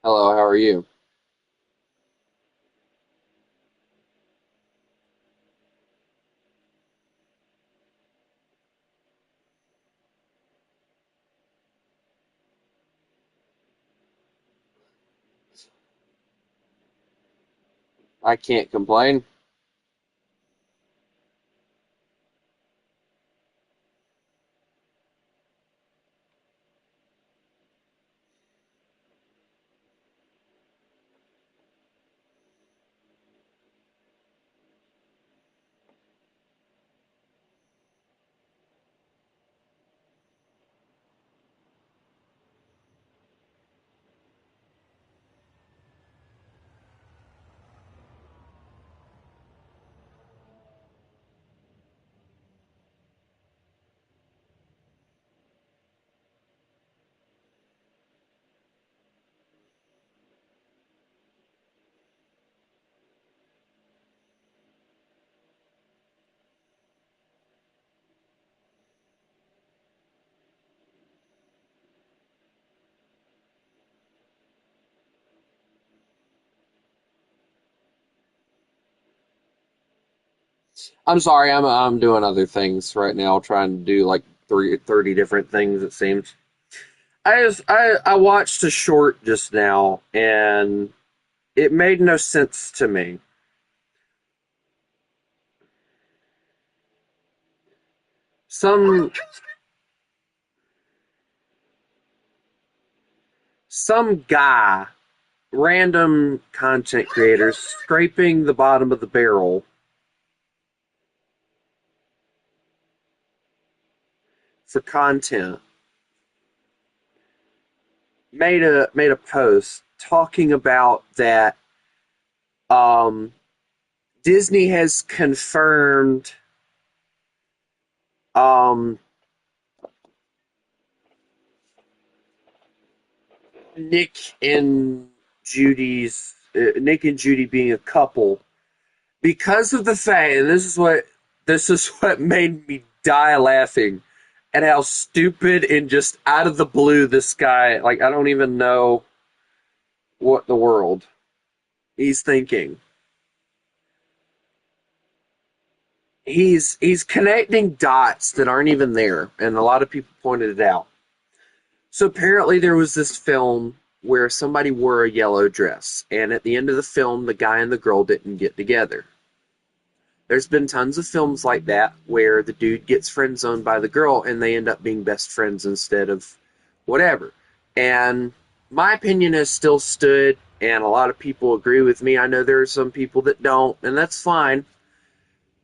Hello, how are you? I can't complain. I'm sorry, I'm doing other things right now, trying to do like 30 different things it seems. I watched a short just now and it made no sense to me. Some some guy, random content creators scraping the bottom of the barrel for content made a post talking about that um Disney has confirmed um, Nick and Nick and Judy being a couple because of the fact, and this is what made me die laughing at how stupid and just out of the blue this guy, like I don't even know what the world he's thinking. He's connecting dots that aren't even there, and a lot of people pointed it out. So apparently there was this film where somebody wore a yellow dress, and at the end of the film, the guy and the girl didn't get together. There's been tons of films like that where the dude gets friend zoned by the girl and they end up being best friends instead of whatever. And my opinion has still stood, and a lot of people agree with me. I know there are some people that don't, and that's fine.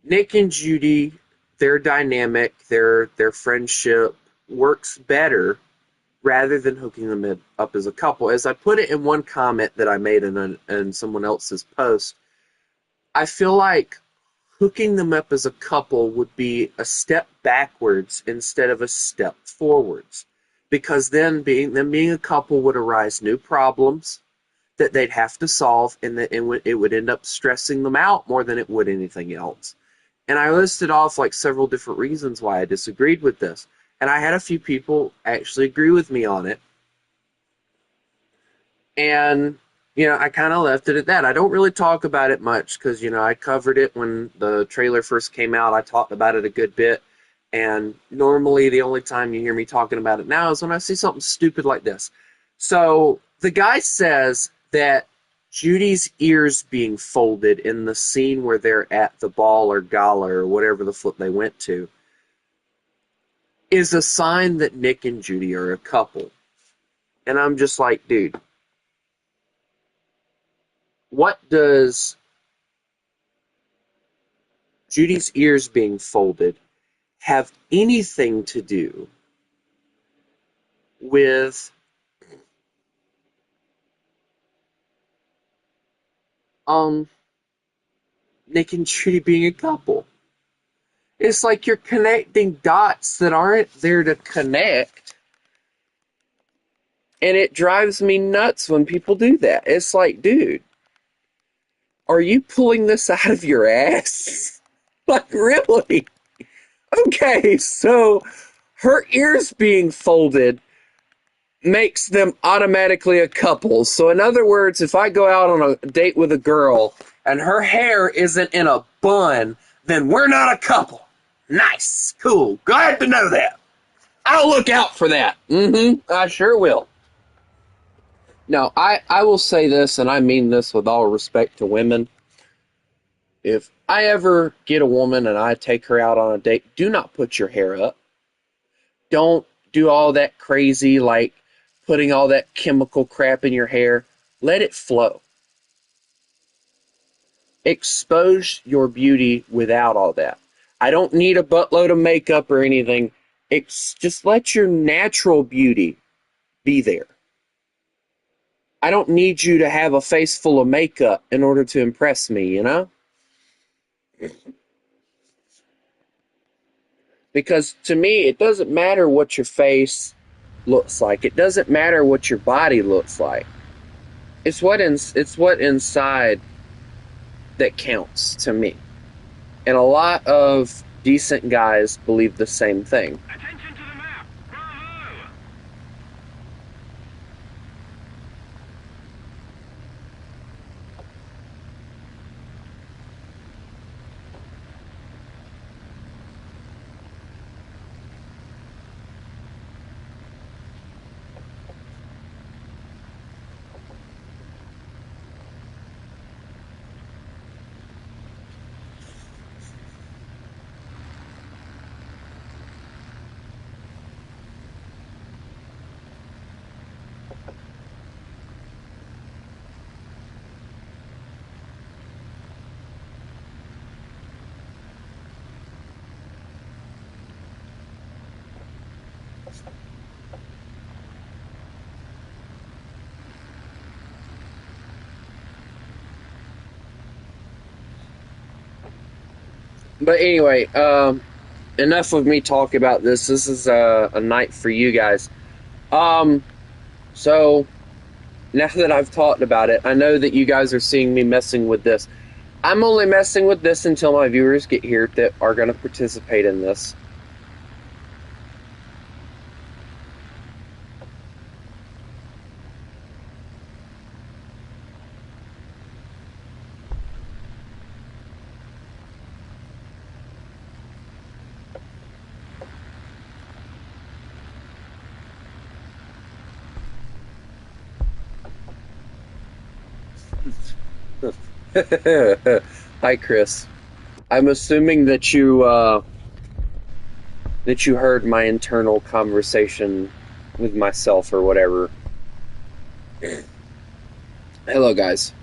Nick and Judy, their dynamic, their friendship works better rather than hooking them up as a couple. As I put it in one comment that I made in someone else's post, I feel like hooking them up as a couple would be a step backwards instead of a step forwards. Because then being a couple would arise new problems that they'd have to solve, and that it would end up stressing them out more than it would anything else. And I listed off like several different reasons why I disagreed with this. And I had a few people actually agree with me on it. And I kind of left it at that. I don't really talk about it much because I covered it when the trailer first came out. I talked about it a good bit, and normally the only time you hear me talking about it now is when I see something stupid like this. So the guy says that Judy's ears being folded in the scene where they're at the ball or gala or whatever the flip they went to is a sign that Nick and Judy are a couple. And I'm just like, dude, what does Judy's ears being folded have anything to do with um Nick and Judy being a couple? It's like you're connecting dots that aren't there to connect, and it drives me nuts when people do that. It's like, dude, are you pulling this out of your ass? Like, really? Okay, so her ears being folded makes them automatically a couple. So, in other words, if I go out on a date with a girl and her hair isn't in a bun, then we're not a couple. Nice. Cool. Glad to know that. I'll look out for that. I sure will. Now, I will say this, and I mean this with all respect to women. If I ever get a woman and I take her out on a date, do not put your hair up. Don't do all that crazy, like putting all that chemical crap in your hair. Let it flow. Expose your beauty without all that. I don't need a buttload of makeup or anything. Just let your natural beauty be there. I don't need you to have a face full of makeup in order to impress me, you know? Because to me, it doesn't matter what your face looks like. It doesn't matter what your body looks like. It's what inside that counts to me. And a lot of decent guys believe the same thing. Attention to the map! Bravo! But anyway, enough of me talking about this. This is a night for you guys. So now that I've talked about it, I know that you guys are seeing me messing with this. I'm only messing with this until my viewers get here that are going to participate in this. Hi, Chris. I'm assuming that you heard my internal conversation with myself or whatever. Hello, guys.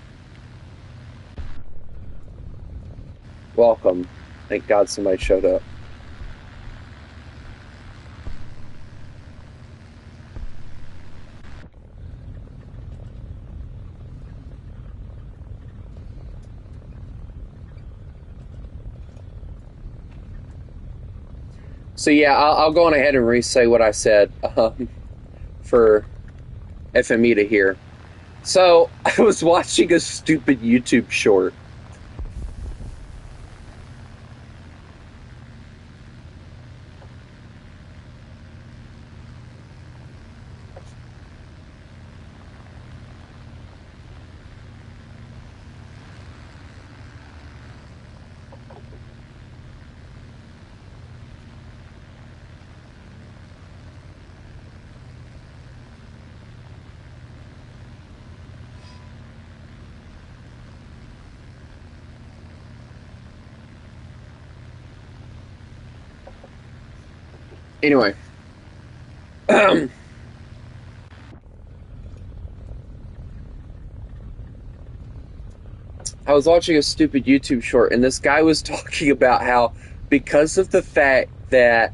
Welcome. Thank God somebody showed up. So yeah, I'll go on ahead and re-say what I said for FME to hear. So I was watching a stupid YouTube short. Anyway, I was watching a stupid YouTube short, and this guy was talking about how because of the fact that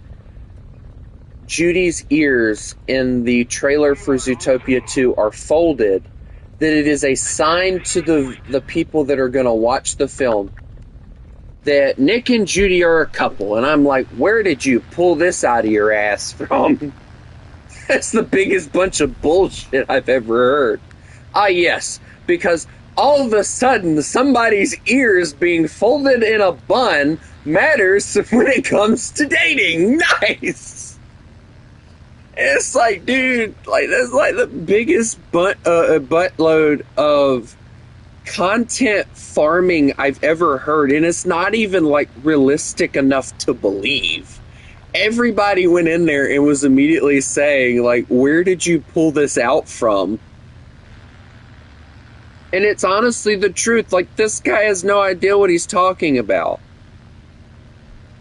Judy's ears in the trailer for Zootopia 2 are folded, that it is a sign to the people that are going to watch the film that Nick and Judy are a couple. And I'm like, where did you pull this out of your ass from? That's the biggest bunch of bullshit I've ever heard. Ah, yes, because all of a sudden somebody's ears being folded in a bun matters when it comes to dating. Nice! It's like, dude, like that's like the biggest buttload of content farming I've ever heard, and it's not even like realistic enough to believe. Everybody went in there and was immediately saying, like, where did you pull this out from? And it's honestly the truth. Like, this guy has no idea what he's talking about.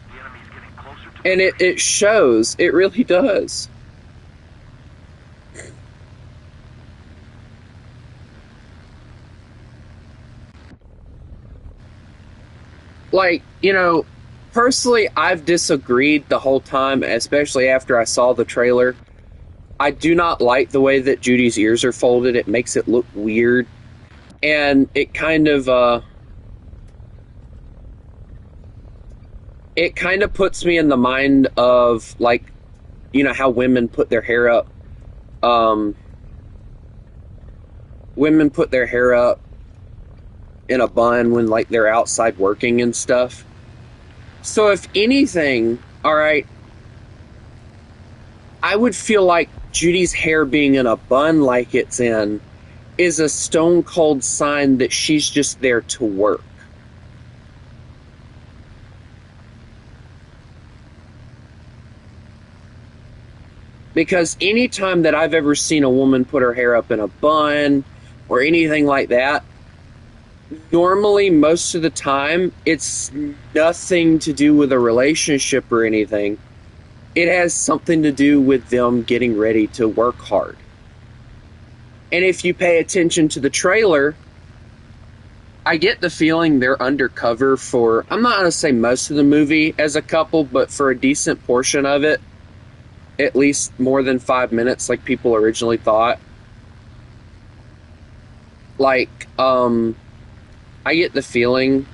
The enemy's getting closer to And it shows. It really does. Like, personally, I've disagreed the whole time, especially after I saw the trailer. I do not like the way that Judy's ears are folded. It makes it look weird. And it kind of puts me in the mind of, like, how women put their hair up. Um, Women put their hair up in a bun when, like, they're outside working and stuff. So if anything, all right, I would feel like Judy's hair being in a bun like it's in is a stone cold sign that she's just there to work. Because anytime that I've ever seen a woman put her hair up in a bun or anything like that, normally most of the time it's nothing to do with a relationship or anything. It has something to do with them getting ready to work hard. And if you pay attention to the trailer, I get the feeling they're undercover for, I'm not going to say most of the movie as a couple, but for a decent portion of it, at least more than 5 minutes, like people originally thought. Like, I get the feeling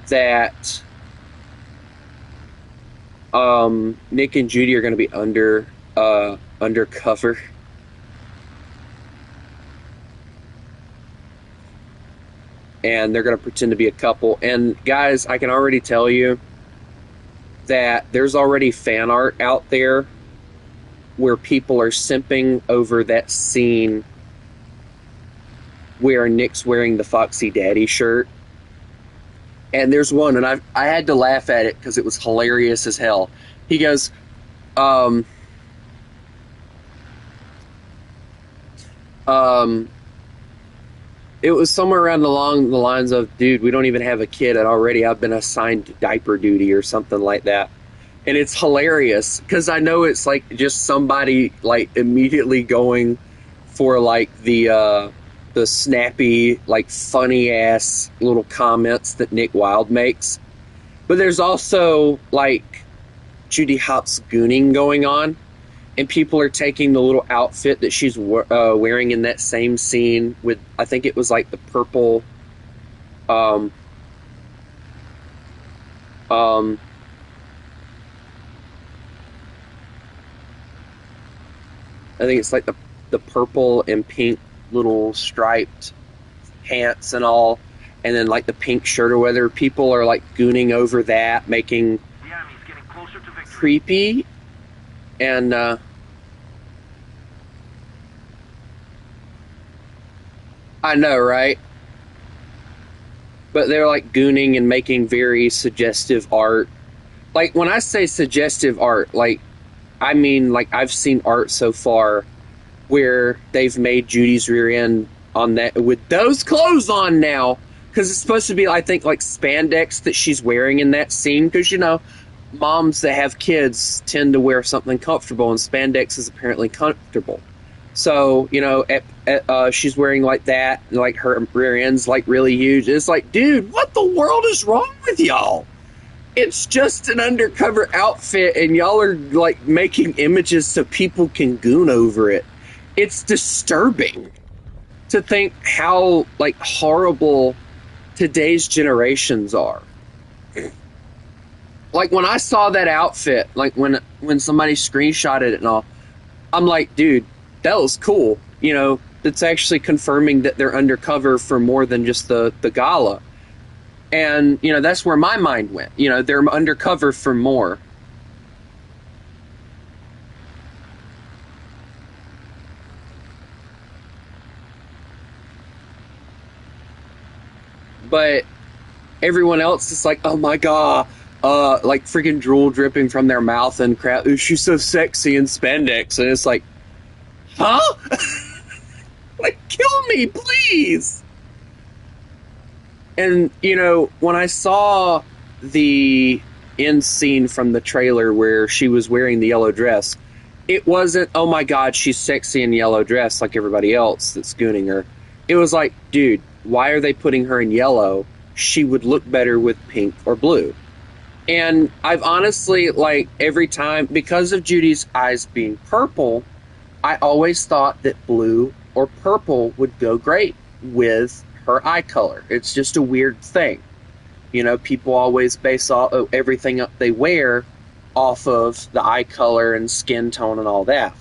that Nick and Judy are going to be undercover. And they're going to pretend to be a couple. And guys, I can already tell you that there's already fan art out there where people are simping over that scene where Nick's wearing the Foxy Daddy shirt. And there's one, and I had to laugh at it because it was hilarious as hell. He goes, um, um, it was somewhere around along the lines of, dude, we don't even have a kid, and already I've been assigned to diaper duty or something like that. And it's hilarious because I know it's like just somebody like immediately going for like the snappy, like funny ass little comments that Nick Wilde makes. But there's also like Judy Hopps gooning going on, and people are taking the little outfit that she's wearing in that same scene with, I think it was like the purple, um, um, I think it's like the purple and pink little striped pants and all, and then like the pink shirt or whether people are like gooning over that, making the enemy's getting closer to victory. creepy. And I know, right? But they're like gooning and making very suggestive art. Like when I say suggestive art, like I mean like I've seen art so far where they've made Judy's rear end on that with those clothes on now, because it's supposed to be, I think, like spandex that she's wearing in that scene, because moms that have kids tend to wear something comfortable, and spandex is apparently comfortable. So she's wearing like that, and like her rear end's like really huge. It's like, dude, what the world is wrong with y'all? It's just an undercover outfit, and y'all are like making images so people can goon over it. It's disturbing to think how like horrible today's generations are. Like when I saw that outfit, like when somebody screenshotted it and all, I'm like, dude, that was cool. That's actually confirming that they're undercover for more than just the gala. And that's where my mind went. They're undercover for more. but everyone else is like, oh my god, like freaking drool dripping from their mouth and crap. Ooh, she's so sexy in spandex, and it's like, huh? Like, kill me, please. And when I saw the end scene from the trailer where she was wearing the yellow dress, it wasn't, oh my god, she's sexy in yellow dress like everybody else that's gooning her. It was like, dude, why are they putting her in yellow? She would look better with pink or blue. And I've honestly, like, every time, because of Judy's eyes being purple, I always thought that blue or purple would go great with her eye color. It's just a weird thing. People always base everything up they wear off of the eye color and skin tone and all that.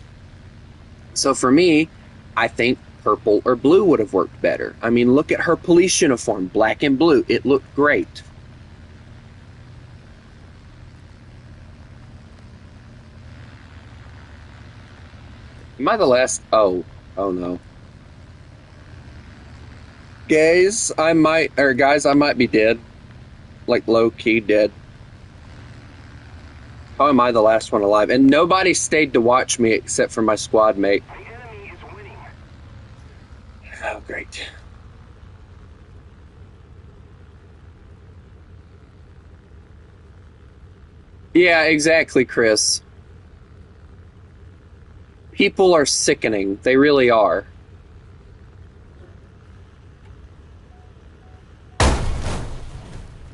So for me, I think purple or blue would have worked better. I mean, look at her police uniform, black and blue. It looked great. Am I the last? Oh no. Guys, I might be dead. Like, low-key dead. How am I the last one alive? And nobody stayed to watch me except for my squad mate. The enemy is winning. Oh, great. Yeah, exactly, Chris. People are sickening. They really are.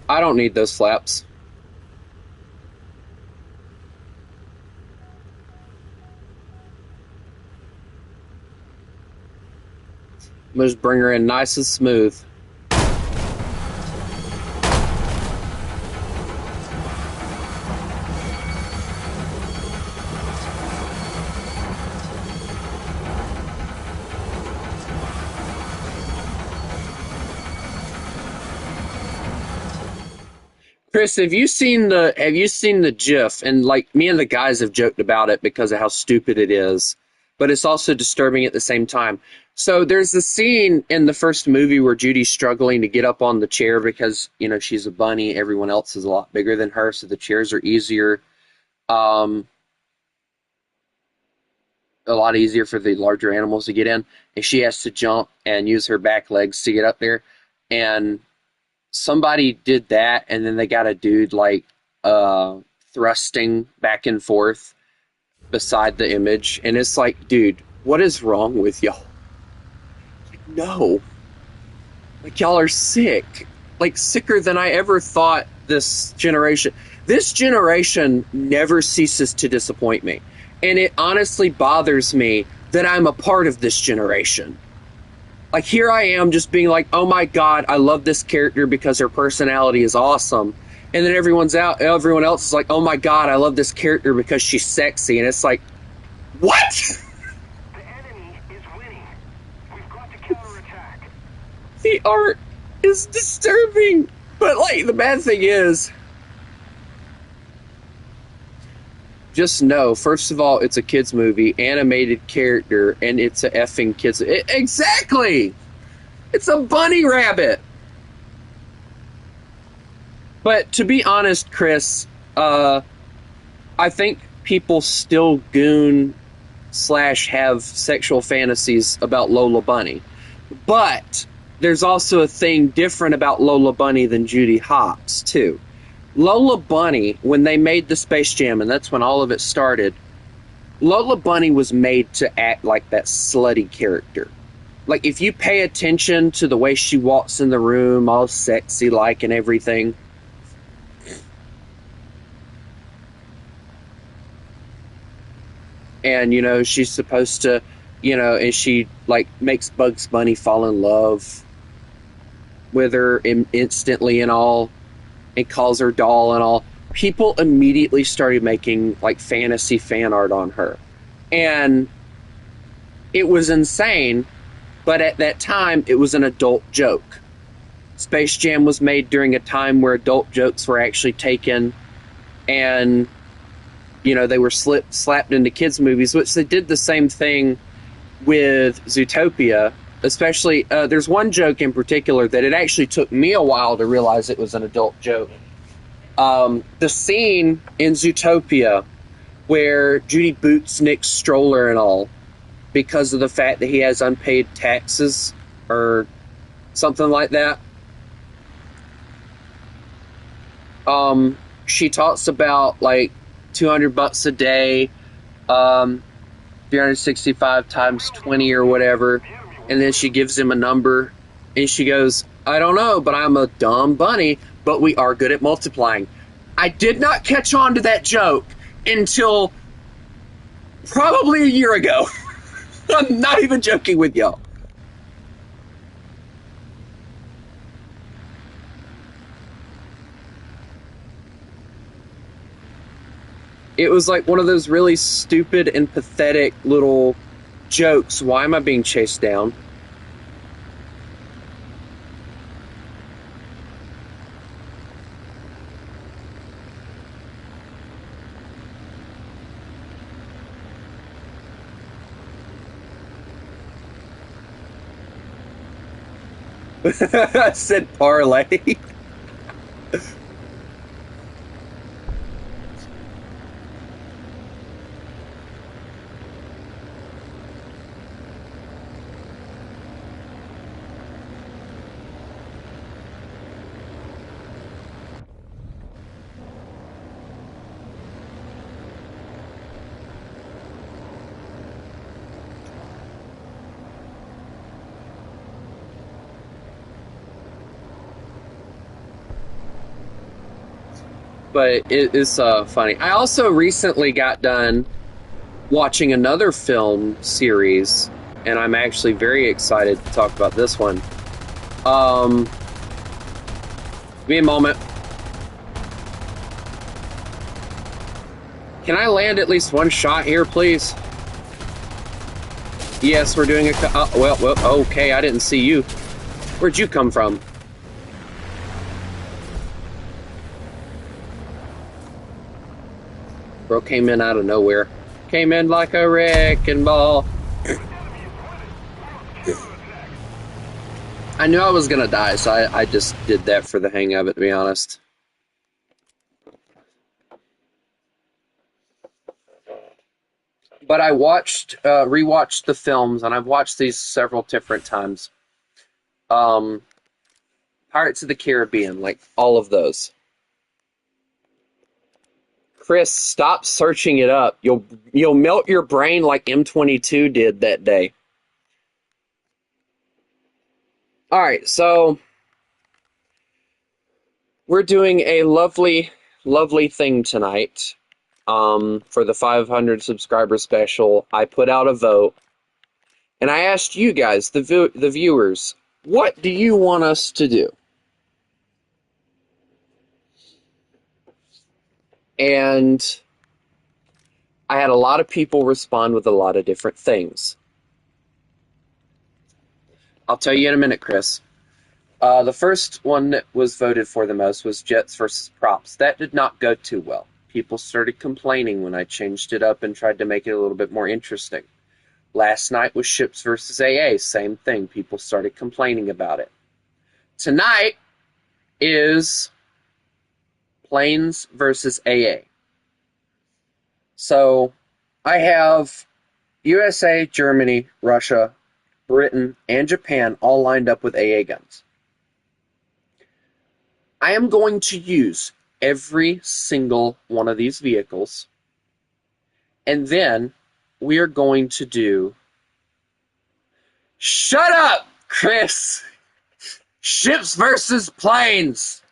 I don't need those flaps. I'm gonna just bring her in nice and smooth. Chris, have you seen the GIF? And like, me and the guys have joked about it because of how stupid it is, but it's also disturbing at the same time. So there's a scene in the first movie where Judy's struggling to get up on the chair because she's a bunny. Everyone else is a lot bigger than her, so the chairs are easier, a lot easier for the larger animals to get in, and she has to jump and use her back legs to get up there. And somebody did that, and then they got a dude like thrusting back and forth beside the image, and it's like, dude, what is wrong with y'all? Like, no, like, y'all are sick, like sicker than I ever thought. This generation never ceases to disappoint me, and it honestly bothers me that I'm a part of this generation. Like, here I am just being like, oh my god, I love this character because her personality is awesome. And then everyone else is like, oh my god, I love this character because she's sexy. And it's like, what? The enemy is winning. We've got to counterattack. The art is disturbing. But like, the bad thing is, just know, first of all, it's a kids movie, animated character, and it's a effing kids. Exactly! It's a bunny rabbit! But to be honest, Chris, I think people still goon / have sexual fantasies about Lola Bunny. But there's also a thing different about Lola Bunny than Judy Hopps, too. Lola Bunny, when they made the Space Jam, and that's when all of it started, Lola Bunny was made to act like that slutty character. Like, if you pay attention to the way she walks in the room, all sexy like and everything, and she's supposed to, and she like makes Bugs Bunny fall in love with her instantly and all, and calls her doll and all. People immediately started making like fantasy fan art on her, and it was insane. But at that time, it was an adult joke. Space Jam was made during a time where adult jokes were actually taken, and they were slapped into kids movies, which they did the same thing with Zootopia. especially there's one joke in particular that it actually took me a while to realize it was an adult joke. The scene in Zootopia where Judy boots Nick's stroller and all because of the fact that he has unpaid taxes or something like that. She talks about like $200 a day, 365 times 20 or whatever, and then she gives him a number, and she goes, "I don't know, but I'm a dumb bunny, but we are good at multiplying." I did not catch on to that joke until probably a year ago. I'm not even joking with y'all. It was like one of those really stupid and pathetic little jokes. Why am I being chased down? I said parlay. But it is funny. I also recently got done watching another film series, and I'm actually very excited to talk about this one. Um, Give me a moment. Can I land at least one shot here, please? Yes, we're doing a... well, okay, I didn't see you. Where'd you come from? Bro came in out of nowhere. Came in like a wrecking ball. I knew I was gonna die, so I just did that for the hang of it, to be honest. But I rewatched the films, and I've watched these several different times. Um, Pirates of the Caribbean, like all of those. Chris, stop searching it up. You'll melt your brain like M22 did that day. All right, so we're doing a lovely, lovely thing tonight. For the 500 subscriber special, I put out a vote, and I asked you guys, the viewers, what do you want us to do? And I had a lot of people respond with a lot of different things. I'll tell you in a minute, Chris. The first one that was voted for the most was Jets versus Props. That did not go too well. People started complaining when I changed it up and tried to make it a little bit more interesting. Last night was Ships versus AA. Same thing. People started complaining about it. Tonight is Planes versus AA. So I have USA, Germany, Russia, Britain, and Japan all lined up with AA guns. I am going to use every single one of these vehicles, and then we are going to do... Shut up, Chris! Ships versus planes!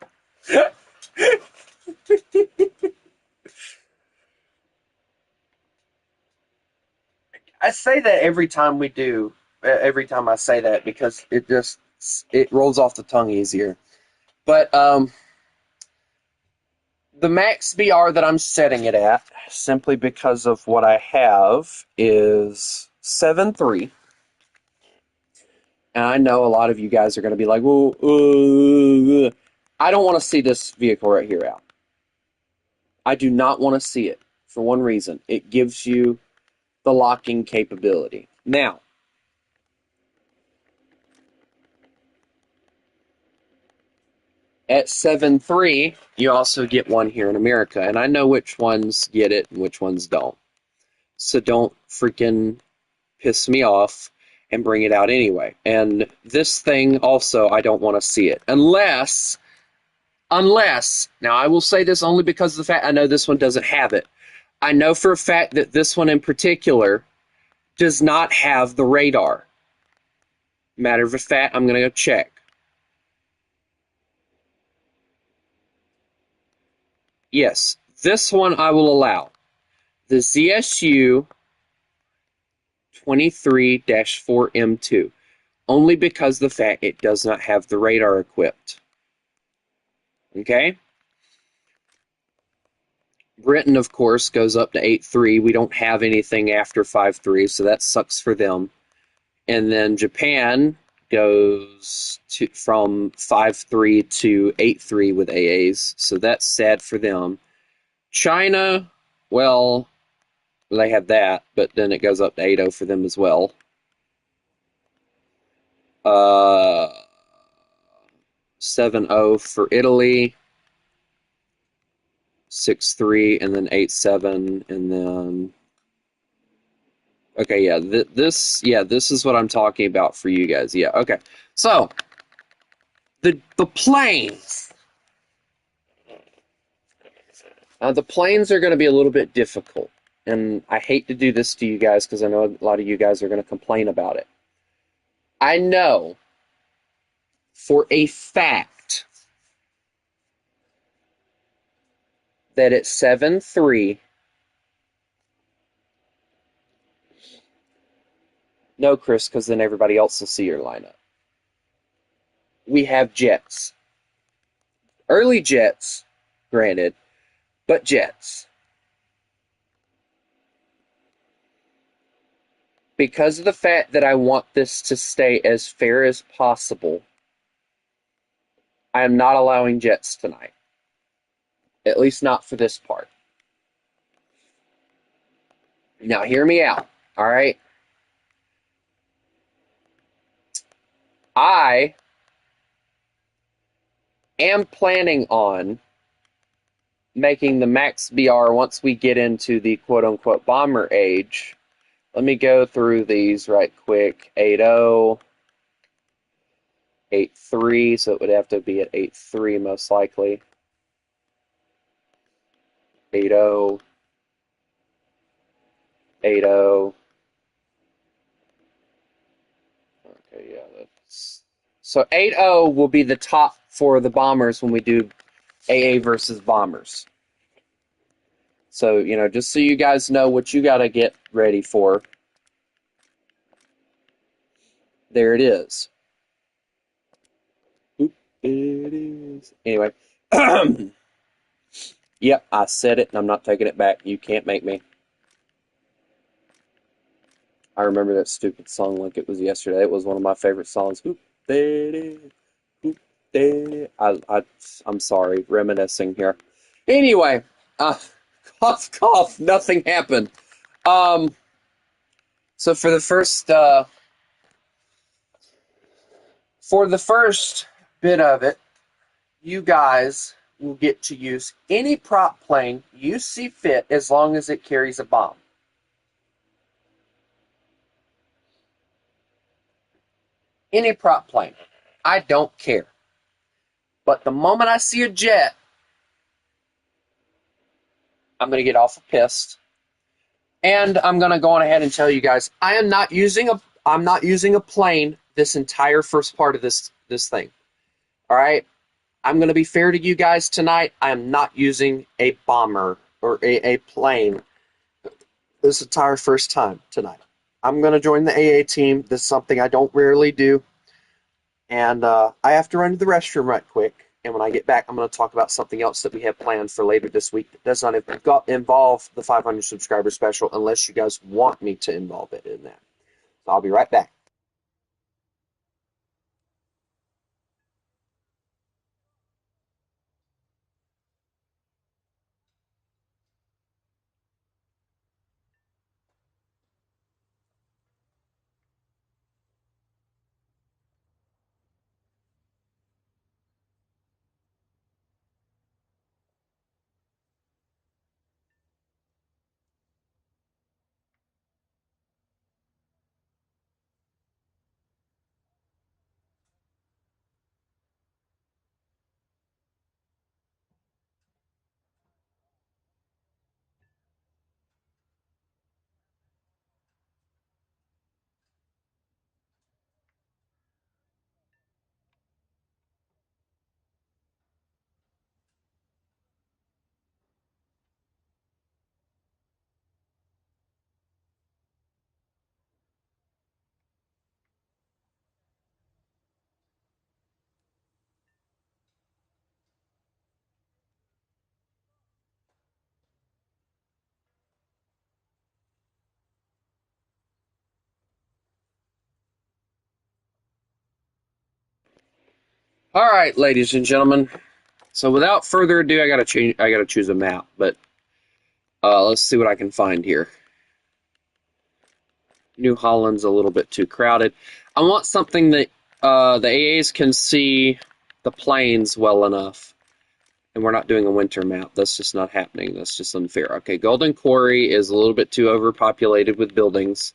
I say that every time every time I say that, because it rolls off the tongue easier. But the max BR that I'm setting it at, simply because of what I have, is 7.3. And I know a lot of you guys are going to be like, well, I don't want to see this vehicle right here out. I do not want to see it for one reason. It gives you the locking capability. Now, At 7.3, you also get one here in America, and I know which ones get it and which ones don't. So don't freaking piss me off and bring it out anyway. And this thing also, I don't want to see it. Unless, now I will say this only because of the fact I know this one doesn't have it. I know for a fact that this one in particular does not have the radar. Matter of fact, I'm going to go check. Yes, this one I will allow. The ZSU 23-4M2. Only because of the fact it does not have the radar equipped. Okay? Britain, of course, goes up to 8.3. We don't have anything after 5.3, so that sucks for them. And then Japan goes from 5.3 to 8.3 with AAs, so that's sad for them. China, well, they have that, but then it goes up to 8.0 for them as well. 7.0 for Italy. 6.3 and then 8.7 and then okay, yeah, this is what I'm talking about for you guys. Yeah, okay. So the planes. The planes are going to be a little bit difficult, and I hate to do this to you guys because I know a lot of you guys are going to complain about it. I know for a fact that at 7.3. No, Chris, because then everybody else will see your lineup. We have jets. Early jets, granted, but jets. Because of the fact that I want this to stay as fair as possible, I am not allowing jets tonight. At least not for this part. Now, hear me out, all right? I am planning on making the Max BR once we get into the quote-unquote bomber age. Let me go through these right quick. 8.0, 8.3, so it would have to be at 8.3 most likely. 8.0, 8.0. Okay, yeah, that's... So 8.0 will be the top for the bombers when we do AA versus bombers. So, you know, just so you guys know what you got to get ready for. There it is. Oop, it is. Anyway. Yep, I said it and I'm not taking it back. You can't make me. I remember that stupid song like it was yesterday. It was one of my favorite songs. Oop, there it is. Oop, there. I'm sorry, reminiscing here. Anyway, cough, cough, nothing happened. So for the first bit of it, you guys will get to use any prop plane you see fit as long as it carries a bomb. Any prop plane. I don't care. But the moment I see a jet, I'm going to get awful pissed. And I'm going to go on ahead and tell you guys, I'm not using a plane this entire first part of this thing. All right? I'm going to be fair to you guys tonight. I am not using a bomber or a plane this entire first time tonight. I'm going to join the AA team. This is something I don't rarely do. And I have to run to the restroom right quick. And when I get back, I'm going to talk about something else that we have planned for later this week that does not involve the 500 subscriber special unless you guys want me to involve it in that. So I'll be right back. All right, ladies and gentlemen. So without further ado, I gotta change. I gotta choose a map, but let's see what I can find here. New Holland's a little bit too crowded. I want something that the AAs can see the plains well enough. And we're not doing a winter map. That's just not happening. That's just unfair. Okay, Golden Quarry is a little bit too overpopulated with buildings.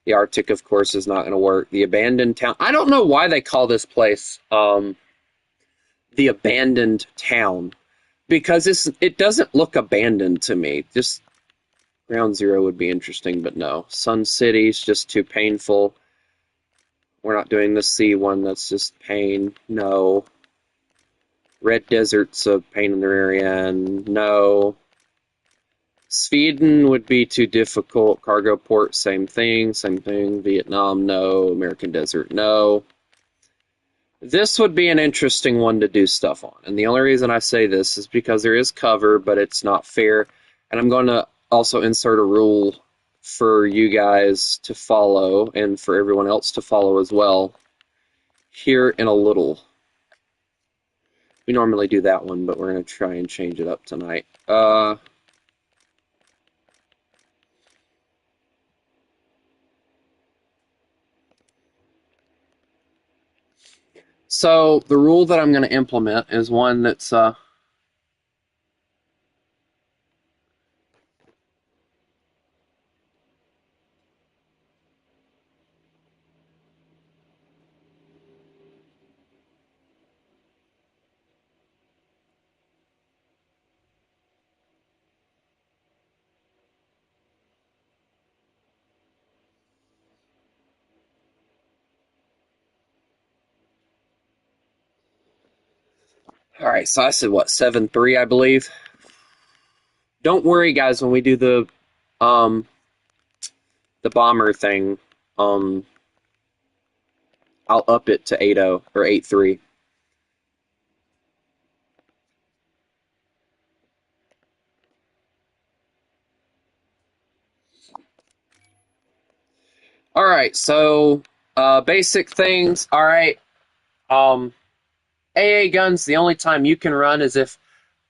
The Arctic, of course, is not going to work. The abandoned town. I don't know why they call this place the abandoned town, because it doesn't look abandoned to me. Just Ground Zero would be interesting, but no. Sun City's just too painful. We're not doing the sea one. That's just pain. No. Red Desert's a pain in the rear end. No. Sweden would be too difficult. Cargo port, same thing. Same thing. Vietnam, no. American Desert, no. This would be an interesting one to do stuff on. And the only reason I say this is because there is cover, but it's not fair. And I'm going to also insert a rule for you guys to follow and for everyone else to follow as well here in a little. We normally do that one, but we're going to try and change it up tonight. So the rule that I'm going to implement is one that's all right. So I said what, 7-3, I believe. Don't worry, guys. When we do the bomber thing, I'll up it to 8-0 or 8-3. All right. So basic things. All right. AA guns. The only time you can run is if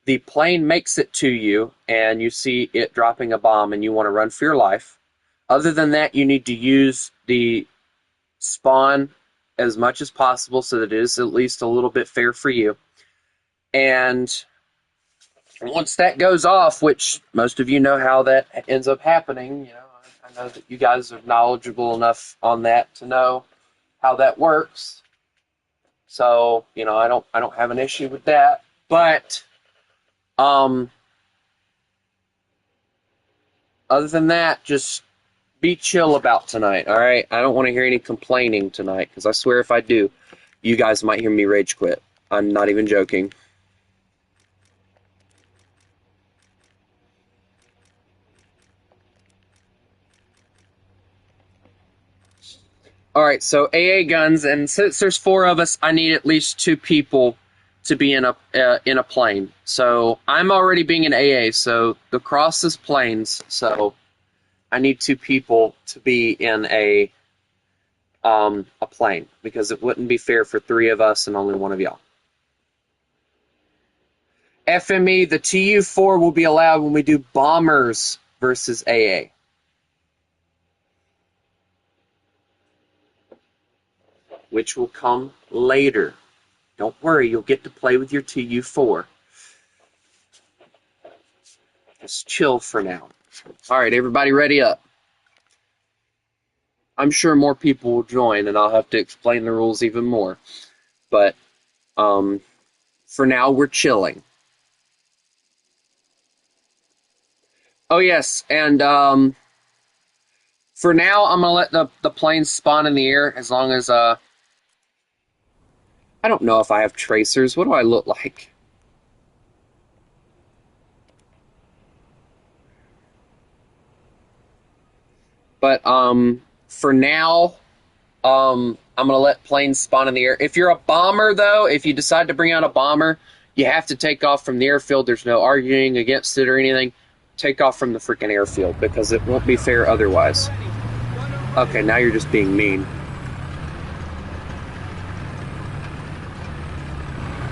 the plane makes it to you and you see it dropping a bomb and you want to run for your life. Other than that, you need to use the spawn as much as possible so that it is at least a little bit fair for you. And once that goes off, which most of you know how that ends up happening, I know that you guys are knowledgeable enough on that to know how that works. So, I don't have an issue with that. But other than that, just be chill about tonight, all right? I don't want to hear any complaining tonight, because I swear if I do, you guys might hear me rage quit. I'm not even joking. All right, so AA guns, and since there's 4 of us, I need at least 2 people to be in a plane. So I'm already being an AA, so the cross is planes. So I need 2 people to be in a plane, because it wouldn't be fair for 3 of us and only 1 of y'all. FME, the TU4 will be allowed when we do bombers versus AA. Which will come later. Don't worry, you'll get to play with your TU4. Just chill for now. All right, everybody ready up. I'm sure more people will join, and I'll have to explain the rules even more. But for now, we're chilling. Oh, yes, and for now, I'm going to let the planes spawn in the air as long as... I don't know if I have tracers. What do I look like? But for now, I'm going to let planes spawn in the air. If you're a bomber, though, if you decide to bring out a bomber, you have to take off from the airfield. There's no arguing against it or anything. Take off from the freaking airfield, because it won't be fair otherwise. Okay, now you're just being mean.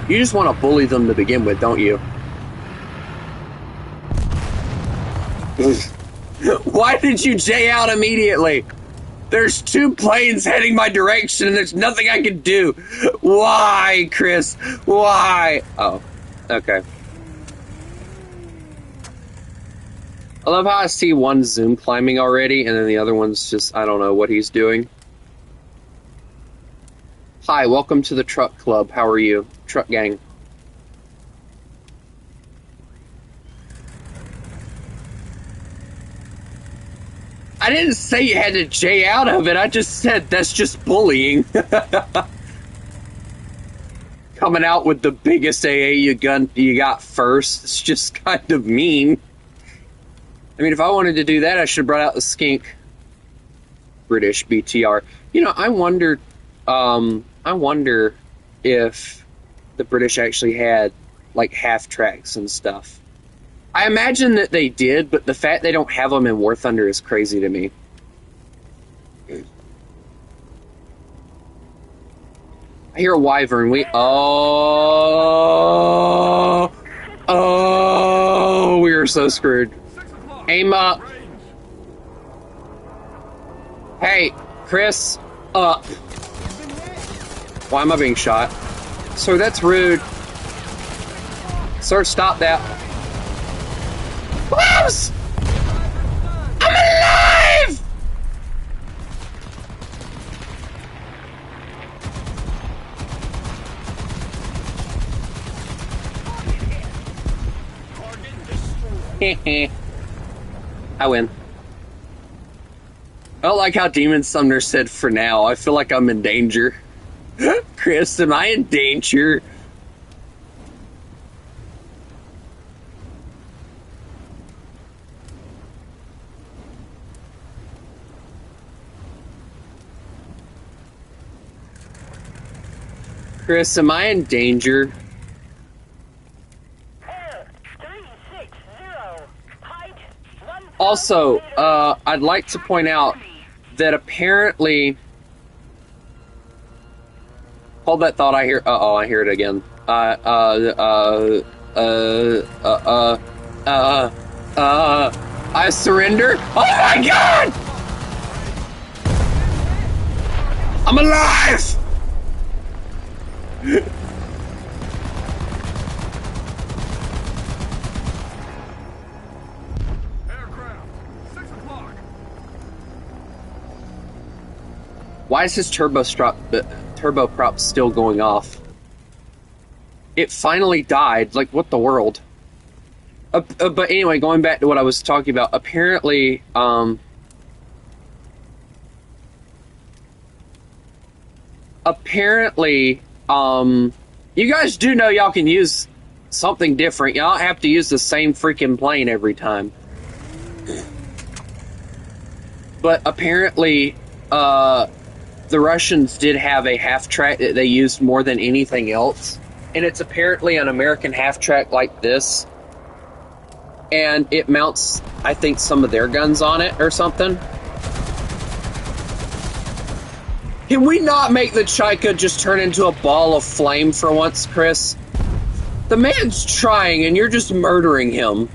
You just want to bully them to begin with, don't you? Why did you J out immediately? There's 2 planes heading my direction and there's nothing I can do. Why, Chris? Why? Oh, okay. I love how I see one Zoom climbing already and then the other one's just, I don't know what he's doing. Hi, welcome to the Truck Club. How are you? Truck Gang. I didn't say you had to J out of it. I just said that's just bullying. Coming out with the biggest AA you got first. It's just kind of mean. I mean, if I wanted to do that, I should have brought out the skink. British BTR. You know, I wonder if the British actually had like half tracks and stuff. I imagine that they did, but the fact they don't have them in War Thunder is crazy to me. I hear a wyvern. We are so screwed. Aim up. Hey, Chris, up. Why am I being shot? Sir, that's rude. Sir, stop that. Close! I'm alive! I win. I don't like how Demon Summoner said for now. I feel like I'm in danger. Chris, am I in danger? Chris, am I in danger? Also, I'd like to point out that apparently... Hold that thought, I hear... Uh-oh, I hear it again. I surrender? Oh my god! I'm alive! Why is his turboprop still going off? It finally died. Like, what the world? But anyway, going back to what I was talking about, apparently, you guys do know y'all can use something different. Y'all don't have to use the same freaking plane every time. But apparently, the Russians did have a half-track that they used more than anything else. And it's apparently an American half-track like this. And it mounts, I think, some of their guns on it or something. Can we not make the Chaika just turn into a ball of flame for once, Chris? The man's trying and you're just murdering him.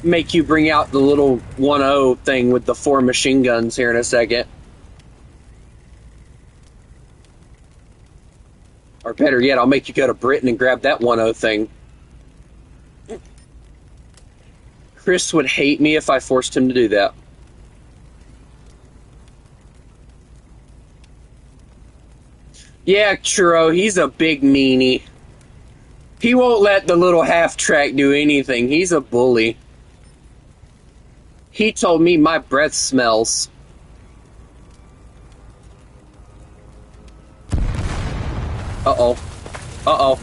Make you bring out the little 1-0 thing with the 4 machine guns here in a second. Or better yet, I'll make you go to Britain and grab that 1-0 thing. Chris would hate me if I forced him to do that. Yeah, Churro, he's a big meanie. He won't let the little half-track do anything. He's a bully. He told me my breath smells. Uh-oh. Uh-oh.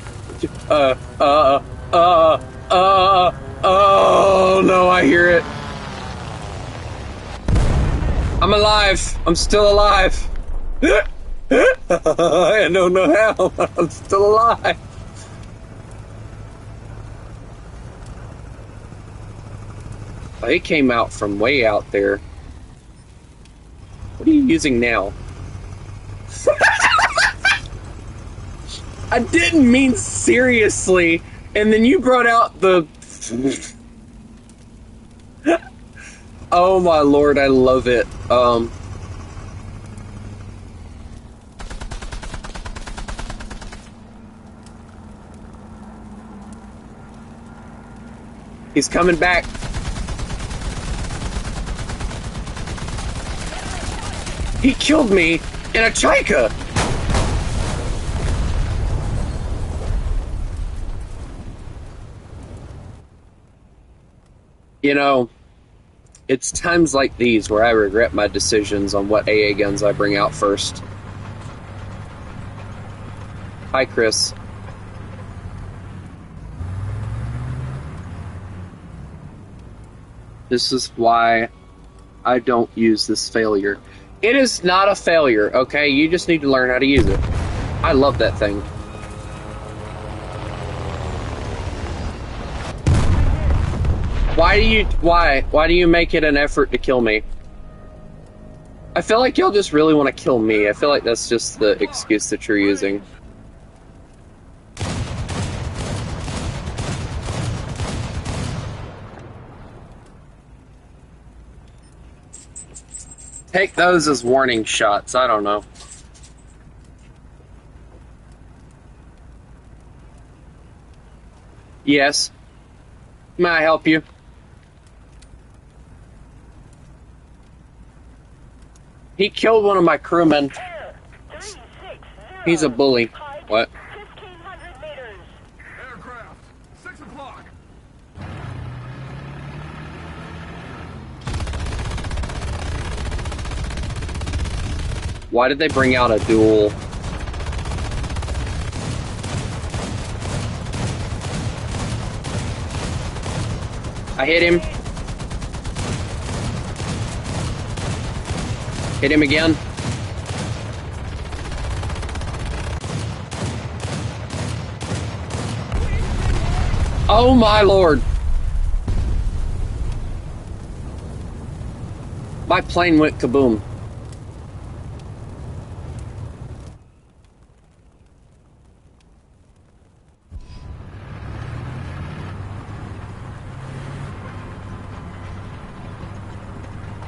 Oh, no, I hear it. I'm alive. I'm still alive. I don't know how, but I'm still alive. Oh, it came out from way out there. What are you using now? I didn't mean seriously. And then you brought out the... Oh my lord, I love it. He's coming back. He killed me in a Chaika. You know, it's times like these where I regret my decisions on what AA guns I bring out first. Hi, Chris. This is why I don't use this failure. It is not a failure, okay? You just need to learn how to use it. I love that thing. Why do you make it an effort to kill me? I feel like y'all just really want to kill me. I feel like that's just the excuse that you're using. Take those as warning shots. I don't know. Yes. May I help you? He killed one of my crewmen. He's a bully. What? 1,500 meters. Aircraft, 6 o'clock. Why did they bring out a duel? I hit him. Hit him again. Oh my lord. My plane went kaboom.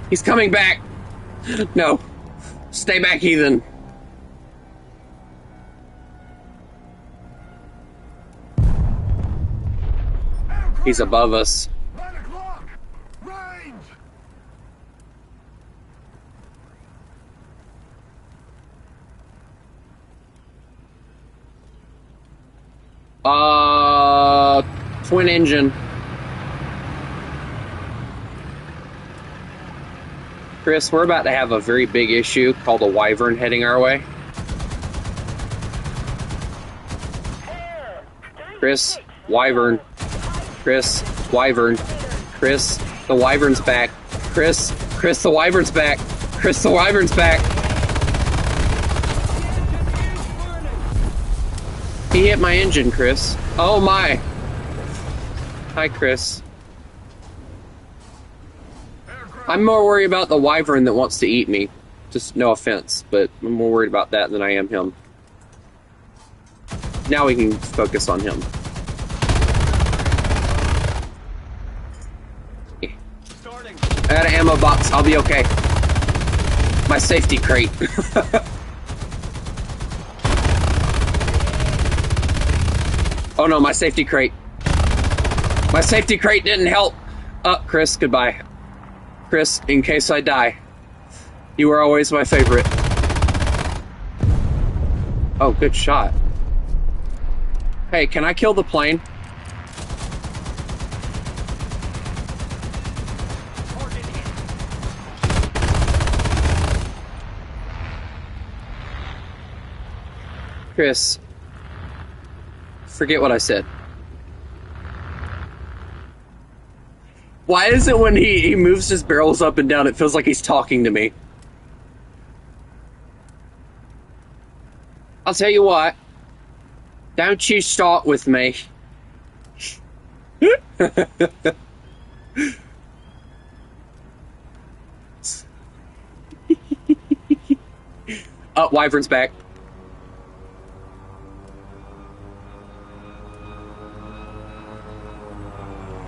He's coming back. No. Stay back, heathen. He's above us. 9 o'clock. Range. Twin engine. Chris, we're about to have a very big issue called a wyvern heading our way. Chris, wyvern. Chris, wyvern. Chris, the wyvern's back. Chris, the wyvern's back. Chris, the wyvern's back. He hit my engine, Chris. Oh my. Hi, Chris. I'm more worried about the wyvern that wants to eat me. Just no offense, but I'm more worried about that than I am him. Now we can focus on him. I got an ammo box. I'll be okay. My safety crate. Oh no, my safety crate. My safety crate didn't help. Chris, goodbye. Chris, in case I die. You were always my favorite. Oh, good shot. Hey, can I kill the plane? Chris, forget what I said. Why is it when he moves his barrels up and down, it feels like he's talking to me? I'll tell you what. Don't you start with me. Oh, wyvern's back.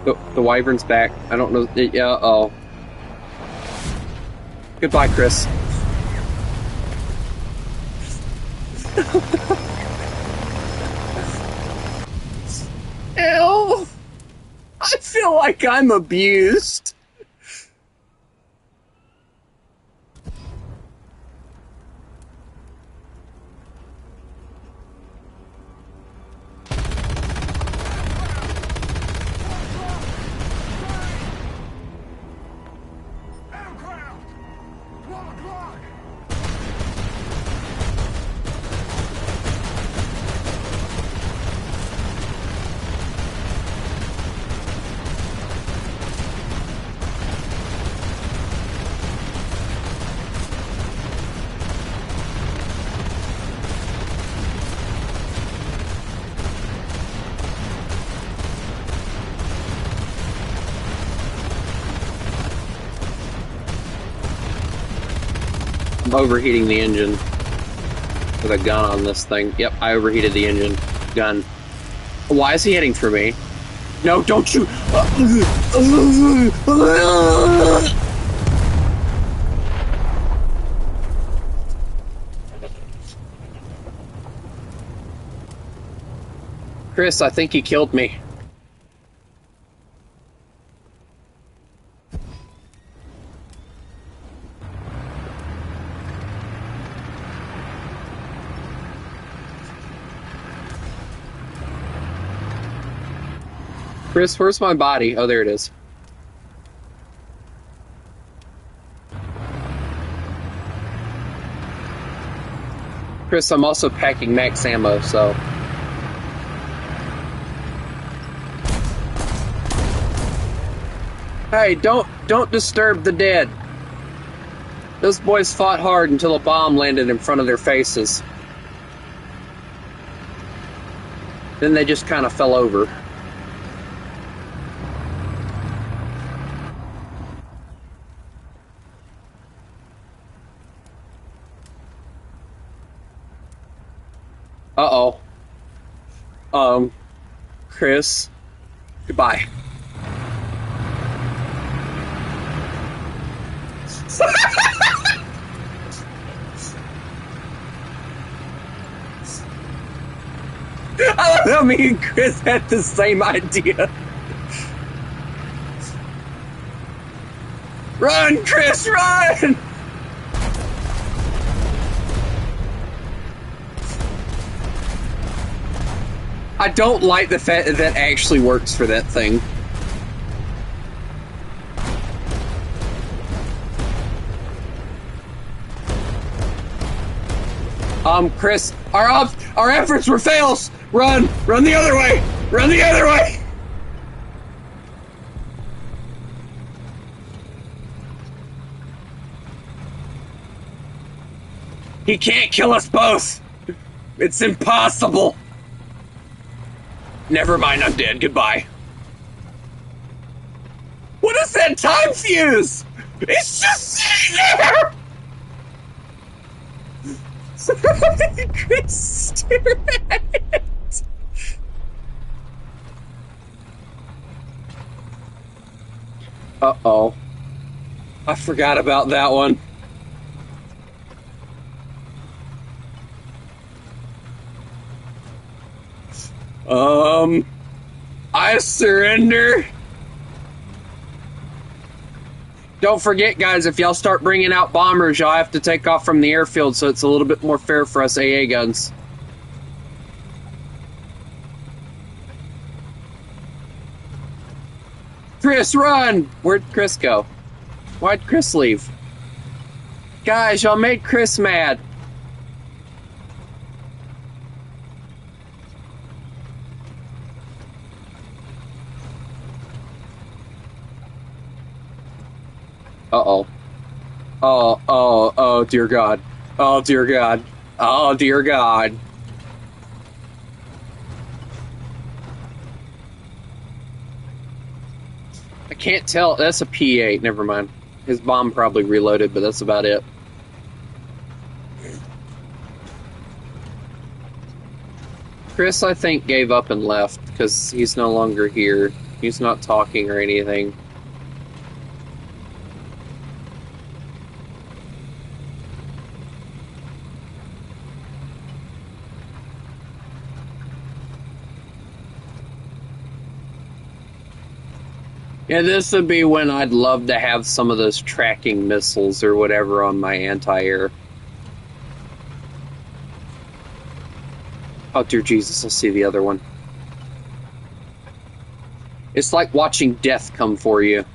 The wyvern's back. I don't know. Yeah. Oh. Goodbye, Chris. Ew. I feel like I'm abused. Aircraft! 12 o'clock! I'm overheating the engine with a gun on this thing. Yep, I overheated the engine. Gun. Why is he heading for me? No, don't you! Chris, I think he killed me. Chris, where's my body? Oh, there it is. Chris, I'm also packing max ammo, so... Hey, don't disturb the dead. Those boys fought hard until a bomb landed in front of their faces. Then they just kind of fell over. Uh-oh. Chris. Goodbye. I love how me and Chris had the same idea. Run, Chris, run! I don't like the fact that that actually works for that thing. Chris, our efforts were fails. Run the other way. Run the other way. He can't kill us both. It's impossible. Never mind, I'm dead. Goodbye. What is that time fuse? It's just sitting there. Chris, stare at it. Uh-oh. I forgot about that one. I surrender. Don't forget, guys, if y'all start bringing out bombers, y'all have to take off from the airfield, so it's a little bit more fair for us AA guns. Chris, run! Where'd Chris go? Why'd Chris leave? Guys, y'all made Chris mad. Uh-oh. Oh, dear God. Oh, dear God. Oh, dear God. I can't tell. That's a P8. Never mind. His bomb probably reloaded, but that's about it. Chris, I think, gave up and left because he's no longer here. He's not talking or anything. Yeah, this would be when I'd love to have some of those tracking missiles or whatever on my anti-air. Oh, dear Jesus, I see the other one. It's like watching death come for you.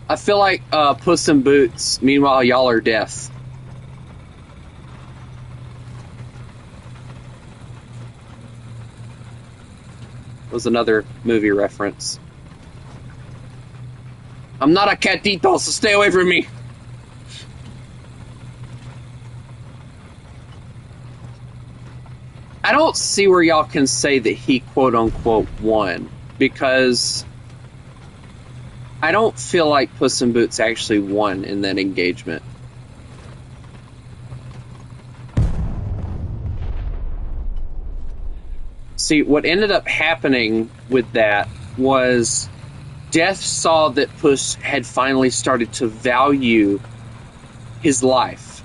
I feel like Puss in Boots. Meanwhile, y'all are death. Was another movie reference. I'm not a catito, so stay away from me. I don't see where y'all can say that he quote unquote won, because I don't feel like Puss in Boots actually won in that engagement. See, what ended up happening with that was Death saw that Puss had finally started to value his life.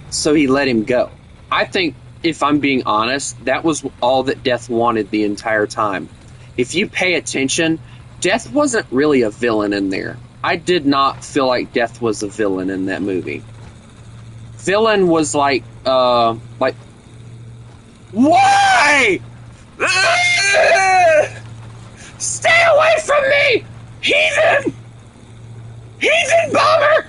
So he let him go. I think, if I'm being honest, that was all that Death wanted the entire time. If you pay attention, Death wasn't really a villain in there. I did not feel like Death was a villain in that movie. Villain was like, why? Stay away from me! Heathen! Heathen bomber!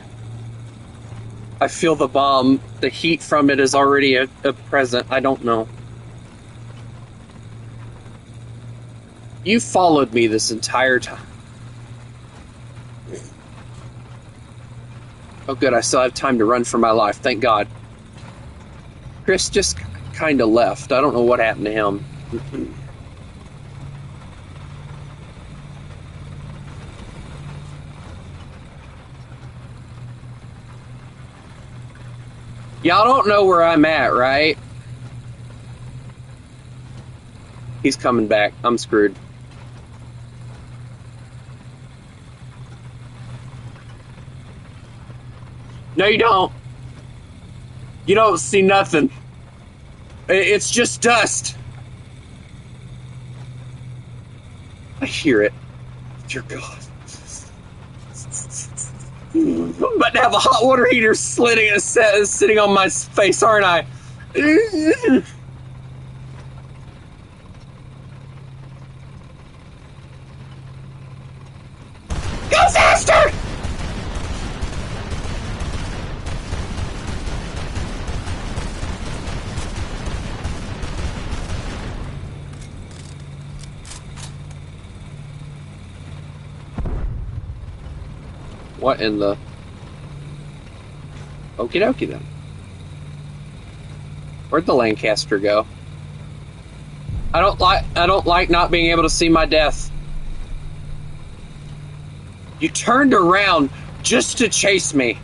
I feel the bomb. The heat from it is already a present. I don't know. You followed me this entire time. Oh good, I still have time to run for my life. Thank God. Chris just kind of left. I don't know what happened to him. Y'all don't know where I'm at, right? He's coming back. I'm screwed. No, you don't. You don't see nothing. It's just dust. I hear it. Dear God. I'm about to have a hot water heater sitting on my face, aren't I? Go faster! What in the... Okie dokie then. Where'd the Lancaster go? I don't like not being able to see my death. You turned around just to chase me.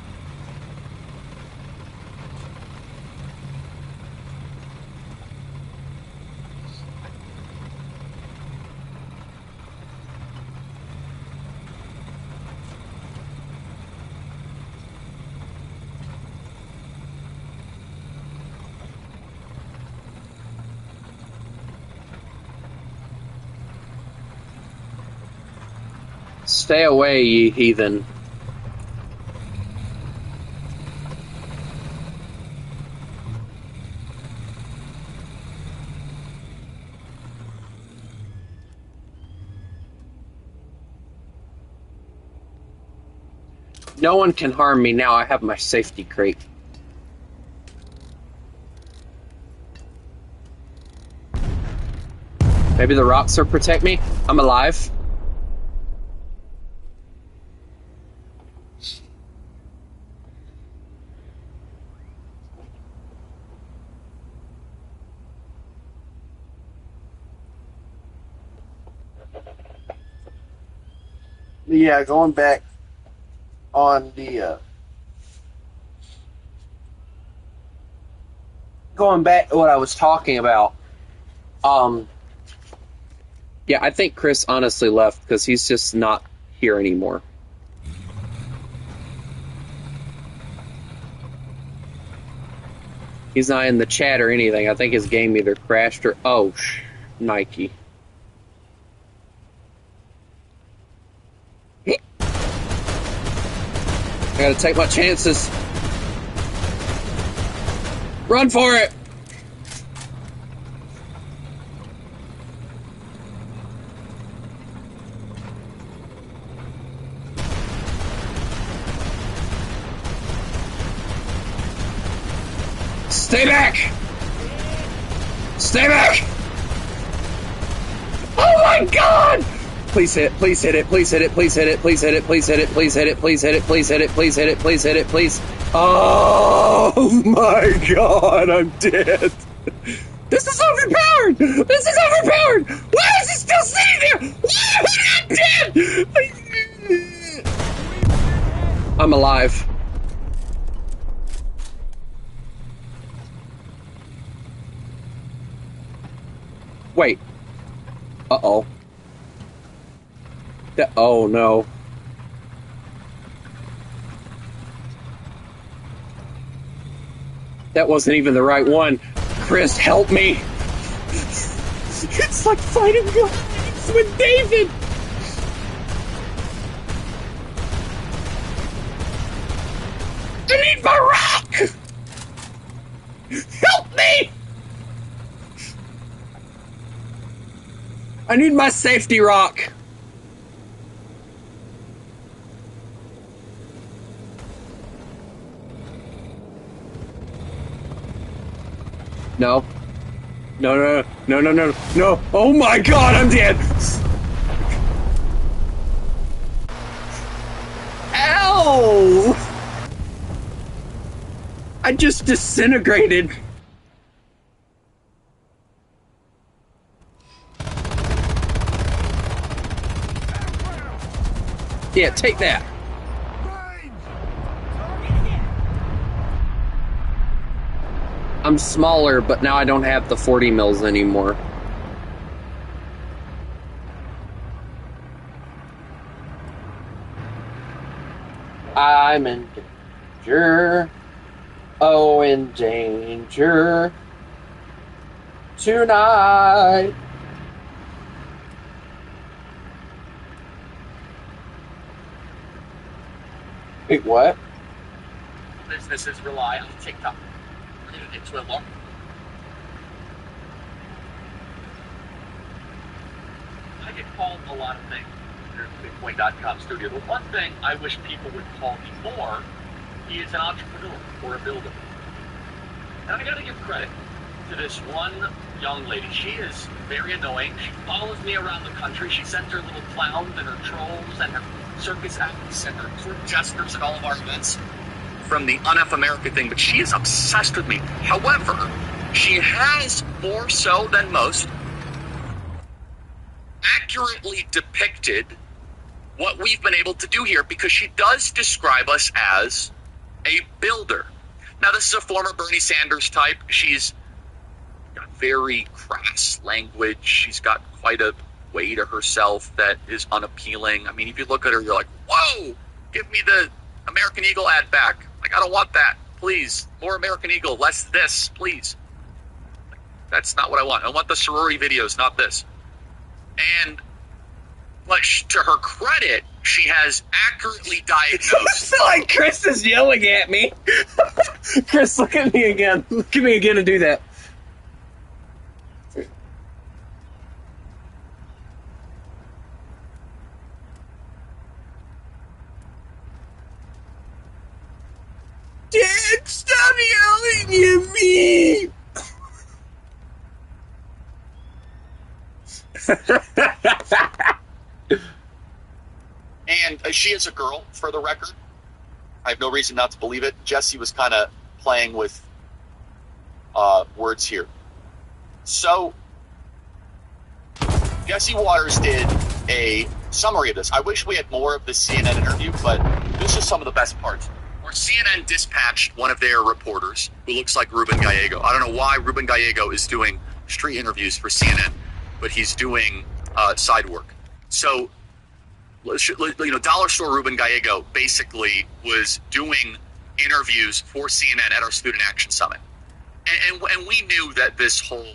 Stay away, ye heathen. No one can harm me now. I have my safety crate. Maybe the rocks will protect me? I'm alive. Yeah, going back on the going back to what I was talking about, yeah, I think Chris honestly left because he's just not here anymore. He's not in the chat or anything. I think his game either crashed or... Oh, Nike. I gotta take my chances. Run for it! Stay back! Stay back! Oh my god! Please hit it, please hit it, please hit it, please hit it, please hit it, please hit it, please hit it, please hit it, please hit it, please hit it, please hit it, please. Oh my god, I'm dead. This is overpowered! This is overpowered! Why is it still sitting there? Why am I dead? I'm alive. Wait. Uh-oh. Oh, no. That wasn't even the right one. Chris, help me. It's like fighting Goliath with David. I need my rock. Help me. I need my safety rock. No. No, no, no, no, no, no. Oh my god, I'm dead. Ow! I just disintegrated. Yeah, take that. I'm smaller, but now I don't have the 40 mils anymore. I'm in danger. Oh, in danger. Tonight. Wait, what? Businesses rely on TikTok. It's a long. I get called a lot of things here at the Bitcoin.com studio. The one thing I wish people would call me more is an entrepreneur or a builder. And I gotta give credit to this one young lady. She is very annoying. She follows me around the country. She sends her little clowns and her trolls and her circus acts and her court jesters at all of our events from the UNF America thing, but she is obsessed with me. However, she has, more so than most, accurately depicted what we've been able to do here, because she does describe us as a builder. Now, this is a former Bernie Sanders type. She's got very crass language. She's got quite a way to herself that is unappealing. I mean, if you look at her, you're like, whoa, give me the American Eagle ad back. Like, I don't want that. Please. More American Eagle. Less this, please. Like, that's not what I want. I want the sorority videos, not this. And, but to her credit, she has accurately diagnosed. I feel like Chris is yelling at me. Chris, look at me again. Look at me again and do that. Dad, stop yelling at me! And she is a girl, for the record. I have no reason not to believe it. Jesse was kind of playing with words here. So, Jesse Waters did a summary of this. I wish we had more of the CNN interview, but this is some of the best parts. where CNN dispatched one of their reporters who looks like Ruben Gallego. I don't know why Ruben Gallego is doing street interviews for CNN, but he's doing side work. So, Dollar Store Ruben Gallego basically was doing interviews for CNN at our Student Action Summit. And we knew that this whole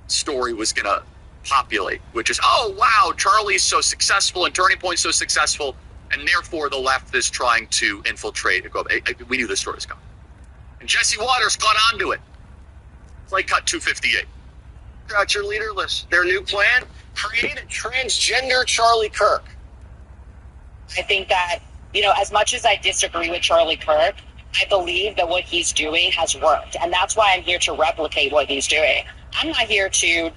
story was going to populate, which is, oh, wow, Charlie's so successful and Turning Point's so successful, and therefore the left is trying to infiltrate. We knew this story was coming. And Jesse Waters caught on to it. Play cut 258. Got your leader list. Their new plan? Create a transgender Charlie Kirk. I think that, as much as I disagree with Charlie Kirk, I believe that what he's doing has worked. And that's why I'm here to replicate what he's doing. I'm not here to,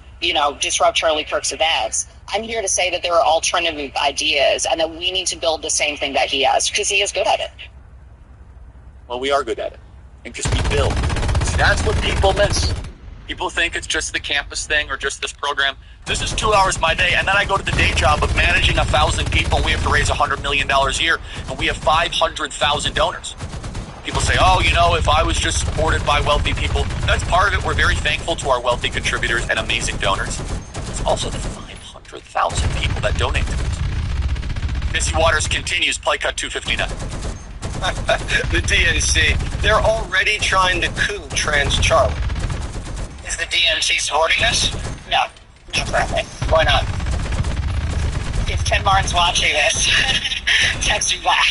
disrupt Charlie Kirk's events. I'm here to say that there are alternative ideas and that we need to build the same thing that he has, because he is good at it. Well, we are good at it. And because we build. See, that's what people miss. People think it's just the campus thing or just this program. This is 2 hours of my day, and then I go to the day job of managing 1,000 people, and we have to raise $100 million a year, and we have 500,000 donors. People say, if I was just supported by wealthy people, that's part of it. We're very thankful to our wealthy contributors and amazing donors. It's also the 500,000 people that donate to us. Jesse Waters continues, play cut 259. The DNC, they're already trying to coup trans Charlie. Is the DNC supporting this? No, not currently. Why not? If Ken Martin's watching this, text me back.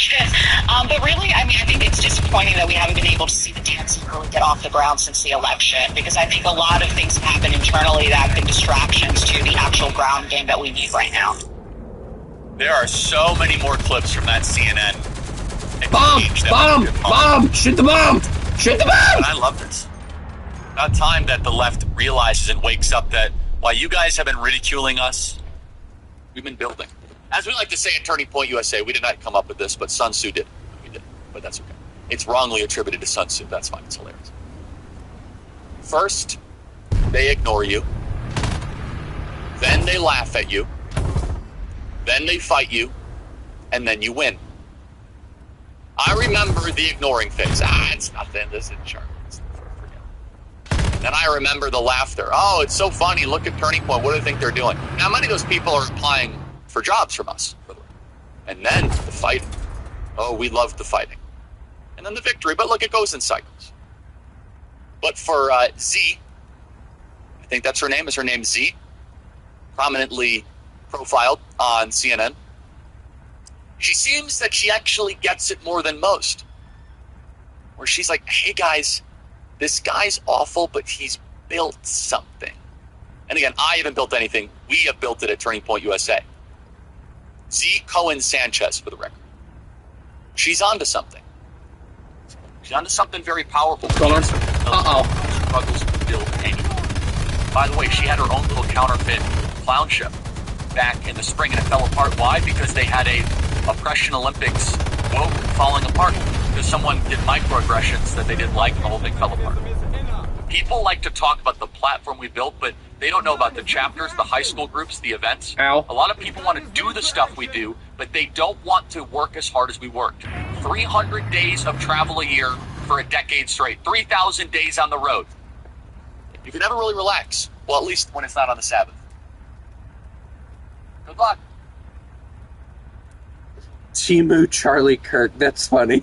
But really, I think it's disappointing that we haven't been able to see the DNC really get off the ground since the election, because I think a lot of things have happened internally that have been distractions to the actual ground game that we need right now. There are so many more clips from that CNN. Bomb! Shoot the bomb! Shoot the bomb! And I love this. About time that the left realizes and wakes up that while you guys have been ridiculing us, we've been building. As we like to say at Turning Point USA, we did not come up with this, but Sun Tzu did. We did, but that's okay. It's wrongly attributed to Sun Tzu. That's fine. It's hilarious. First, they ignore you. Then they laugh at you. Then they fight you. And then you win. I remember the ignoring phase. It's nothing. This is Charlie. Then I remember the laughter. Oh, it's so funny. Look at Turning Point. What do they think they're doing? Now, many of those people are applying for jobs from us. And then the fighting. Oh, we love the fighting. And then the victory. But look, it goes in cycles. But for Z, I think that's her name. Is her name Z? Prominently profiled on CNN. She seems that she actually gets it more than most. Where she's like, hey, guys, this guy's awful, but he's built something. And again, I haven't built anything. We have built it at Turning Point USA. Z. Cohen Sanchez, for the record. She's onto something. She's onto something very powerful. Struggles to build anything. By the way, she had her own little counterfeit clown show back in the spring, and it fell apart. Why? Because they had a Oppression Olympics woke falling apart. Because someone did microaggressions that they didn't like, and the whole thing fell apart. People like to talk about the platform we built, but they don't know about the chapters, the high school groups, the events. Ow. A lot of people want to do the stuff we do, but they don't want to work as hard as we worked. 300 days of travel a year for a decade straight. 3,000 days on the road. You can never really relax. Well, at least when it's not on the Sabbath. Good luck. Timu Charlie Kirk. That's funny.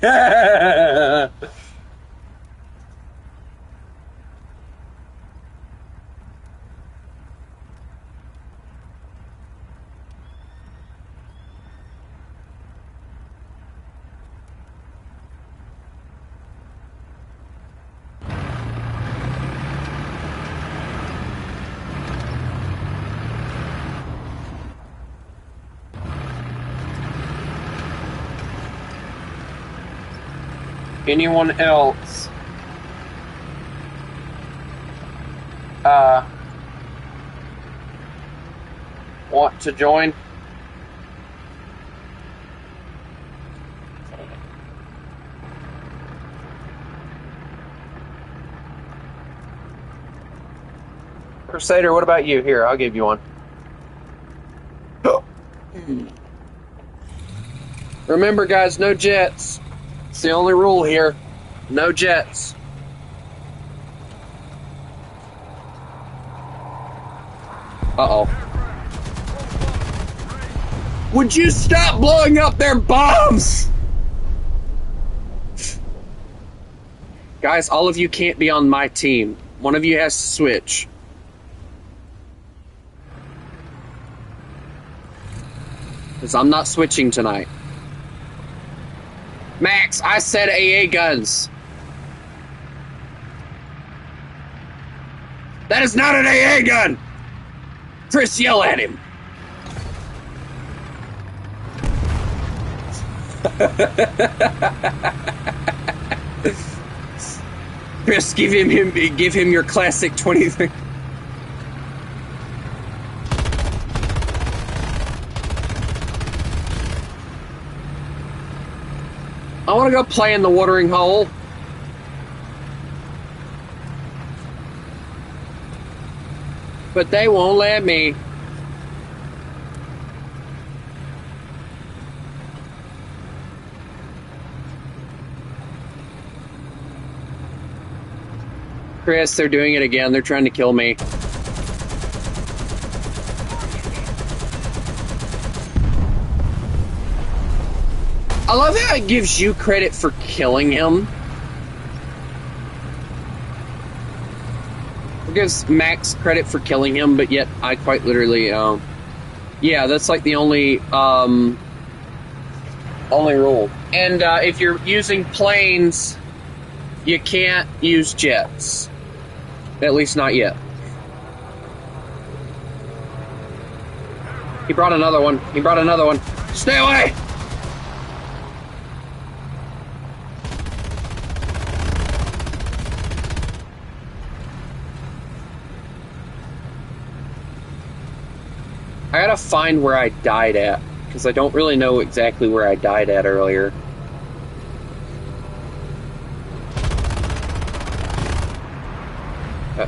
Anyone else want to join? Crusader, what about you? Here, I'll give you one. Remember, guys, no jets. the only rule here. No jets. Uh-oh. Would you stop blowing up their bombs? Guys, all of you can't be on my team. One of you has to switch. Because I'm not switching tonight. Max, I said AA guns. That is not an AA gun! Chris, yell at him. Chris, give him your classic 23. I want to go play in the watering hole. But they won't let me. Chris, they're doing it again. They're trying to kill me. I love how it gives you credit for killing him. It gives Max credit for killing him, but yet I quite literally, yeah, that's like the only rule. And if you're using planes, you can't use jets. At least not yet. He brought another one. He brought another one. Stay away! I gotta find where I died at, because I don't really know exactly where I died at earlier.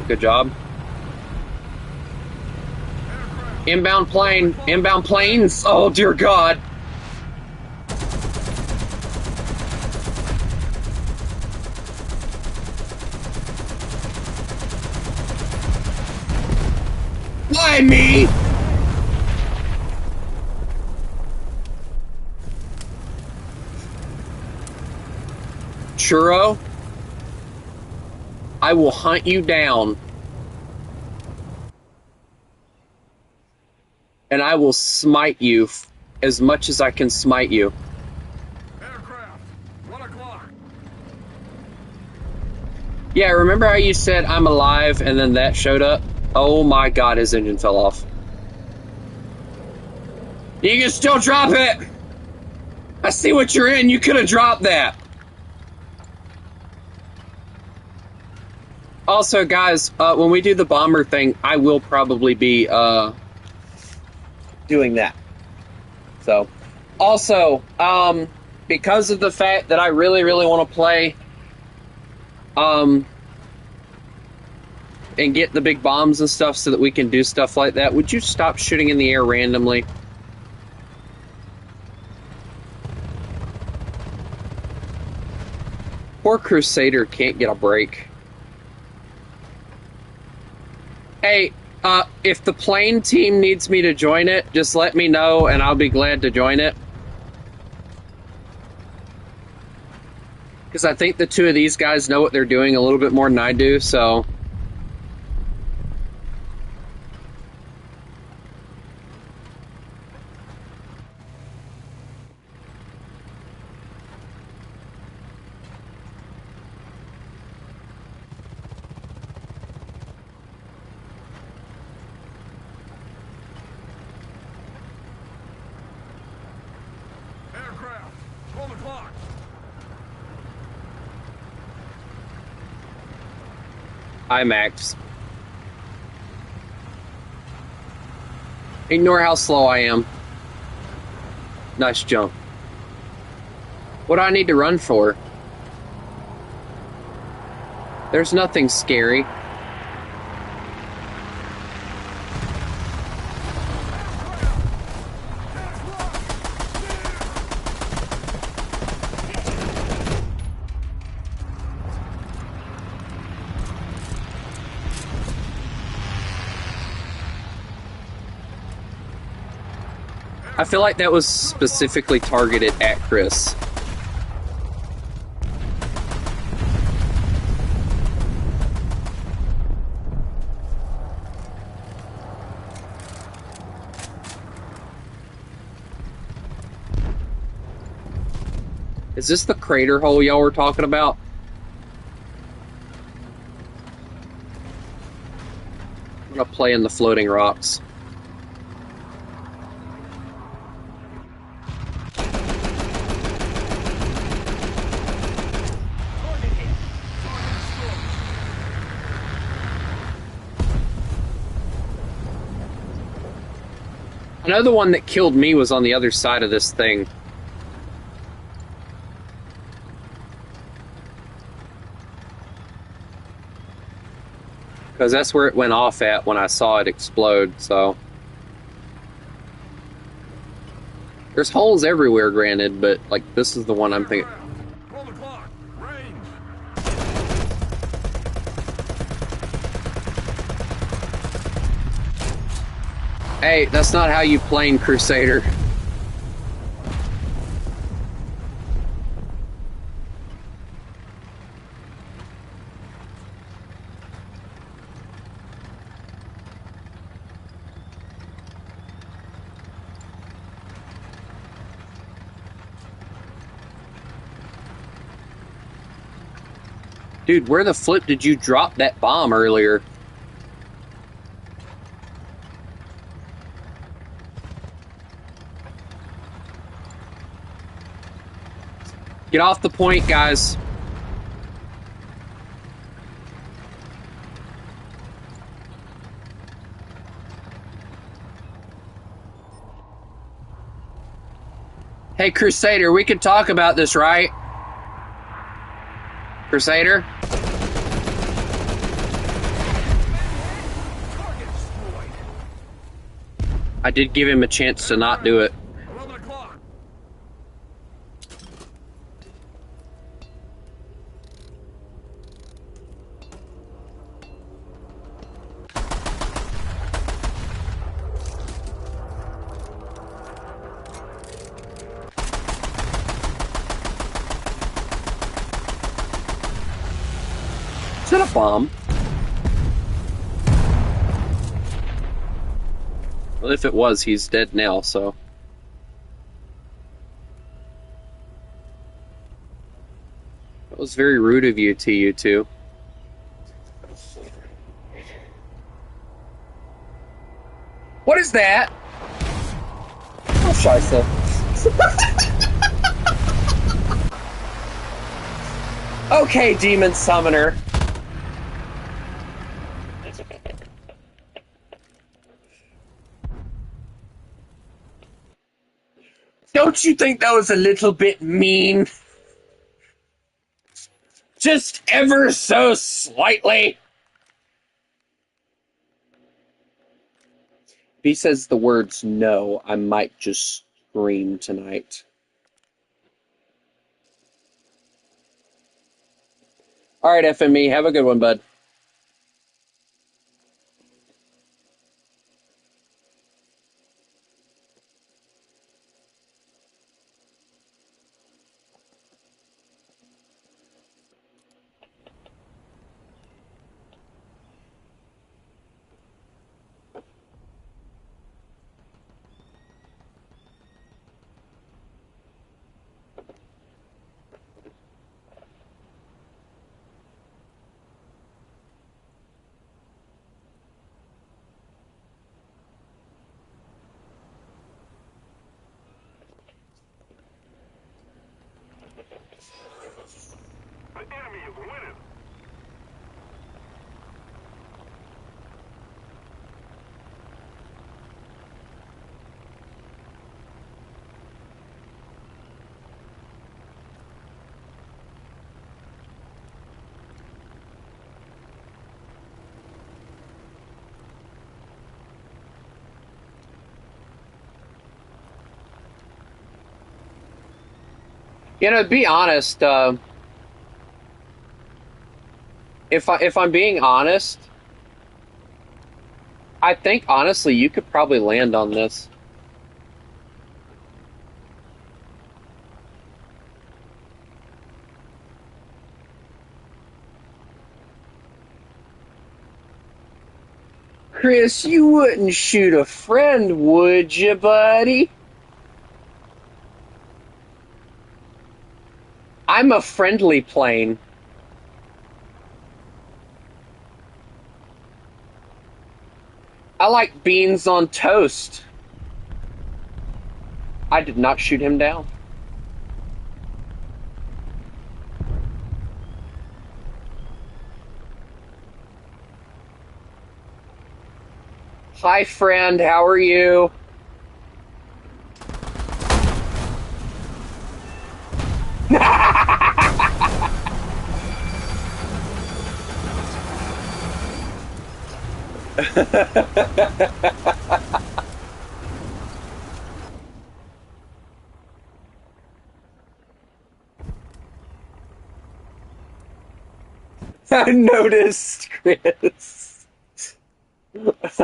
Good job. Inbound plane. Inbound planes. Oh, dear God. Why me? Churro, I will hunt you down. And I will smite you as much as I can smite you. Aircraft, 1 o'clock. Yeah, remember how you said I'm alive and then that showed up? Oh my God, his engine fell off. You can still drop it! I see what you're in, you could have dropped that. Also, guys, when we do the bomber thing, I will probably be doing that. So, also, because of the fact that I really, really want to play and get the big bombs and stuff so that we can do stuff like that, would you stop shooting in the air randomly? Poor Crusader can't get a break. Hey, if the plane team needs me to join it, just let me know and I'll be glad to join it. Because I think the two of these guys know what they're doing a little bit more than I do, so... Aircraft, 12 o'clock. IMAX. Ignore how slow I am. Nice jump. What do I need to run for? There's nothing scary. I feel like that was specifically targeted at Chris. Is this the crater hole y'all were talking about? I'm gonna play in the floating rocks. I know the one that killed me was on the other side of this thing. Because that's where it went off at when I saw it explode, so. There's holes everywhere, granted, but, like, this is the one I'm thinking. Roll the clock. Range. Hey, that's not how you plane, Crusader. Dude, where the flip did you drop that bomb earlier? Get off the point, guys. Hey, Crusader, we can talk about this, right? Crusader? Target destroyed. I did give him a chance to not do it. 11 o'clock. Is that a bomb? Well, if it was, he's dead now, so. That was very rude of you, TU2. What is that? Oh, Scheisse. Okay, Demon Summoner. Don't you think that was a little bit mean? Just ever so slightly. If he says the words no, I might just scream tonight. Alright, FME, have a good one, bud. The enemy is winning. You know, to be honest, if I'm being honest, I think honestly you could probably land on this. Chris, you wouldn't shoot a friend, would you, buddy? I'm a friendly plane. I like beans on toast. I did not shoot him down. Hi, friend. How are you? I noticed, Chris.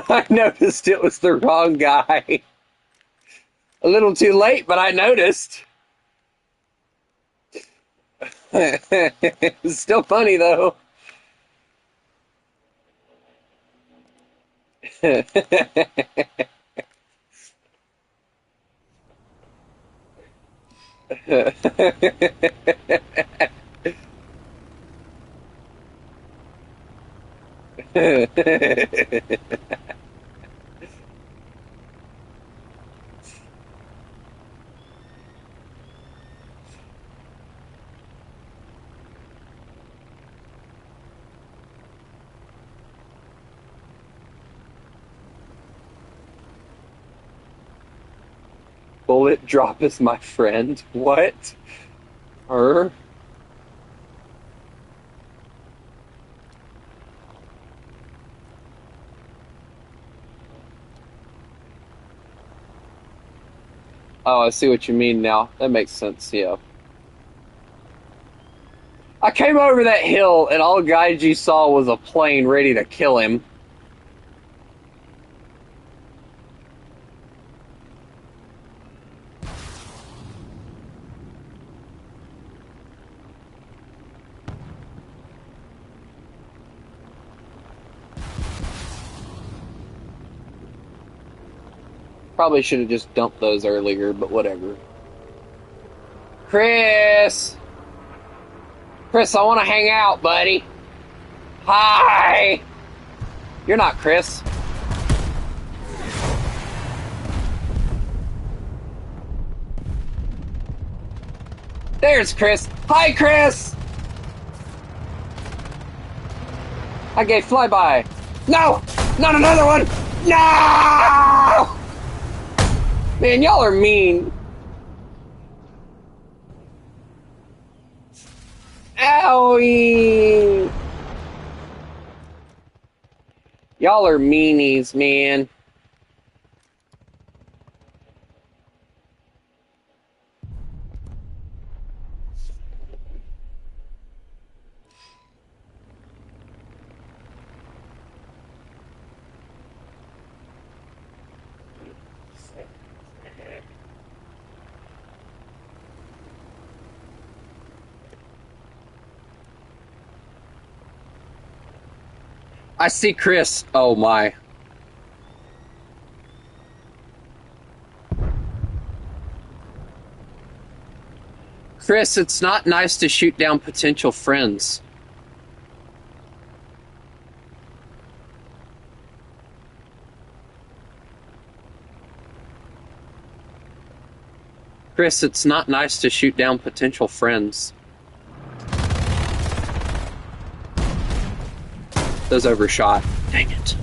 I noticed it was the wrong guy. A little too late, but I noticed. It's still funny, though. Bullet drop is my friend. What? Her? Oh, I see what you mean now. That makes sense, yeah. I came over that hill and all Gaiji saw was a plane ready to kill him. Probably should have just dumped those earlier, but whatever. Chris! Chris, I want to hang out, buddy. Hi! You're not Chris. There's Chris. Hi, Chris! I gave flyby. No! Not another one! No! Man, y'all are mean. Owie! Y'all are meanies, man. I see Chris. Oh my. Chris, it's not nice to shoot down potential friends. Chris, it's not nice to shoot down potential friends. Those overshot. Dang it.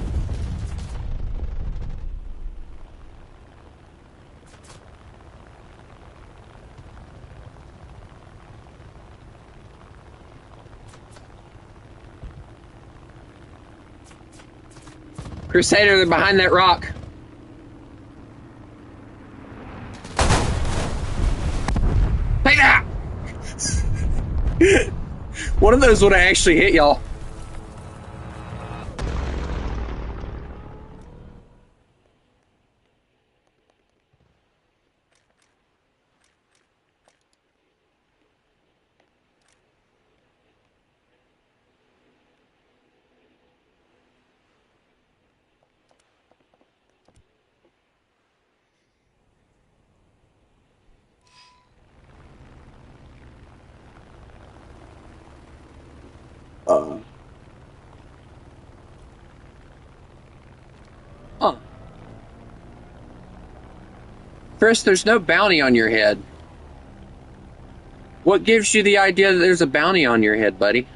Crusader, they're behind that rock. Take that! One of those would have actually hit y'all. Huh. Chris, there's no bounty on your head. What gives you the idea that there's a bounty on your head, buddy?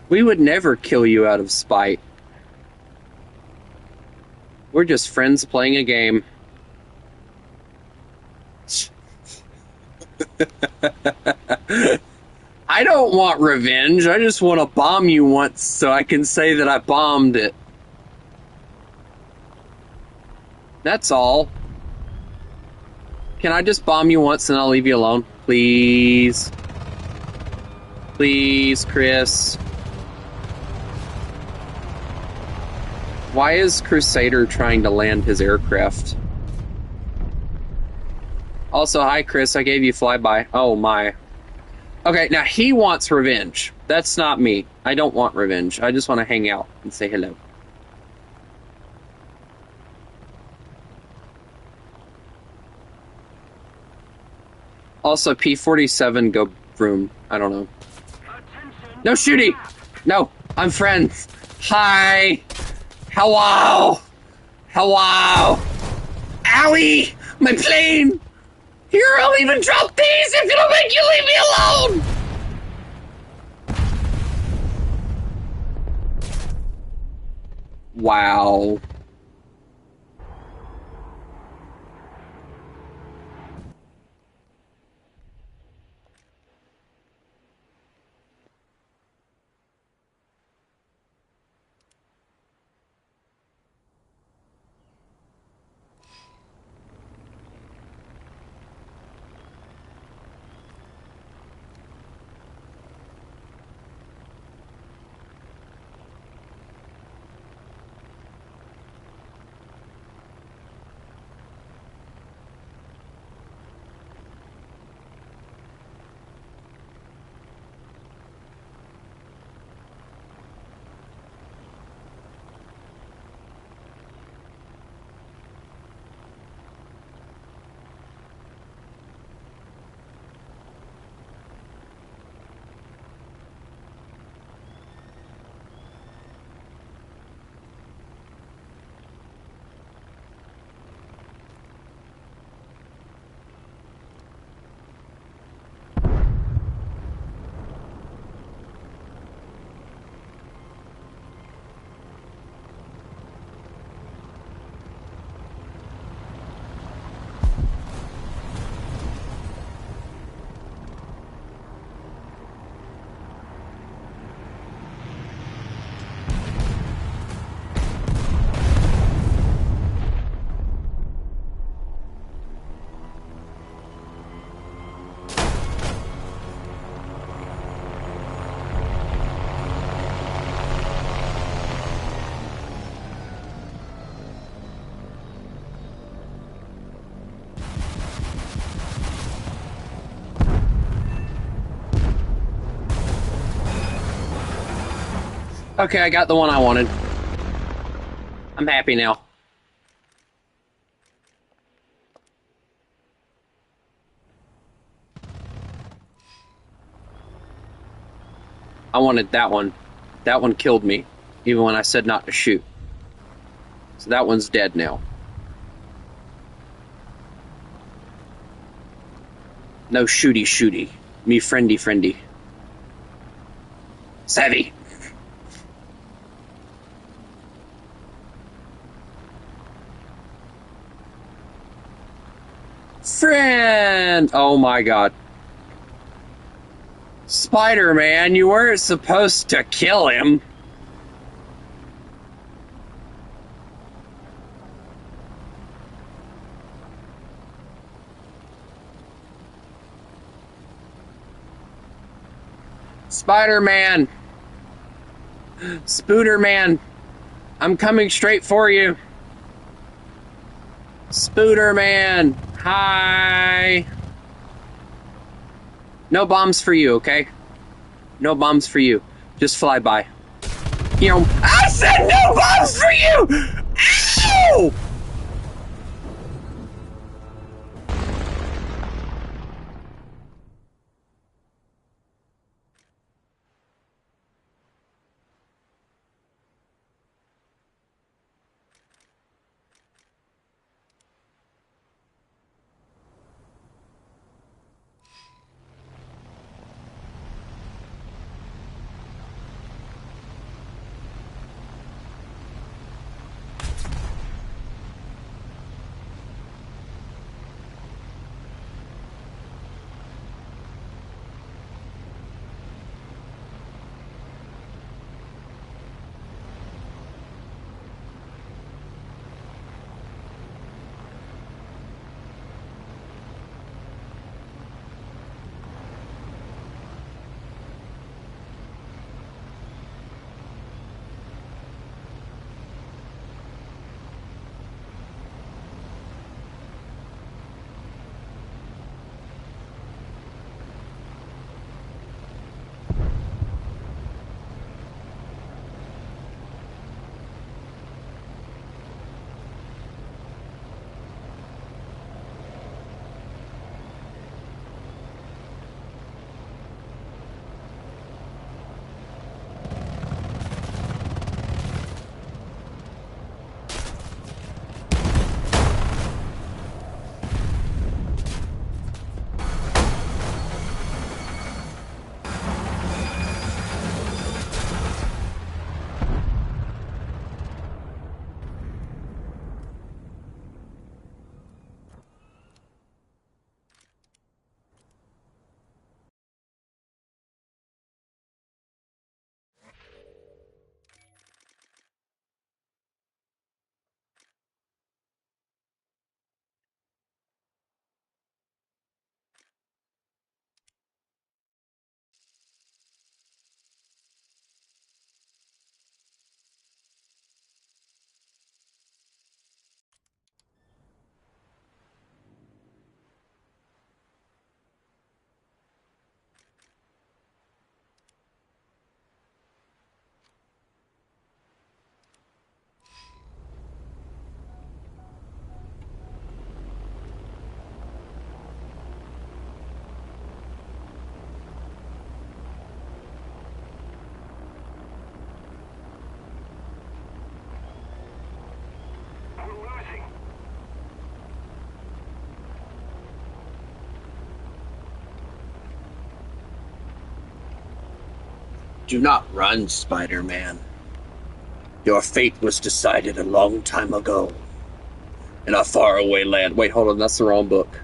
We would never kill you out of spite. We're just friends playing a game. I don't want revenge. I just want to bomb you once so I can say that I bombed it. That's all. Can I just bomb you once and I'll leave you alone? Please. Please, Chris. Why is Crusader trying to land his aircraft? Also, hi, Chris. I gave you flyby. Oh, my. Okay, now he wants revenge. That's not me. I don't want revenge. I just want to hang out and say hello. Also, P-47, go vroom. I don't know. No shooting! No, I'm friends. Hi! Hello! Hello! Owie! My plane! Here, I'll even drop these if it'll make you leave me alone! Wow. Okay, I got the one I wanted. I'm happy now. I wanted that one. That one killed me, even when I said not to shoot. So that one's dead now. No shooty shooty. Me friendy friendy. Savvy. Friend! Oh my god. Spider-Man, you weren't supposed to kill him. Spider-Man! Spooderman! I'm coming straight for you. Spooderman! Hi! No bombs for you, okay? No bombs for you. Just fly by. You know, I said no bombs for you! Ow! Do not run, Spider-Man. Your fate was decided a long time ago. In a faraway land. Wait, hold on, that's the wrong book.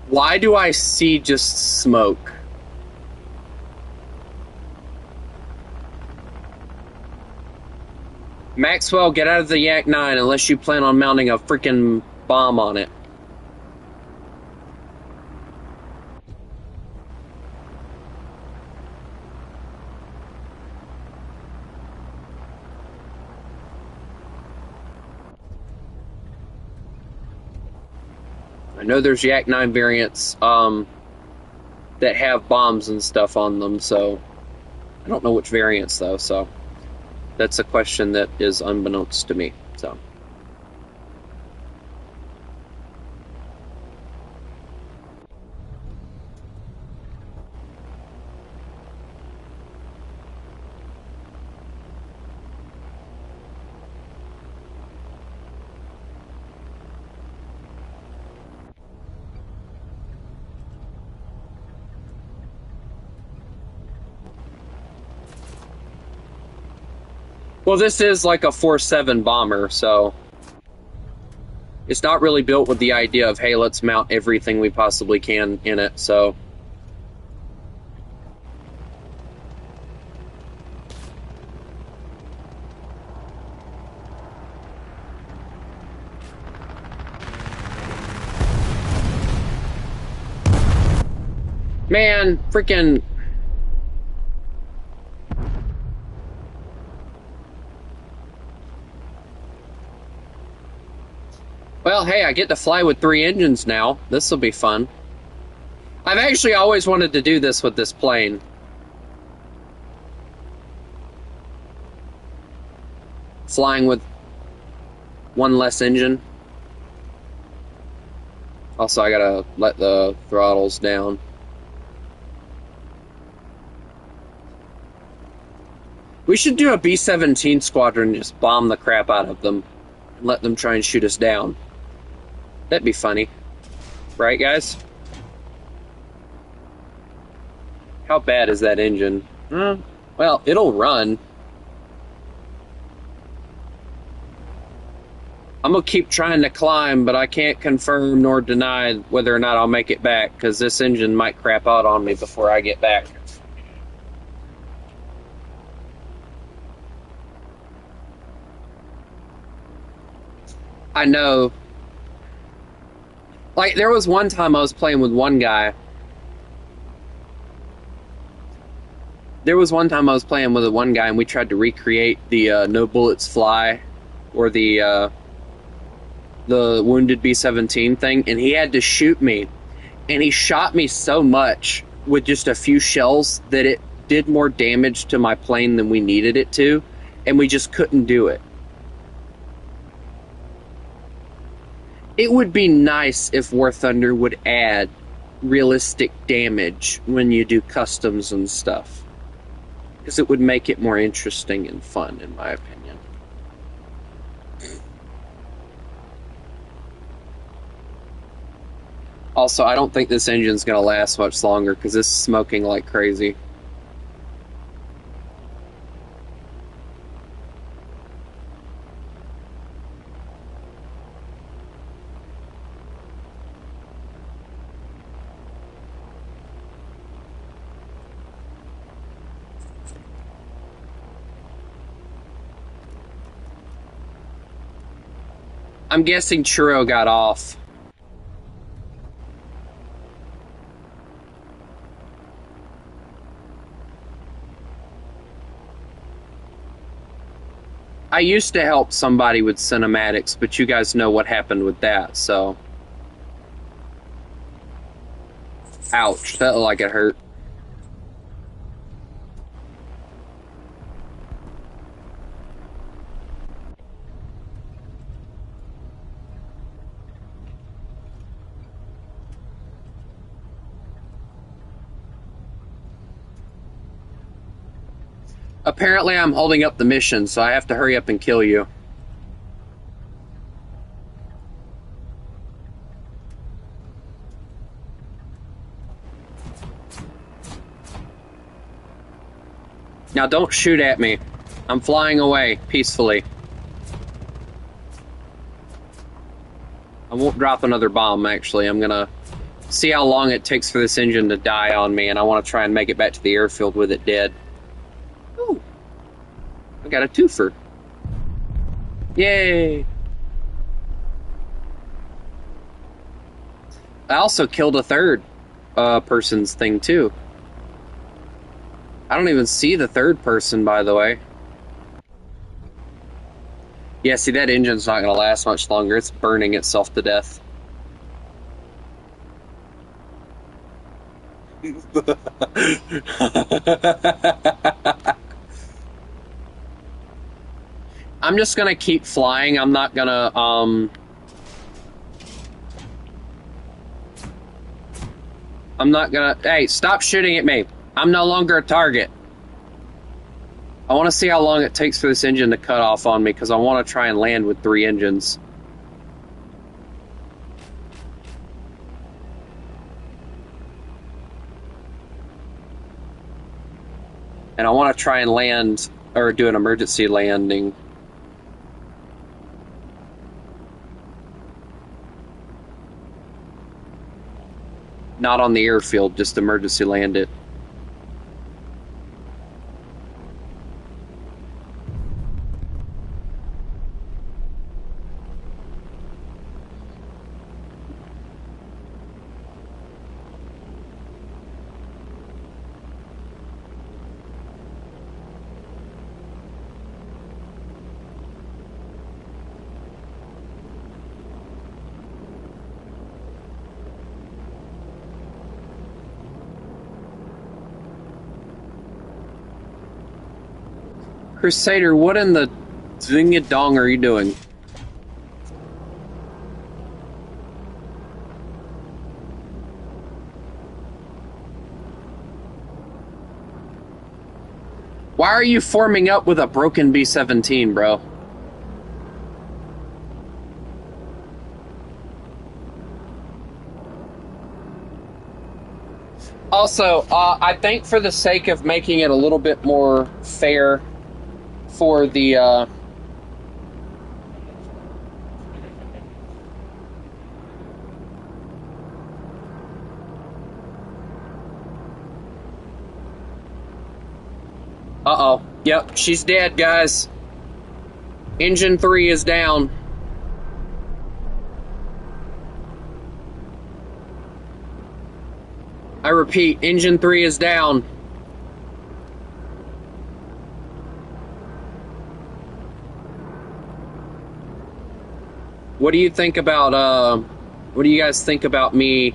Why do I see just smoke? Maxwell, get out of the Yak 9 unless you plan on mounting a freaking bomb on it. I know there's Yak 9 variants that have bombs and stuff on them, so I don't know which variants though, so that's a question that is unbeknownst to me. So well, this is like a 4-7 bomber, so it's not really built with the idea of, hey, let's mount everything we possibly can in it, so. Man, freaking. Well, hey, I get to fly with 3 engines now. This will be fun. I've actually always wanted to do this with this plane. Flying with 1 less engine. Also, I gotta let the throttles down. We should do a B-17 squadron and just bomb the crap out of them. And let them try and shoot us down. That'd be funny. Right, guys? How bad is that engine? Well, it'll run. I'm gonna keep trying to climb, but I can't confirm nor deny whether or not I'll make it back, because this engine might crap out on me before I get back. I know. Like, there was one time I was playing with one guy. And we tried to recreate the No Bullets Fly, or the Wounded B-17 thing, and he had to shoot me. And he shot me so much with just a few shells that it did more damage to my plane than we needed it to, and we just couldn't do it. It would be nice if War Thunder would add realistic damage when you do customs and stuff. Because it would make it more interesting and fun, in my opinion. Also, I don't think this engine's going to last much longer because it's smoking like crazy. I'm guessing Churro got off. I used to help somebody with cinematics, but you guys know what happened with that, so. Ouch, that looked like it hurt. Apparently I'm holding up the mission, so I have to hurry up and kill you. Now don't shoot at me. I'm flying away peacefully. I won't drop another bomb, actually. I'm gonna see how long it takes for this engine to die on me, and I want to try and make it back to the airfield with it dead. Ooh. I got a twofer. Yay! I also killed a third person's thing, too. I don't even see the third person, by the way. Yeah, see, that engine's not going to last much longer. It's burning itself to death. I'm just going to keep flying. I'm not going to, I'm not going to... Hey, stop shooting at me. I'm no longer a target. I want to see how long it takes for this engine to cut off on me, because I want to try and land with 3 engines. And I want to try and land, or do an emergency landing. Not on the airfield, just emergency land it. Crusader, what in the ding-a-dong are you doing? Why are you forming up with a broken B-17, bro? Also, I think for the sake of making it a little bit more fair for the uh-oh. Yep, she's dead, guys. Engine 3 is down. I repeat, engine 3 is down. What do you think about, what do you guys think about me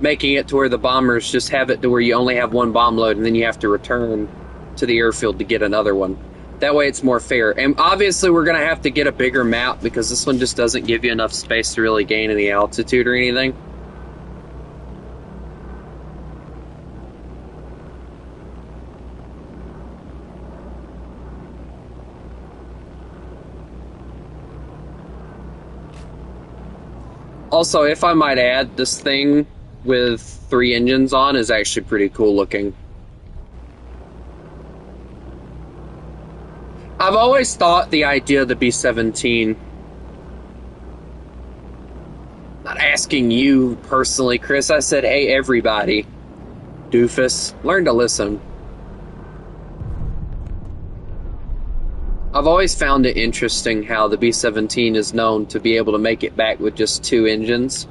making it to where the bombers just have it to where you only have 1 bomb load and then you have to return to the airfield to get another one? That way it's more fair. And obviously we're going to have to get a bigger map because this one just doesn't give you enough space to really gain any altitude or anything. Also, if I might add, this thing with 3 engines on is actually pretty cool looking. I've always thought the idea of the B-17, not asking you personally, Chris, I said, hey, everybody, doofus, learn to listen. I've always found it interesting how the B-17 is known to be able to make it back with just 2 engines.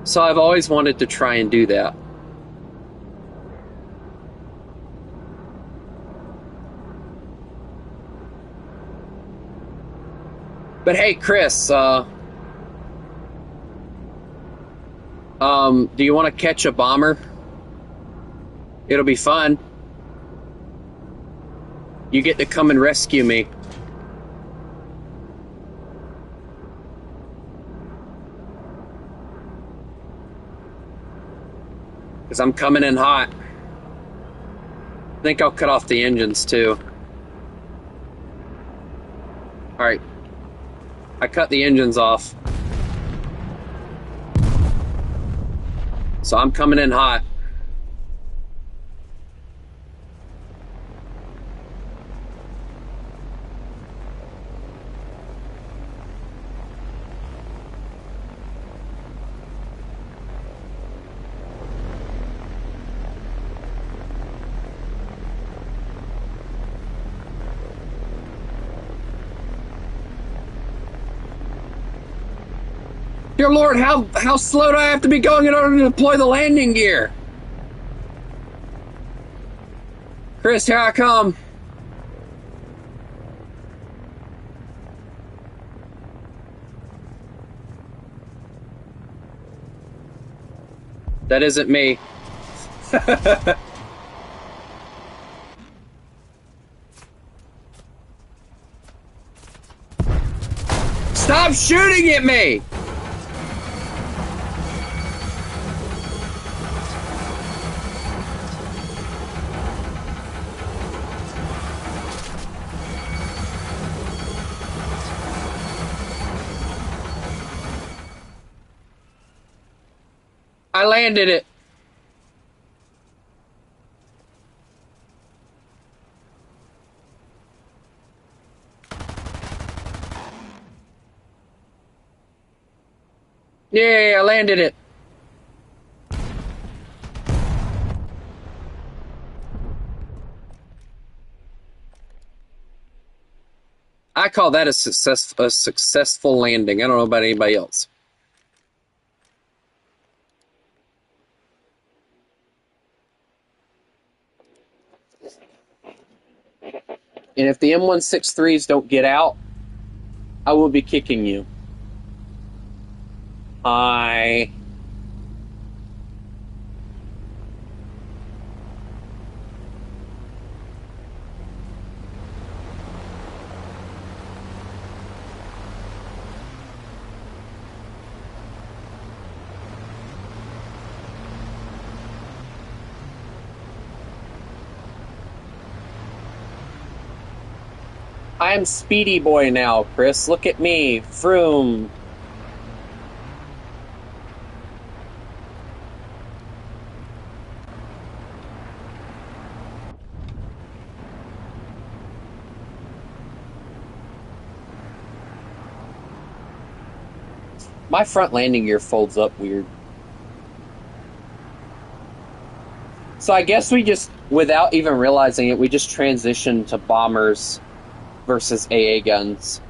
So I've always wanted to try and do that. But hey, Chris, do you want to catch a bomber? It'll be fun. You get to come and rescue me. Because I'm coming in hot. I think I'll cut off the engines too. Alright. I cut the engines off. So I'm coming in hot. Dear Lord, how slow do I have to be going in order to deploy the landing gear? Chris, here I come. That isn't me. Stop shooting at me! I landed it. Yeah, I landed it. I call that a successful landing. I don't know about anybody else. And if the M163s don't get out, I will be kicking you. Hi. I am Speedy Boy now, Chris. Look at me. Vroom. My front landing gear folds up weird. So I guess we just, without even realizing it, we just transitioned to bombers versus AA guns.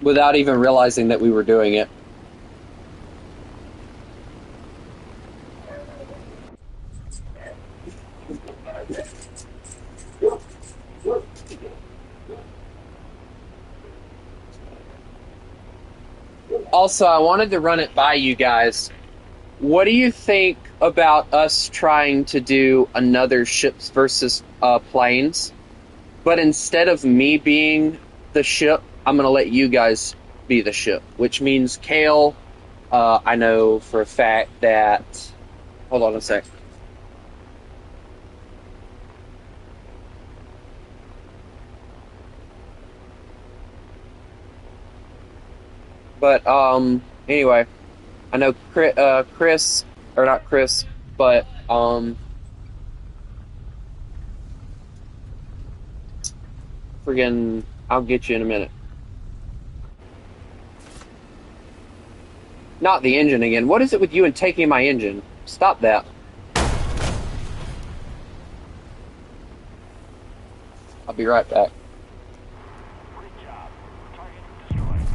Without even realizing that we were doing it. Also, I wanted to run it by you guys. What do you think about us trying to do another ships versus planes? But instead of me being the ship, I'm going to let you guys be the ship. Which means Kale, I know for a fact that... Hold on a sec. But, anyway, I know Chris, or not Chris, but, friggin', I'll get you in a minute. Not the engine again. What is it with you and taking my engine? Stop that. I'll be right back. Great job. Target destroyed.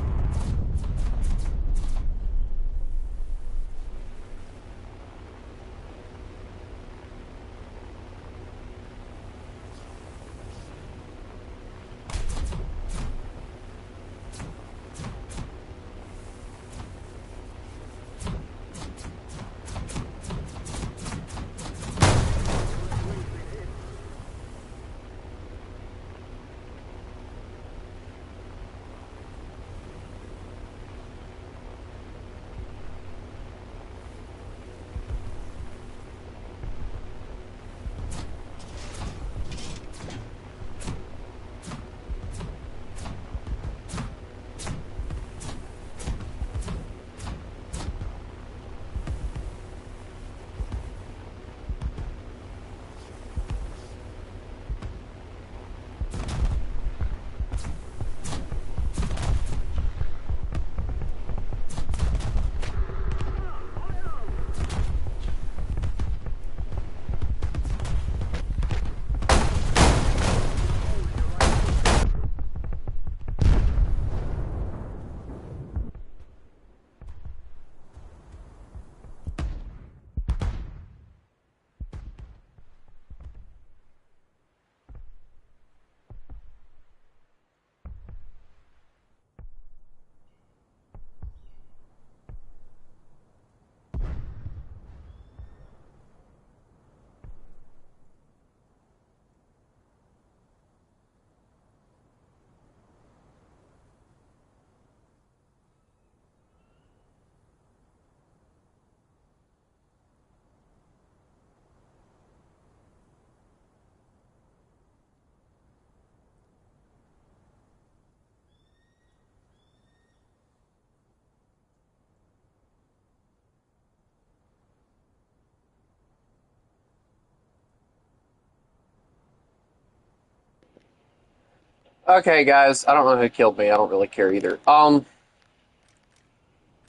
Okay, guys, I don't know who killed me. I don't really care either. I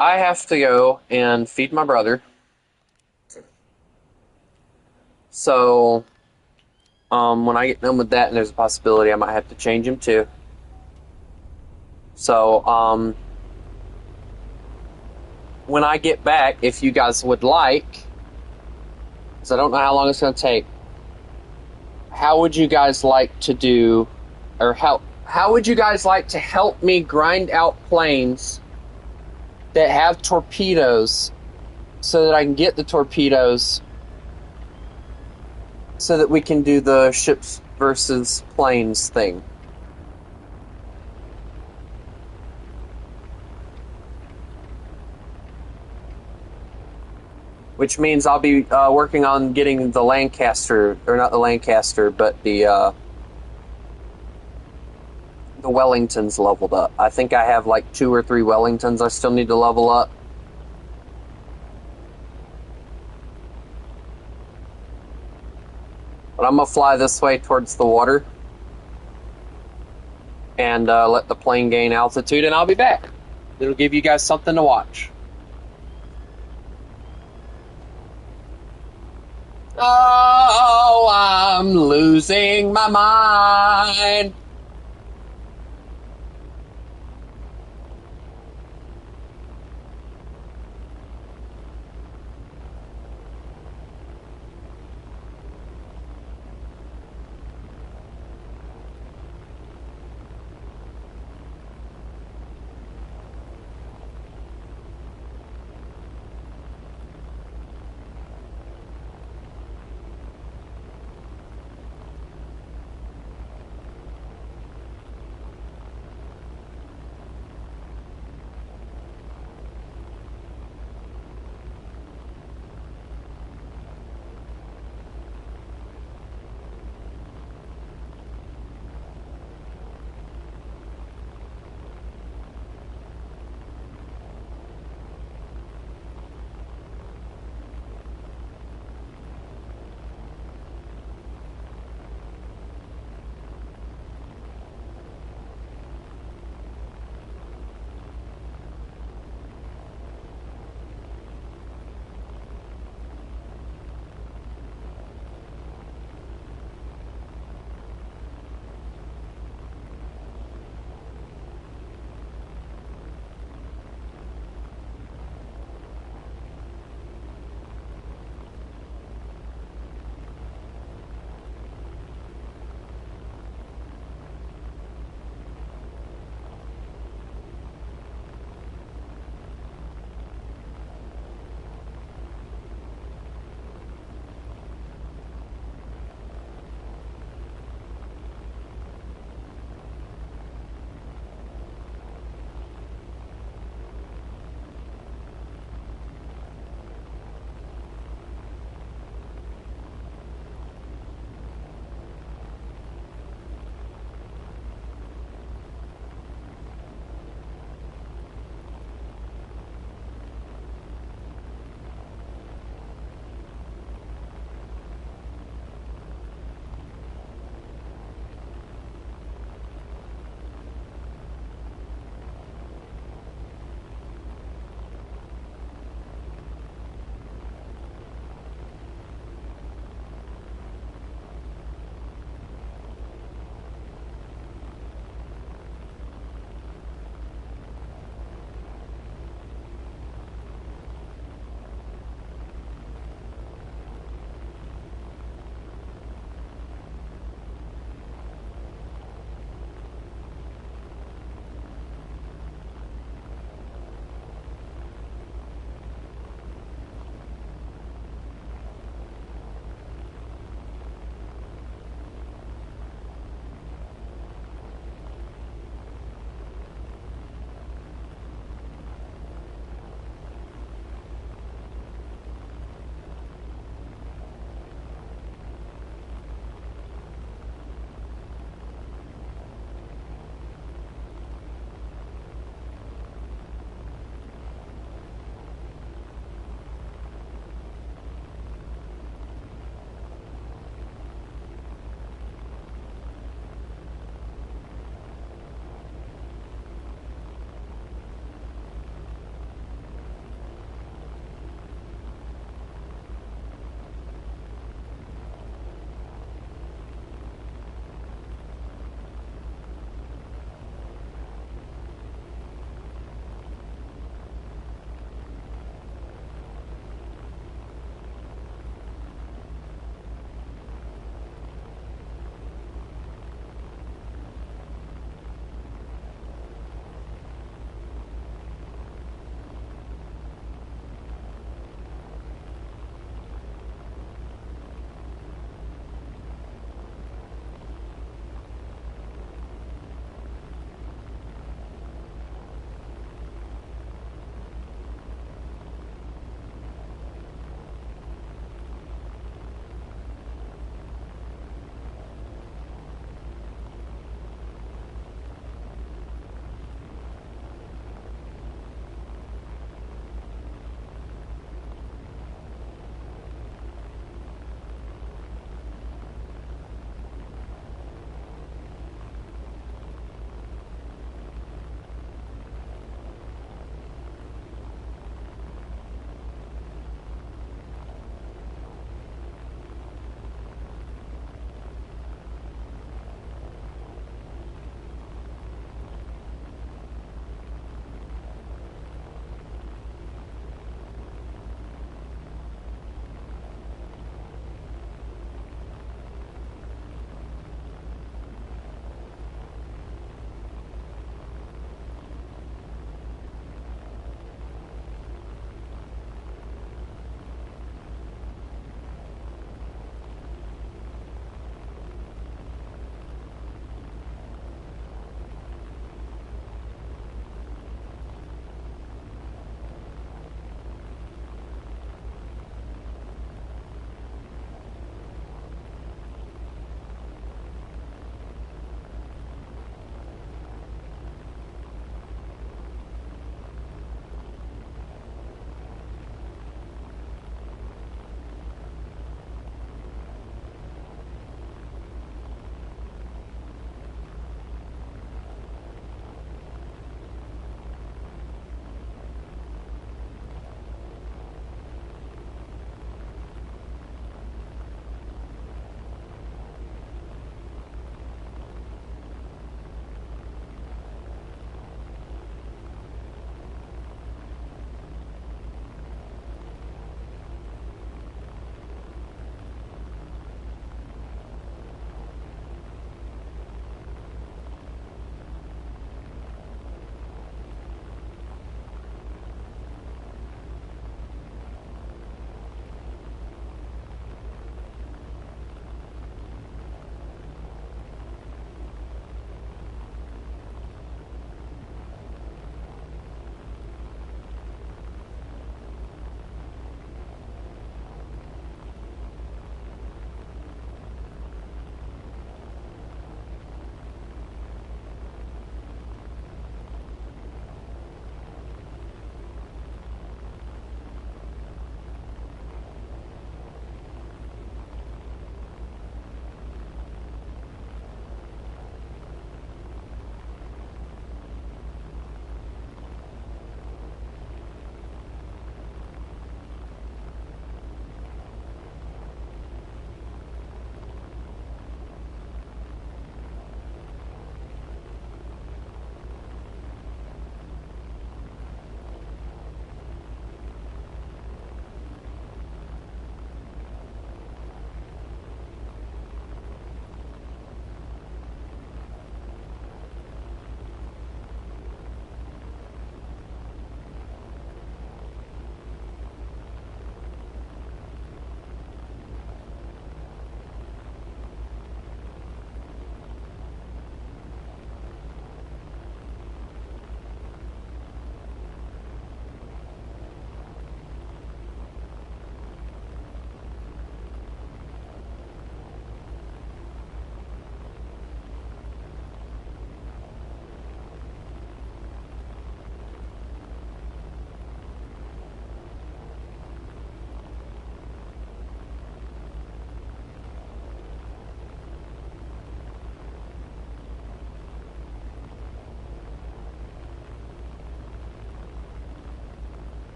have to go and feed my brother. So, when I get done with that, and there's a possibility I might have to change him too. So, when I get back, if you guys would like, because I don't know how long it's going to take, how would you guys like to do, or how would you guys like to help me grind out planes that have torpedoes so that I can get the torpedoes so that we can do the ships versus planes thing? Which means I'll be working on getting the Lancaster, or not the Lancaster, but the Wellingtons leveled up. I think I have like 2 or 3 Wellingtons I still need to level up. But I'm going to fly this way towards the water and let the plane gain altitude, and I'll be back. It'll give you guys something to watch. Oh, I'm losing my mind.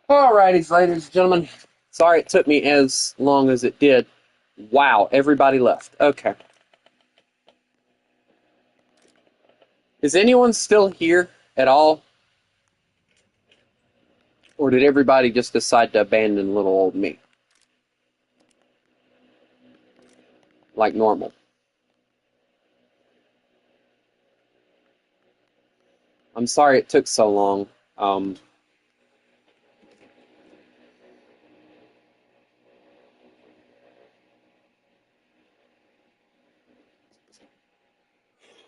Alrighty, ladies and gentlemen. Sorry it took me as long as it did. Wow, everybody left. Okay. Is anyone still here at all? Or did everybody just decide to abandon little old me? Like normal. I'm sorry it took so long.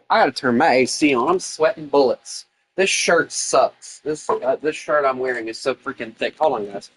I gotta turn my AC on. I'm sweating bullets. This shirt sucks. This shirt I'm wearing is so freaking thick. Hold on, guys.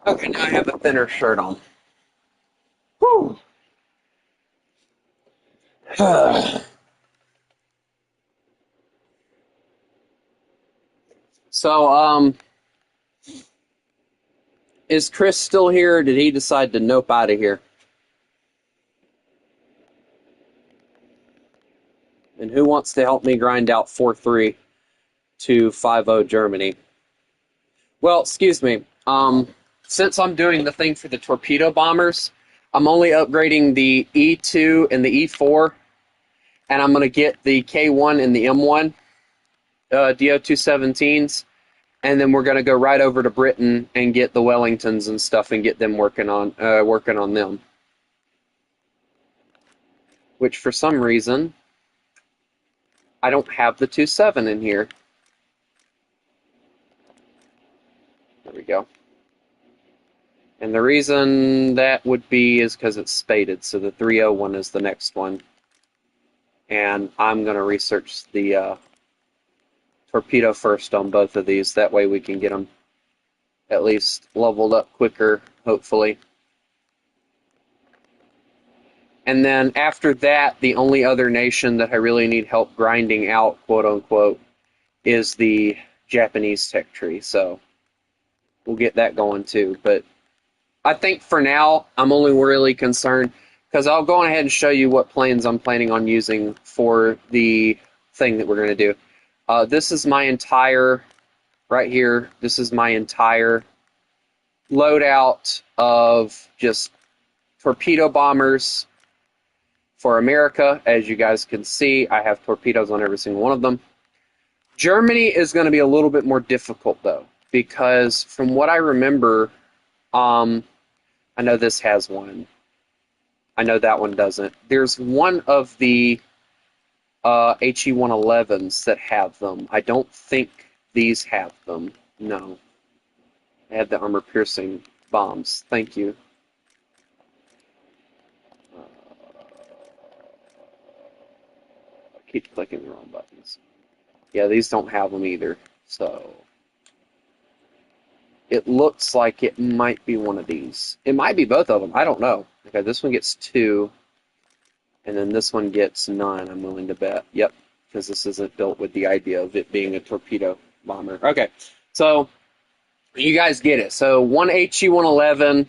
Okay, now I have a thinner shirt on. Whew. So, is Chris still here, or did he decide to nope out of here? And who wants to help me grind out 4-3 to 5-0 Germany? Well, excuse me. Since I'm doing the thing for the torpedo bombers, I'm only upgrading the E2 and the E4, and I'm going to get the K1 and the M1 DO-217s, and then we're going to go right over to Britain and get the Wellingtons and stuff and get them working on them. Which, for some reason, I don't have the 27 in here. There we go. And the reason that would be is because it's spaded, so the 301 is the next one. And I'm going to research the torpedo first on both of these. That way we can get them at least leveled up quicker, hopefully. And then after that, the only other nation that I really need help grinding out, quote-unquote, is the Japanese tech tree. So we'll get that going too. But I think for now, I'm only really concerned because I'll go ahead and show you what planes I'm planning on using for the thing that we're going to do. This is my entire, right here, this is my entire loadout of just torpedo bombers for America. As you guys can see, I have torpedoes on every single one of them. Germany is going to be a little bit more difficult, though, because from what I remember, I know this has one. I know that one doesn't. There's one of the HE-111s that have them. I don't think these have them. No. They have the armor-piercing bombs. Thank you. I keep clicking the wrong buttons. Yeah, these don't have them either. So it looks like it might be one of these. It might be both of them. I don't know. Okay, this one gets 2, and then this one gets none, I'm willing to bet. Yep, because this isn't built with the idea of it being a torpedo bomber. Okay, so you guys get it. So one HE-111,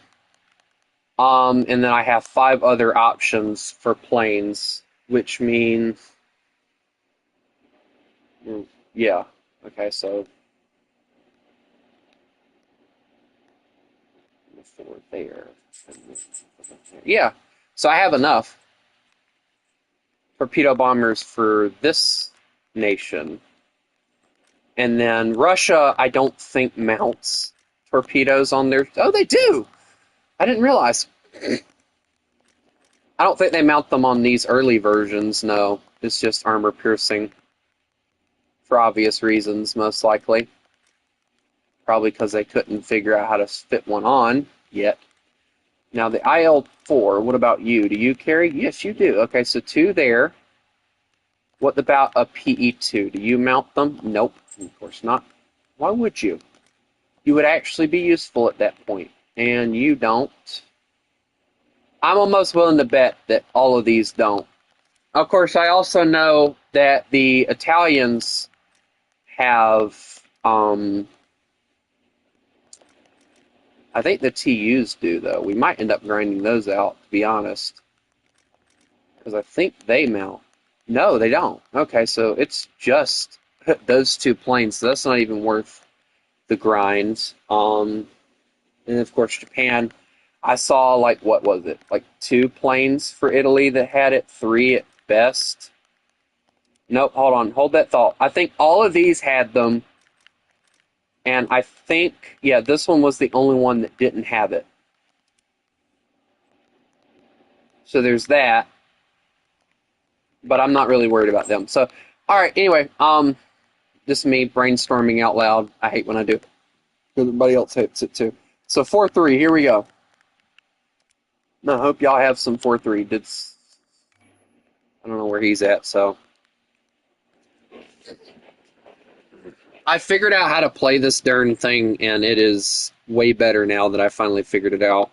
and then I have 5 other options for planes, which means, yeah, okay, so 4 there. Yeah, so I have enough torpedo bombers for this nation. And then Russia, I don't think mounts torpedoes on their... Oh, they do! I didn't realize. I don't think they mount them on these early versions, no. It's just armor piercing. For obvious reasons, most likely. Probably because they couldn't figure out how to fit one on yet. Now the IL-4, what about you? Do you carry? Yes, you do. Okay, so 2 there. What about a PE-2? Do you mount them? Nope, of course not. Why would you? You would actually be useful at that point, and you don't. I'm almost willing to bet that all of these don't. Of course, I also know that the Italians have, I think the TUs do, though. We might end up grinding those out, to be honest. Because I think they mount. No, they don't. Okay, so it's just those 2 planes, so that's not even worth the grind. And of course, Japan, I saw, like, what was it? Like 2 planes for Italy that had it, 3 at best. Nope, hold on. Hold that thought. I think all of these had them. And I think, yeah, this one was the only one that didn't have it. So there's that. But I'm not really worried about them. So, alright, anyway, this is me brainstorming out loud. I hate when I do it. Everybody else hates it too. So 4-3, here we go. I hope y'all have some 4-3. I don't know where he's at, so. I figured out how to play this darn thing, and it is way better now that I finally figured it out.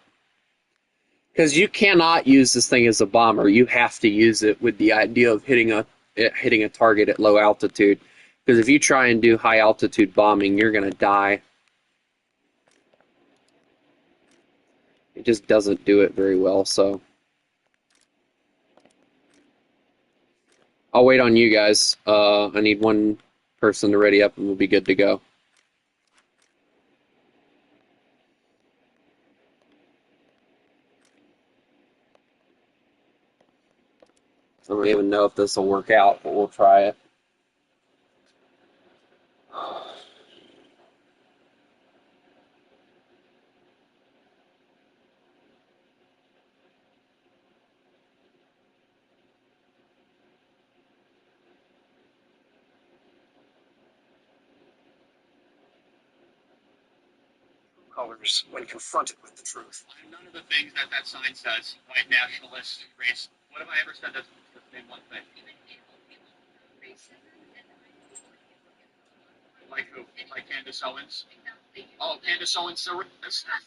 Because you cannot use this thing as a bomber. You have to use it with the idea of hitting a target at low altitude. Because if you try and do high altitude bombing, you're going to die. It just doesn't do it very well, so. I'll wait on you guys. I need one person to ready up and we'll be good to go. I don't even know if this will work out, but we'll try it. Colors when confronted with the truth. I'm none of the things that sign says. White nationalist, race. What have I ever said that's name one thing? Like who? Like Candace Owens? Oh, Candace Owens, so that's not.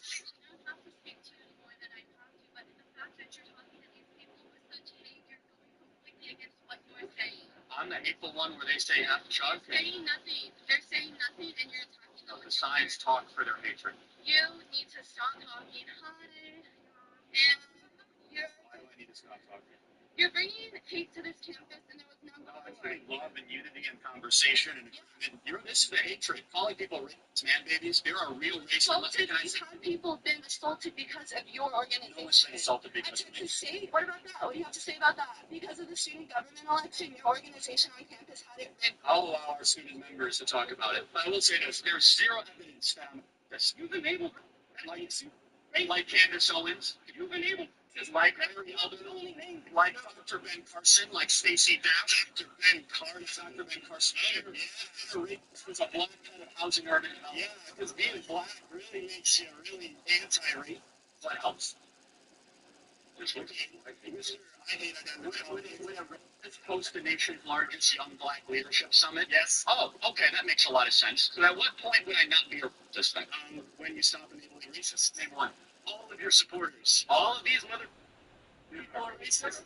I'm the hateful one where they say F Chuck. They're saying nothing. They're saying nothing, and you're talking over The signs talk for their hatred. You need to stop talking. Hi. And Why do I need to stop talking? you're bringing hate to this campus, and there was no No, I bring love and unity and conversation and this is the hatred. Calling people racists, man babies. There are real racists. assaulted. We've had people been assaulted because of your organization. No one's been assaulted because of me. State? What about that? What do you have to say about that? Because of the student government election, your organization on campus had it rigged. I'll allow our student members to talk about it. But I will say this, there's zero evidence found that you've been able to, like Candace Owens, you've been able to, like Larry Elder, like Dr. Ben Carson, like Stacey Dash, Dr. Ben Carson, who's a black kind of housing urban development. Yeah, because being black really makes you really anti-rape. What else? I hate it. Let's host the nation's largest young black leadership summit. Yes. Oh, okay, that makes a lot of sense. So at what point would I not be a racist? When you stop enabling racists. Name one. All of your supporters. All of these mother people are racist.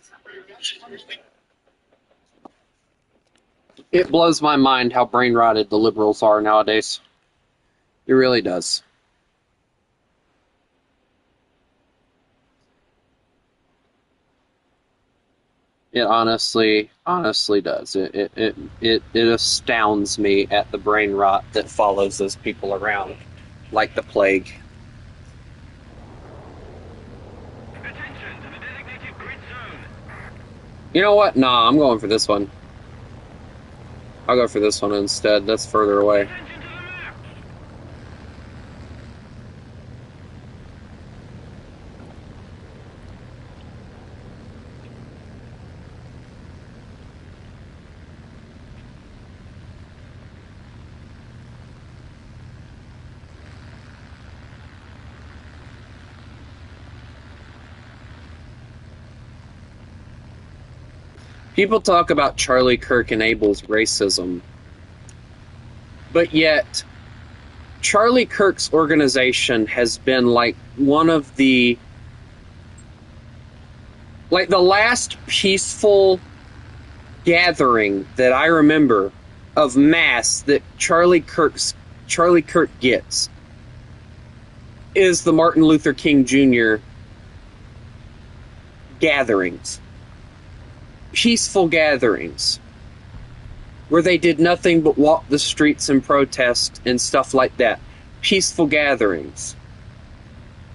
It blows my mind how brain rotted the liberals are nowadays. It really does. It honestly does. It astounds me at the brain rot that follows those people around, like the plague. Attention to the designated grid zone. You know what? Nah, I'm going for this one. I'll go for this one instead. That's further away. Attention to the map. People talk about Charlie Kirk enables racism, but yet Charlie Kirk's organization has been like one of the last peaceful gathering that I remember of mass that Charlie Kirk gets is the Martin Luther King Jr. gatherings. Peaceful gatherings where they did nothing but walk the streets and protest and stuff like that. Peaceful gatherings.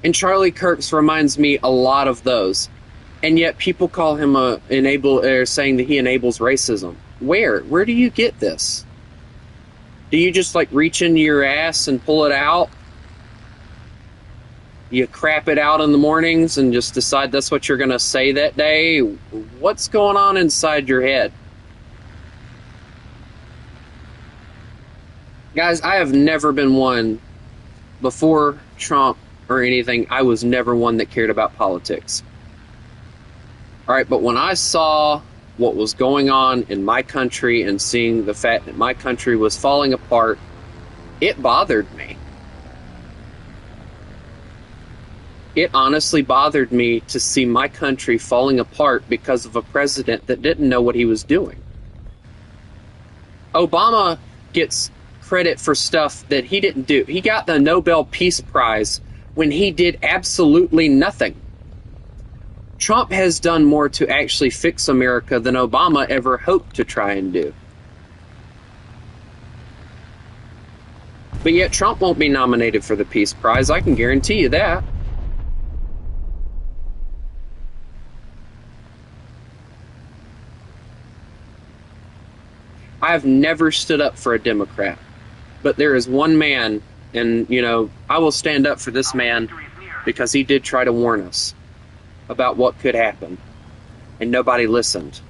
And Charlie Kirk's reminds me a lot of those. And yet people call him saying that he enables racism. Where? Where do you get this? Do you just like reach into your ass and pull it out? You crap it out in the mornings and just decide that's what you're going to say that day? What's going on inside your head? Guys, I have never been one, before Trump or anything, I was never one that cared about politics. Alright, but when I saw what was going on in my country and seeing the fact that my country was falling apart, it bothered me. It honestly bothered me to see my country falling apart because of a president that didn't know what he was doing. Obama gets credit for stuff that he didn't do. He got the Nobel Peace Prize when he did absolutely nothing. Trump has done more to actually fix America than Obama ever hoped to try and do. But yet Trump won't be nominated for the Peace Prize, I can guarantee you that. I have never stood up for a Democrat, but there is one man, and, you know, I will stand up for this man because he did try to warn us about what could happen, and nobody listened.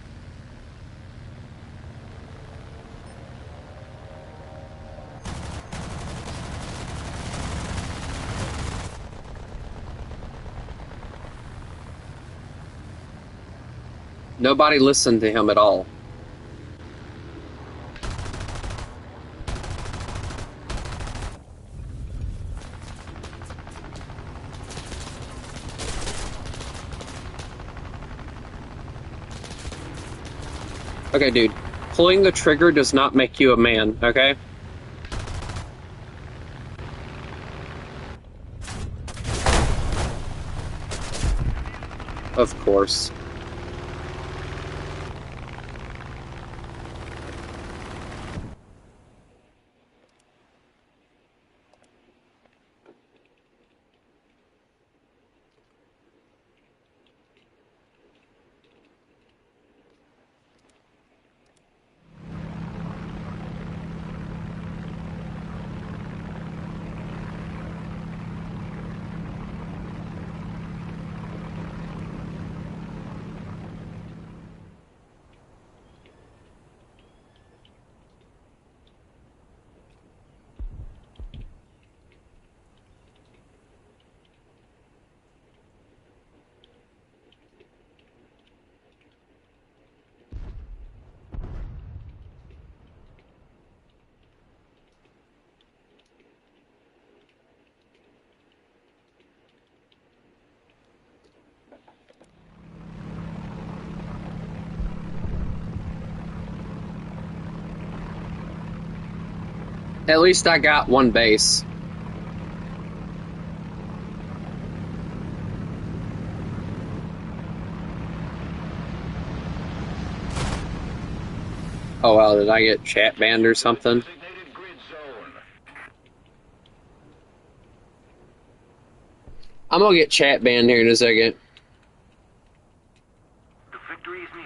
Nobody listened to him at all. Okay, dude. Pulling the trigger does not make you a man, okay? Of course. At least I got one base. Oh wow, did I get chat banned or something? I'm gonna get chat banned here in a second. The victory is near.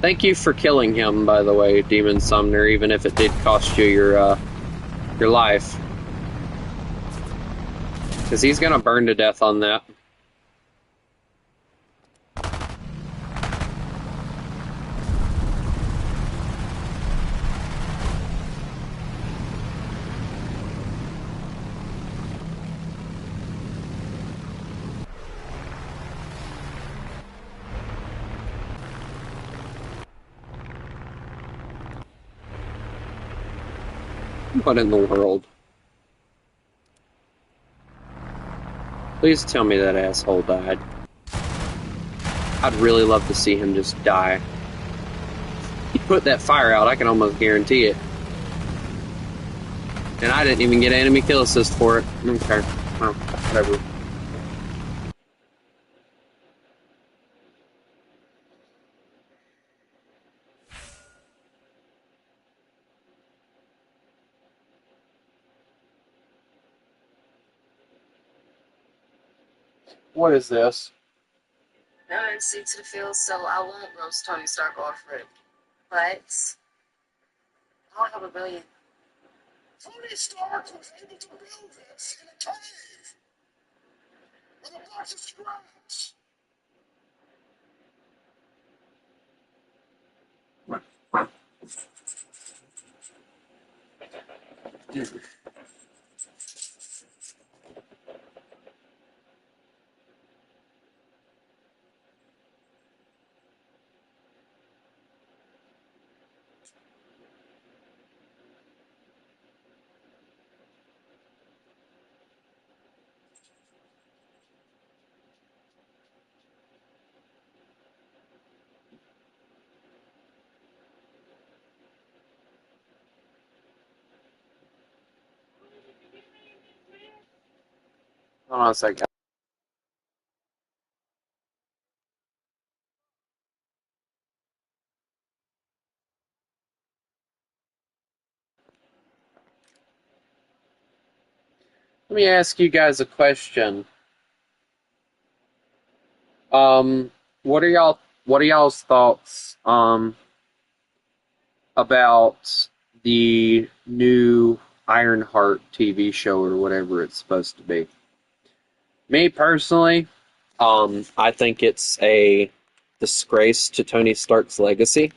Thank you for killing him, by the way, Demon Summoner, even if it did cost you your life. Because he's gonna burn to death on that. What in the world? Please tell me that asshole died. I'd really love to see him just die. He put that fire out, I can almost guarantee it. And I didn't even get enemy kill assist for it. Okay. Well, whatever. What is this? No MC to the field, so I won't roast Tony Stark off for it. But I don't have a billion. Tony Stark was able to build this in a cave with a box of scraps. Hold on a second. Let me ask you guys a question. What are y'all's thoughts about the new Ironheart TV show or whatever it's supposed to be? Me personally, I think it's a disgrace to Tony Stark's legacy,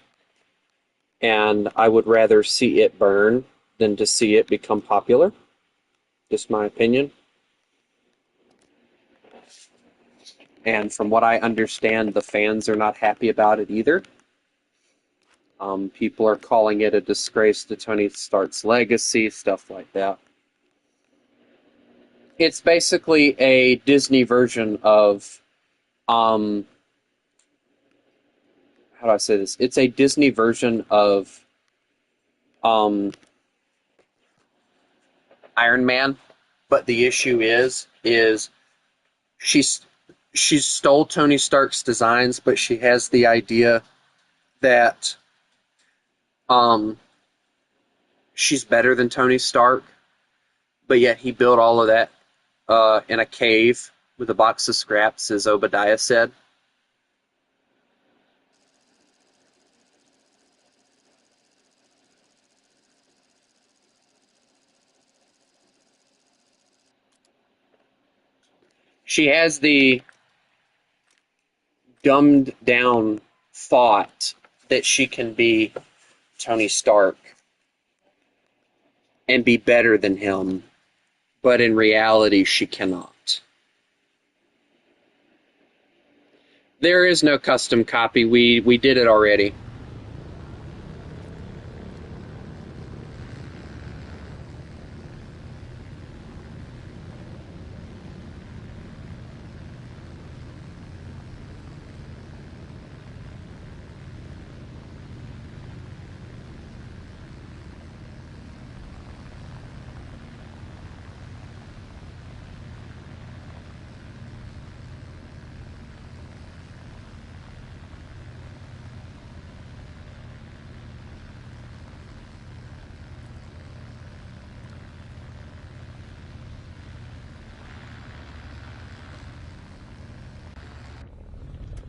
and I would rather see it burn than to see it become popular. Just my opinion. And from what I understand, the fans are not happy about it either. People are calling it a disgrace to Tony Stark's legacy, stuff like that. It's basically a Disney version of, how do I say this? It's a Disney version of, Iron Man, but the issue is she stole Tony Stark's designs, but she has the idea that she's better than Tony Stark, but yet he built all of that in a cave with a box of scraps, as Obadiah said. She has the dumbed down thought that she can be Tony Stark and be better than him, but in reality she cannot. There is no custom copy. We did it already.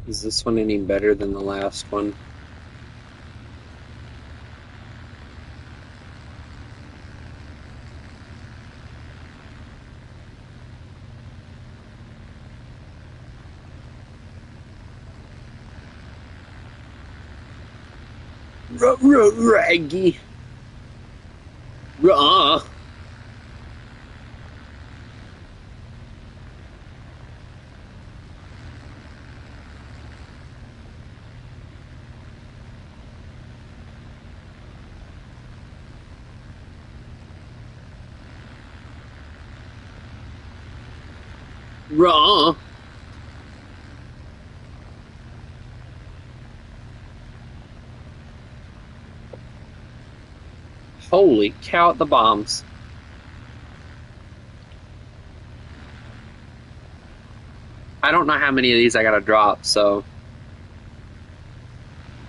Is this one any better than the last one? Raggy. Raw. Raw. Holy cow at the bombs. I don't know how many of these I gotta drop, so.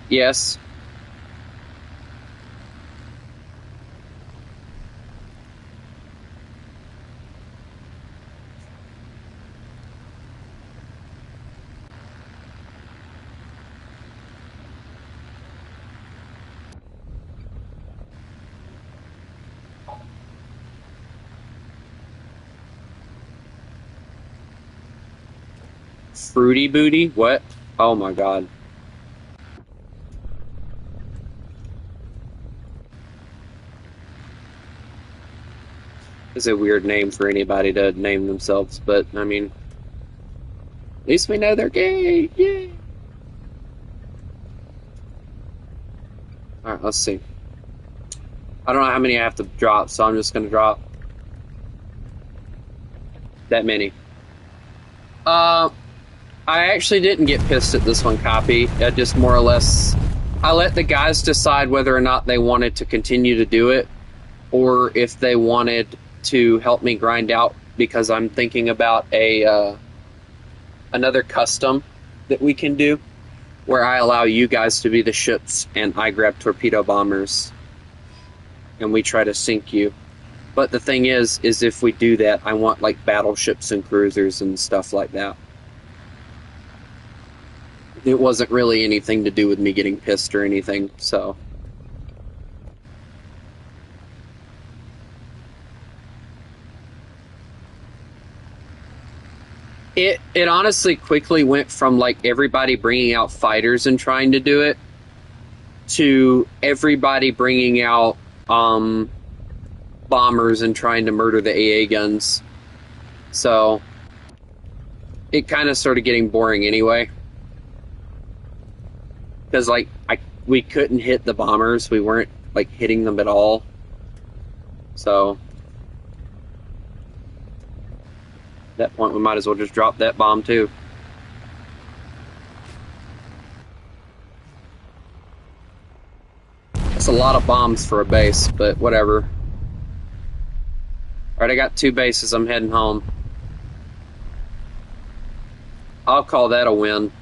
Yes. Fruity booty? What? Oh my god. It's a weird name for anybody to name themselves, but I mean, at least we know they're gay. Yay! Alright, let's see. I don't know how many I have to drop, so I'm just gonna drop that many. I actually didn't get pissed at this one copy. I just more or less, I let the guys decide whether or not they wanted to continue to do it, or if they wanted to help me grind out, because I'm thinking about another custom that we can do, where I allow you guys to be the ships and I grab torpedo bombers and we try to sink you. But the thing is if we do that, I want like battleships and cruisers and stuff like that. It wasn't really anything to do with me getting pissed or anything, so. It honestly quickly went from like everybody bringing out fighters and trying to do it to everybody bringing out bombers and trying to murder the AA guns. So it kind of started getting boring anyway. Because like we couldn't hit the bombers, we weren't like hitting them at all. So at that point we might as well just drop that bomb too. That's a lot of bombs for a base, but whatever. Alright, I got 2 bases, I'm heading home. I'll call that a win.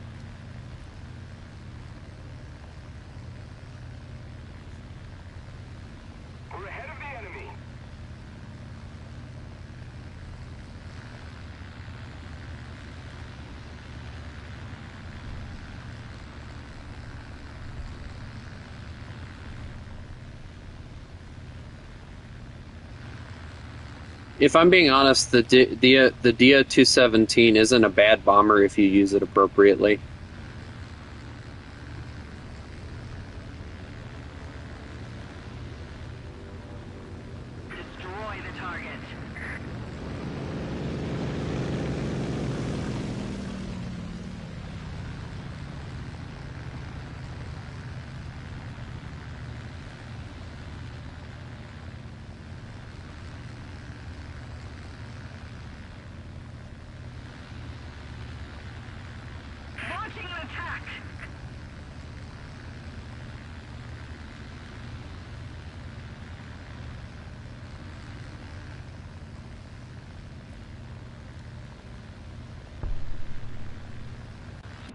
We're ahead of the enemy. If I'm being honest, the Dia 217 isn't a bad bomber if you use it appropriately. Destroy the target. Launching an attack.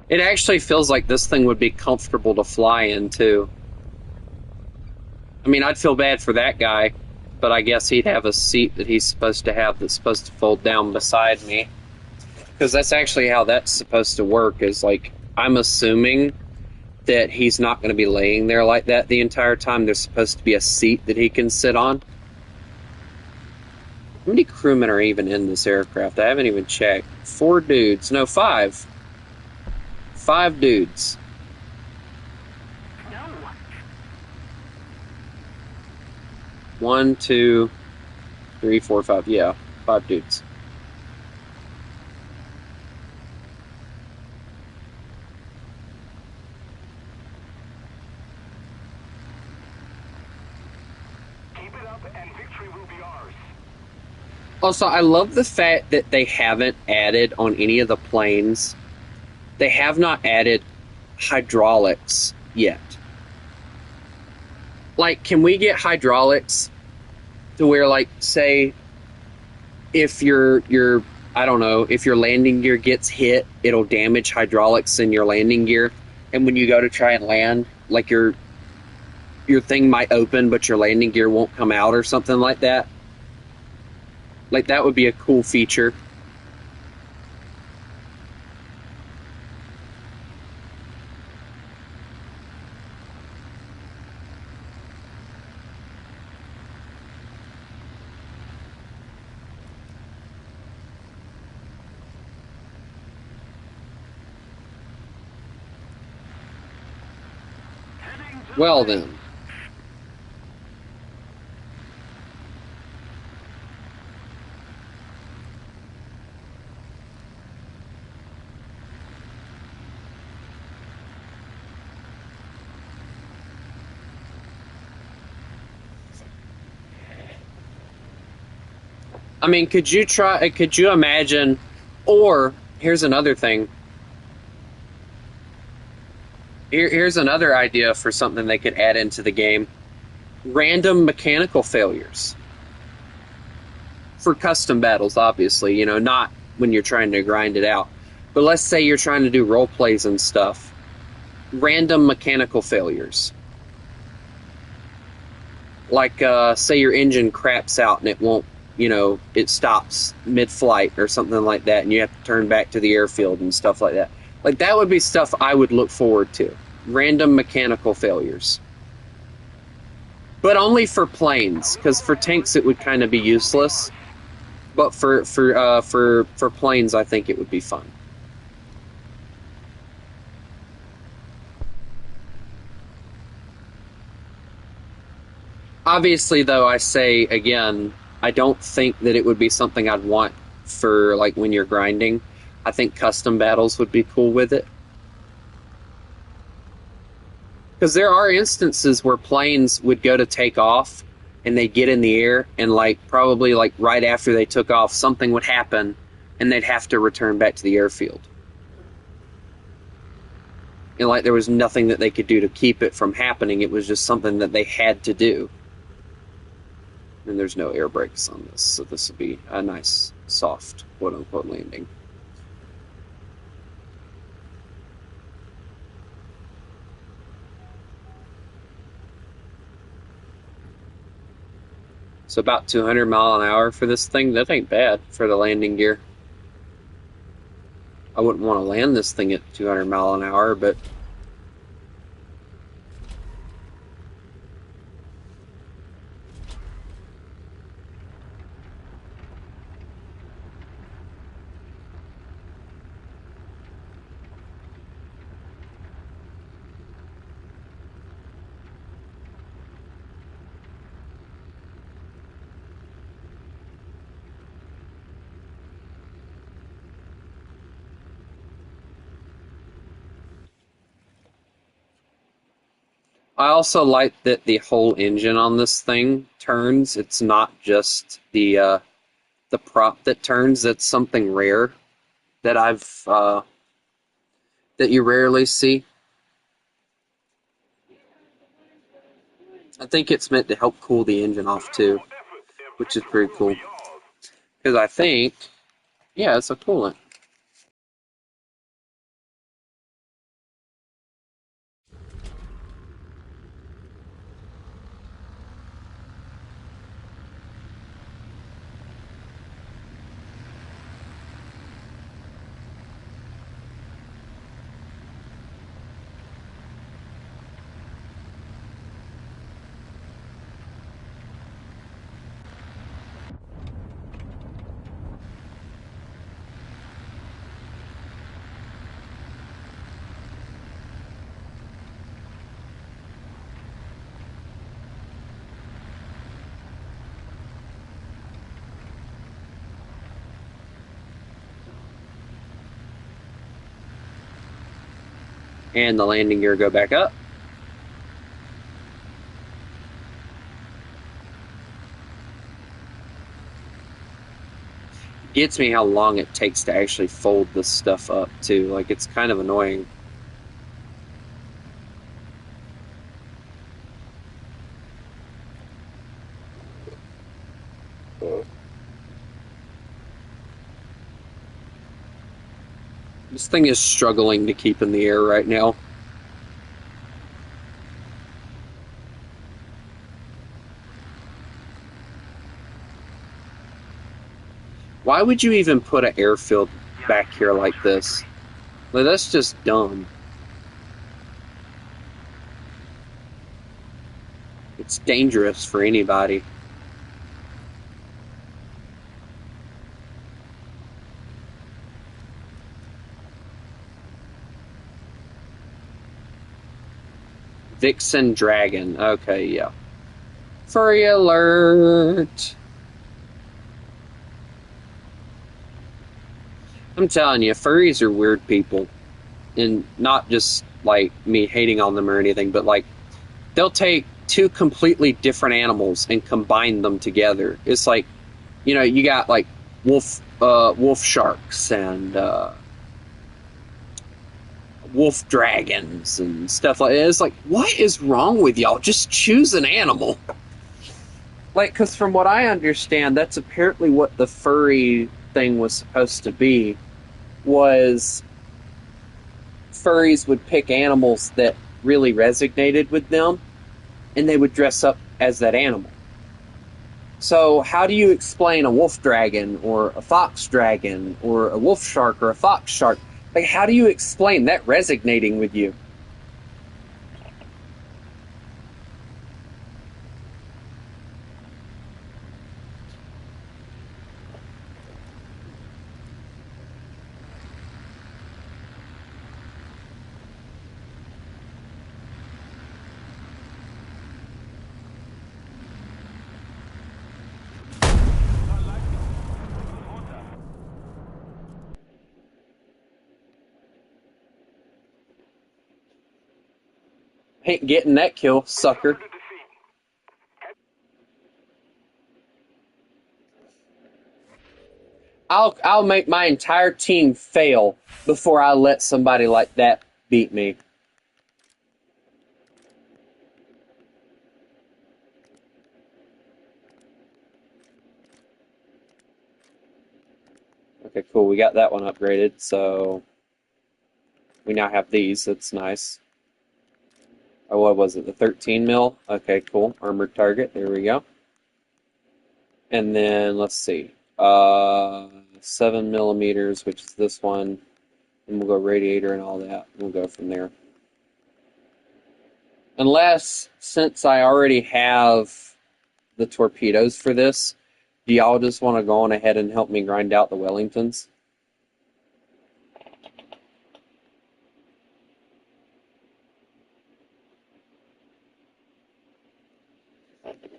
It actually feels like this thing would be comfortable to fly in, too. I mean, I'd feel bad for that guy, but I guess he'd have a seat that he's supposed to have that's supposed to fold down beside me. Because that's actually how that's supposed to work, is like, I'm assuming that he's not going to be laying there like that the entire time. There's supposed to be a seat that he can sit on. How many crewmen are even in this aircraft? I haven't even checked. 4 dudes. No, 5. 5 dudes. No. 1, 2, 3, 4, 5. Yeah, 5 dudes. Keep it up and victory will be ours. Also, I love the fact that they haven't added on any of the planes. They have not added hydraulics yet. Like, can we get hydraulics to where, like, say, if your I don't know, if your landing gear gets hit, it'll damage hydraulics in your landing gear, and when you go to try and land, like your thing might open, but your landing gear won't come out or something like that. Like, that would be a cool feature. Well then. I mean, could you imagine, or here's another thing. Here's another idea for something they could add into the game. Random mechanical failures. For custom battles, obviously, you know, not when you're trying to grind it out. But let's say you're trying to do role plays and stuff. Random mechanical failures. Like, say your engine craps out and it won't, you know, it stops mid-flight or something like that, and you have to turn back to the airfield and stuff like that. Like, that would be stuff I would look forward to. Random mechanical failures. But only for planes, because for tanks it would kind of be useless. But for planes, I think it would be fun. Obviously, though, I say again, I don't think that it would be something I'd want for, like, when you're grinding. I think custom battles would be cool with it. Because there are instances where planes would go to take off and they get in the air, and, like, probably, like, right after they took off, something would happen and they'd have to return back to the airfield. And, like, there was nothing that they could do to keep it from happening. It was just something that they had to do. And there's no air brakes on this, so this will be a nice, soft, quote-unquote landing. So about 200 mile an hour for this thing. That ain't bad for the landing gear. I wouldn't want to land this thing at 200 mile an hour, but I also like that the whole engine on this thing turns. It's not just the prop that turns. That's something rare that that you rarely see. I think it's meant to help cool the engine off too, which is pretty cool. Because I think, yeah, it's a coolant. And the landing gear go back up. Gets me how long it takes to actually fold this stuff up too. Like, it's kind of annoying. This thing is struggling to keep in the air right now. Why would you even put an airfield back here like this? Like, that's just dumb. It's dangerous for anybody. Vixen Dragon. Okay, yeah. Furry alert! I'm telling you, furries are weird people. And not just, like, me hating on them or anything, but, like, they'll take two completely different animals and combine them together. It's like, you know, you got, like, wolf sharks and, wolf dragons and stuff like that. It's like, what is wrong with y'all? Just choose an animal. Like, because from what I understand, that's apparently what the furry thing was supposed to be, was furries would pick animals that really resonated with them, and they would dress up as that animal. So how do you explain a wolf dragon or a fox dragon or a wolf shark or a fox shark? Like, how do you explain that resonating with you? Ain't getting that kill, sucker. I'll make my entire team fail before I let somebody like that beat me. Okay, cool. We got that one upgraded, so we now have these. That's nice. Oh, what was it? The 13 mil? Okay, cool. Armored target. There we go. And then let's see. 7 millimeters, which is this one. And we'll go radiator and all that. We'll go from there. Unless, since I already have the torpedoes for this, do y'all just want to go on ahead and help me grind out the Wellingtons?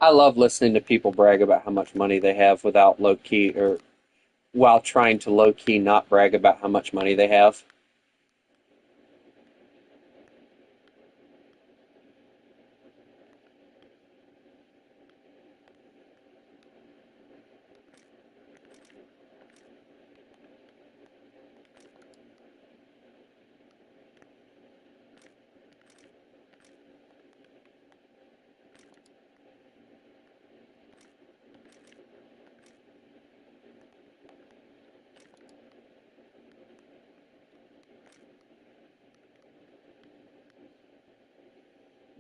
I love listening to people brag about how much money they have without low key, or while trying to low key not brag about how much money they have.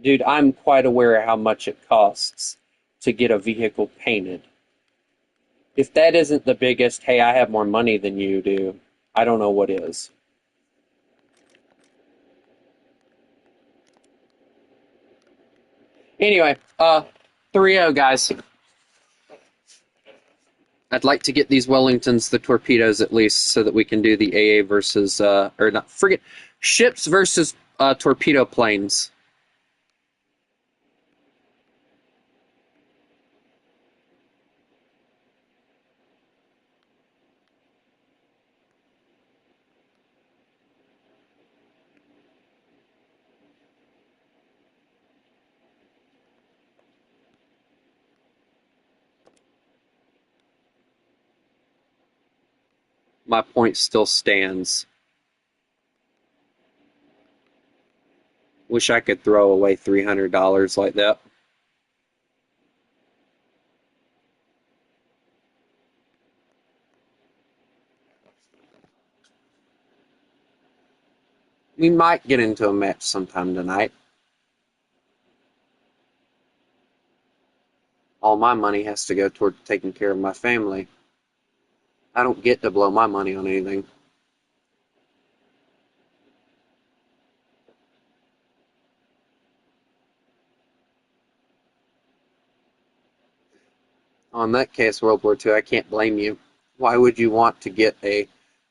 Dude, I'm quite aware of how much it costs to get a vehicle painted. If that isn't the biggest, hey, I have more money than you do, I don't know what is. Anyway, 3-0, guys. I'd like to get these Wellingtons, the torpedoes at least, so that we can do the AA versus, or not, forget, ships versus torpedo planes. My point still stands. Wish I could throw away $300 like that. We might get into a match sometime tonight. All my money has to go toward taking care of my family. I don't get to blow my money on anything. On that case, World War II, I can't blame you. Why would you want to get a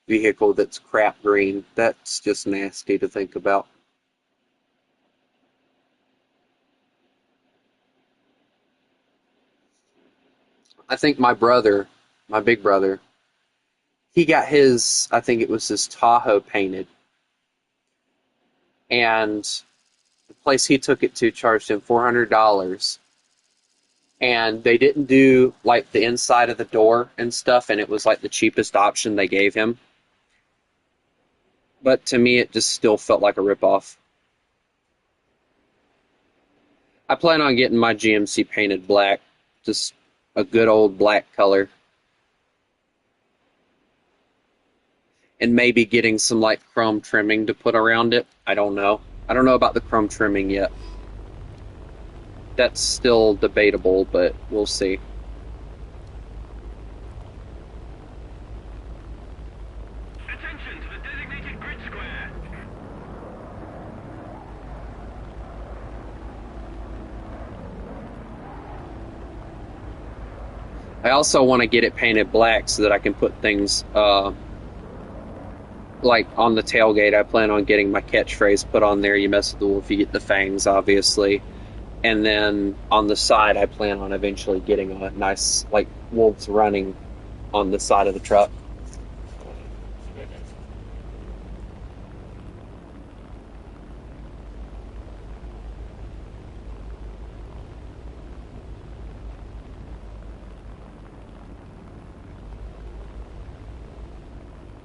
vehicle that's crap green? That's just nasty to think about. I think my brother, my big brother, he got his, I think it was his Tahoe painted. And the place he took it to charged him $400. And they didn't do like the inside of the door and stuff, and it was like the cheapest option they gave him. But to me, it just still felt like a ripoff. I plan on getting my GMC painted black, just a good old black color. And maybe getting some like chrome trimming to put around it. I don't know. I don't know about the chrome trimming yet. That's still debatable, but we'll see. Attention to the designated grid square. I also want to get it painted black so that I can put things like on the tailgate. I plan on getting my catchphrase put on there. You mess with the wolf, you get the fangs, obviously. And then on the side, I plan on eventually getting a nice, like, wolves running on the side of the truck.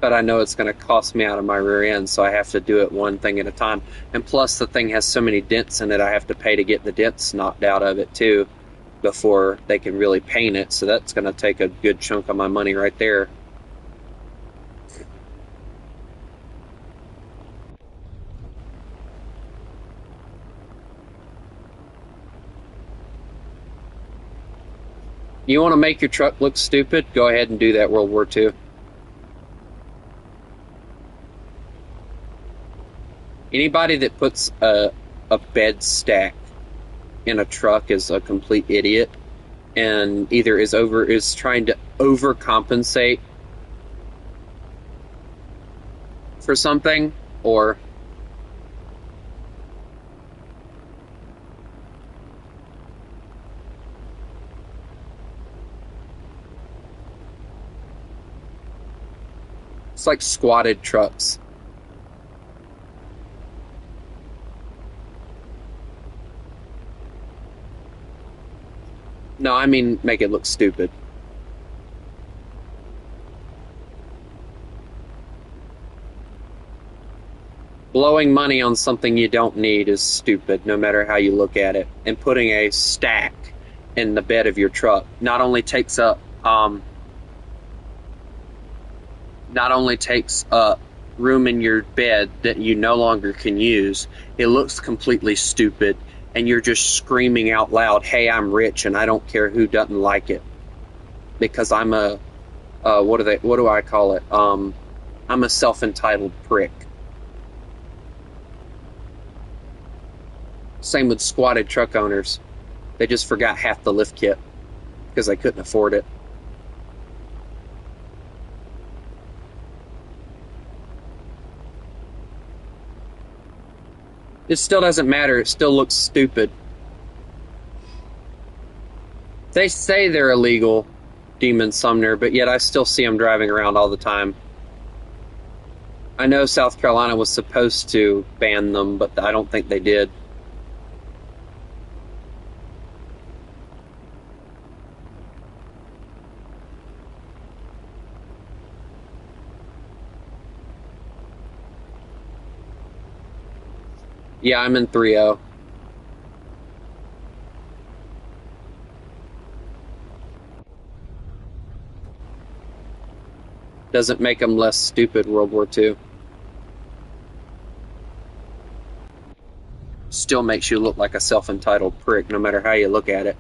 But I know it's going to cost me out of my rear end, so I have to do it one thing at a time. And plus, the thing has so many dents in it, I have to pay to get the dents knocked out of it, too, before they can really paint it. So that's going to take a good chunk of my money right there. You want to make your truck look stupid? Go ahead and do that, World War II. Anybody that puts a bed stack in a truck is a complete idiot, and either is trying to overcompensate for something, or it's like squatted trucks. No, I mean make it look stupid. Blowing money on something you don't need is stupid, no matter how you look at it. And putting a stack in the bed of your truck not only takes up room in your bed that you no longer can use, it looks completely stupid. And you're just screaming out loud, hey, I'm rich and I don't care who doesn't like it. Because I'm a, what do I call it? I'm a self-entitled prick. Same with squatted truck owners. They just forgot half the lift kit because they couldn't afford it. It still doesn't matter. It still looks stupid. They say they're illegal, Demon Sumner, but yet I still see them driving around all the time. I know South Carolina was supposed to ban them, but I don't think they did. Yeah, I'm in 3-0. Doesn't make them less stupid, World War II. Still makes you look like a self-entitled prick, no matter how you look at it.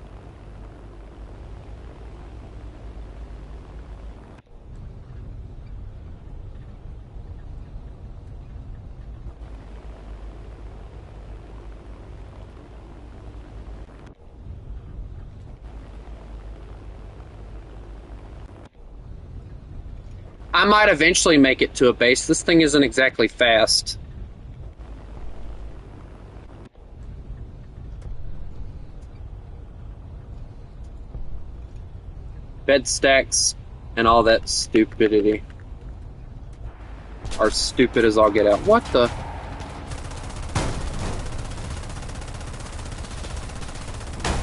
I might eventually make it to a base. This thing isn't exactly fast. Bed stacks and all that stupidity are stupid as all get out. What the?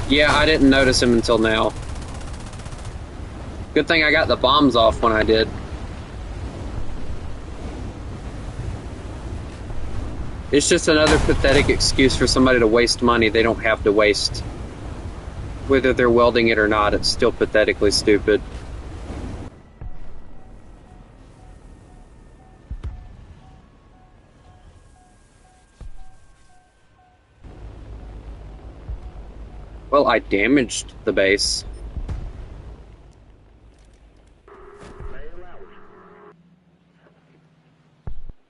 Yeah, I didn't notice him until now. Good thing I got the bombs off when I did. It's just another pathetic excuse for somebody to waste money they don't have to waste. Whether they're welding it or not, it's still pathetically stupid. Well, I damaged the base.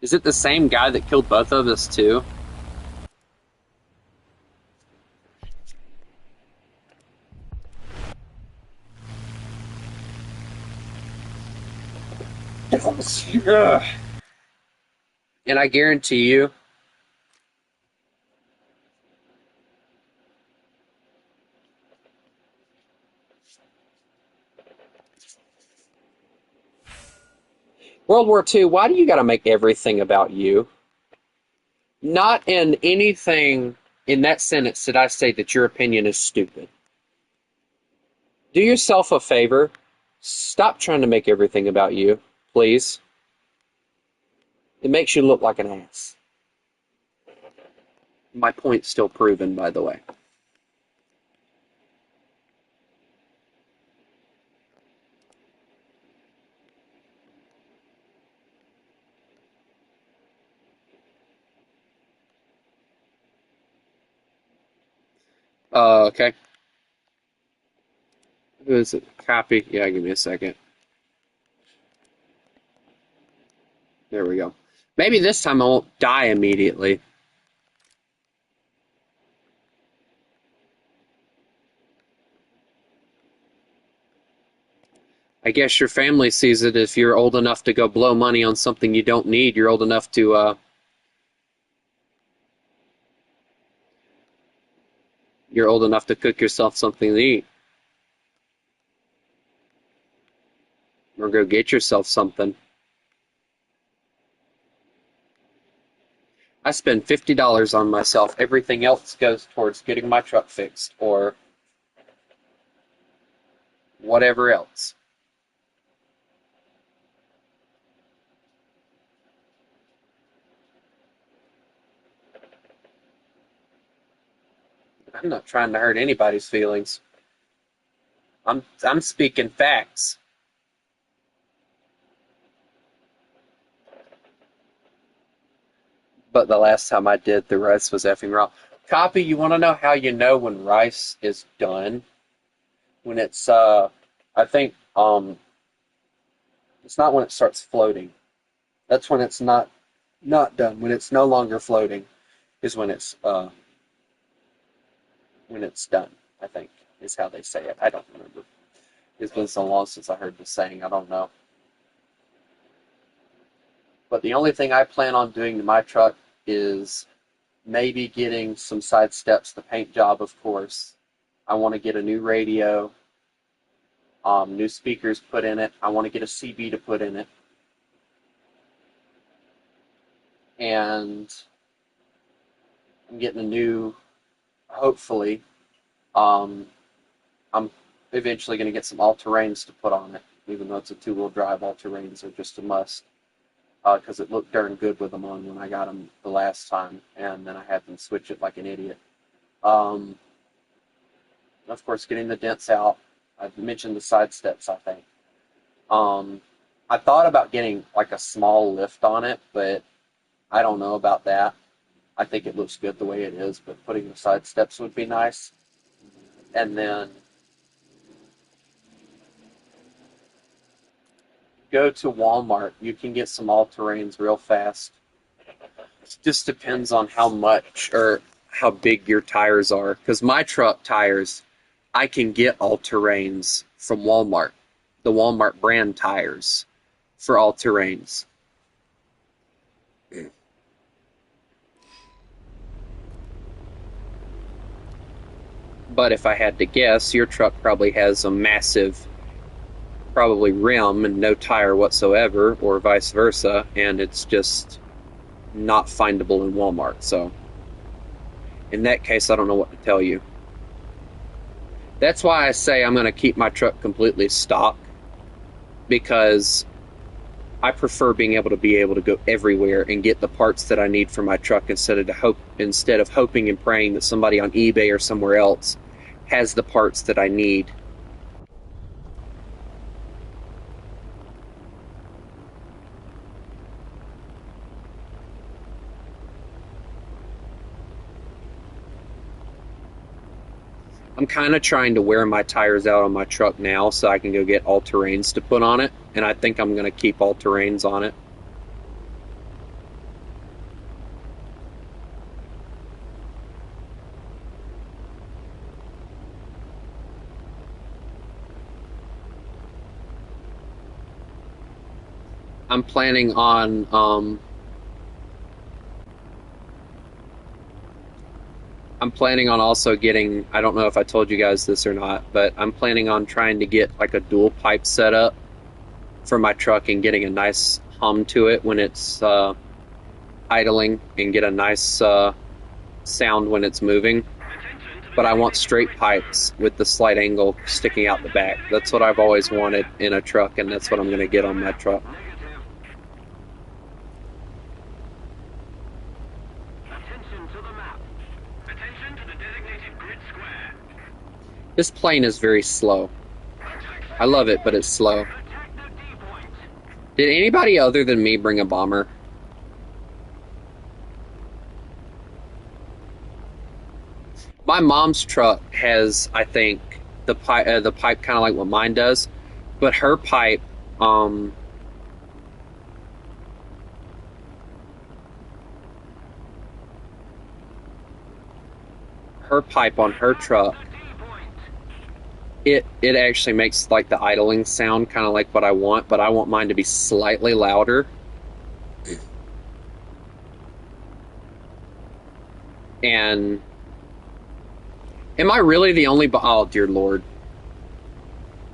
Is it the same guy that killed both of us too? And I guarantee you, World War II, why do you gotta make everything about you? Not in anything in that sentence did I say that your opinion is stupid. Do yourself a favor. Stop trying to make everything about you, please. It makes you look like an ass. My point's still proven, by the way. Okay. Who is it? Copy. Yeah, give me a second. There we go. Maybe this time I won't die immediately. I guess your family sees it if you're old enough to go blow money on something you don't need. You're old enough to, you're old enough to cook yourself something to eat. Or go get yourself something. I spend $50 on myself. Everything else goes towards getting my truck fixed or whatever else. I'm not trying to hurt anybody's feelings. I'm speaking facts. But the last time I did, the rice was effing raw. Copy, you want to know how you know when rice is done? When it's, I think, it's not when it starts floating. That's when it's not done. When it's no longer floating is when it's done, I think, is how they say it. I don't remember. It's been so long since I heard the saying, I don't know. But the only thing I plan on doing to my truck is maybe getting some side steps, the paint job, of course. I want to get a new radio, new speakers put in it. I want to get a CB to put in it. And I'm getting a new, hopefully, I'm eventually going to get some all-terrains to put on it, even though it's a two-wheel drive, all-terrains are just a must. because it looked darn good with them on when I got them the last time, and then I had them switch it like an idiot. Of course, getting the dents out. I've mentioned the side steps, I think. I thought about getting like a small lift on it, but I don't know about that. I think it looks good the way it is, but putting the side steps would be nice. And then go to Walmart. You can get some all-terrains real fast. It just depends on how much or how big your tires are. Because my truck tires, I can get all-terrains from Walmart. The Walmart brand tires for all-terrains. But if I had to guess, your truck probably has a massive, probably rim and no tire whatsoever, or vice versa, and it's just not findable in Walmart. So in that case, I don't know what to tell you. That's why I say I'm going to keep my truck completely stock, because I prefer being able to go everywhere and get the parts that I need for my truck instead of hoping and praying that somebody on eBay or somewhere else has the parts that I need. I'm kind of trying to wear my tires out on my truck now so I can go get all-terrains to put on it, and I think I'm going to keep all-terrains on it. I'm planning on also getting, I don't know if I told you guys this or not, but I'm planning on trying to get like a dual pipe setup for my truck and getting a nice hum to it when it's idling, and get a nice sound when it's moving. But I want straight pipes with the slight angle sticking out the back. That's what I've always wanted in a truck, and that's what I'm going to get on my truck. This plane is very slow. I love it, but it's slow. Did anybody other than me bring a bomber? My mom's truck has, I think, the pipe kind of like what mine does, but her pipe, on her truck, it actually makes like the idling sound, kind of like what I want, but I want mine to be slightly louder. And am I really the only oh dear Lord.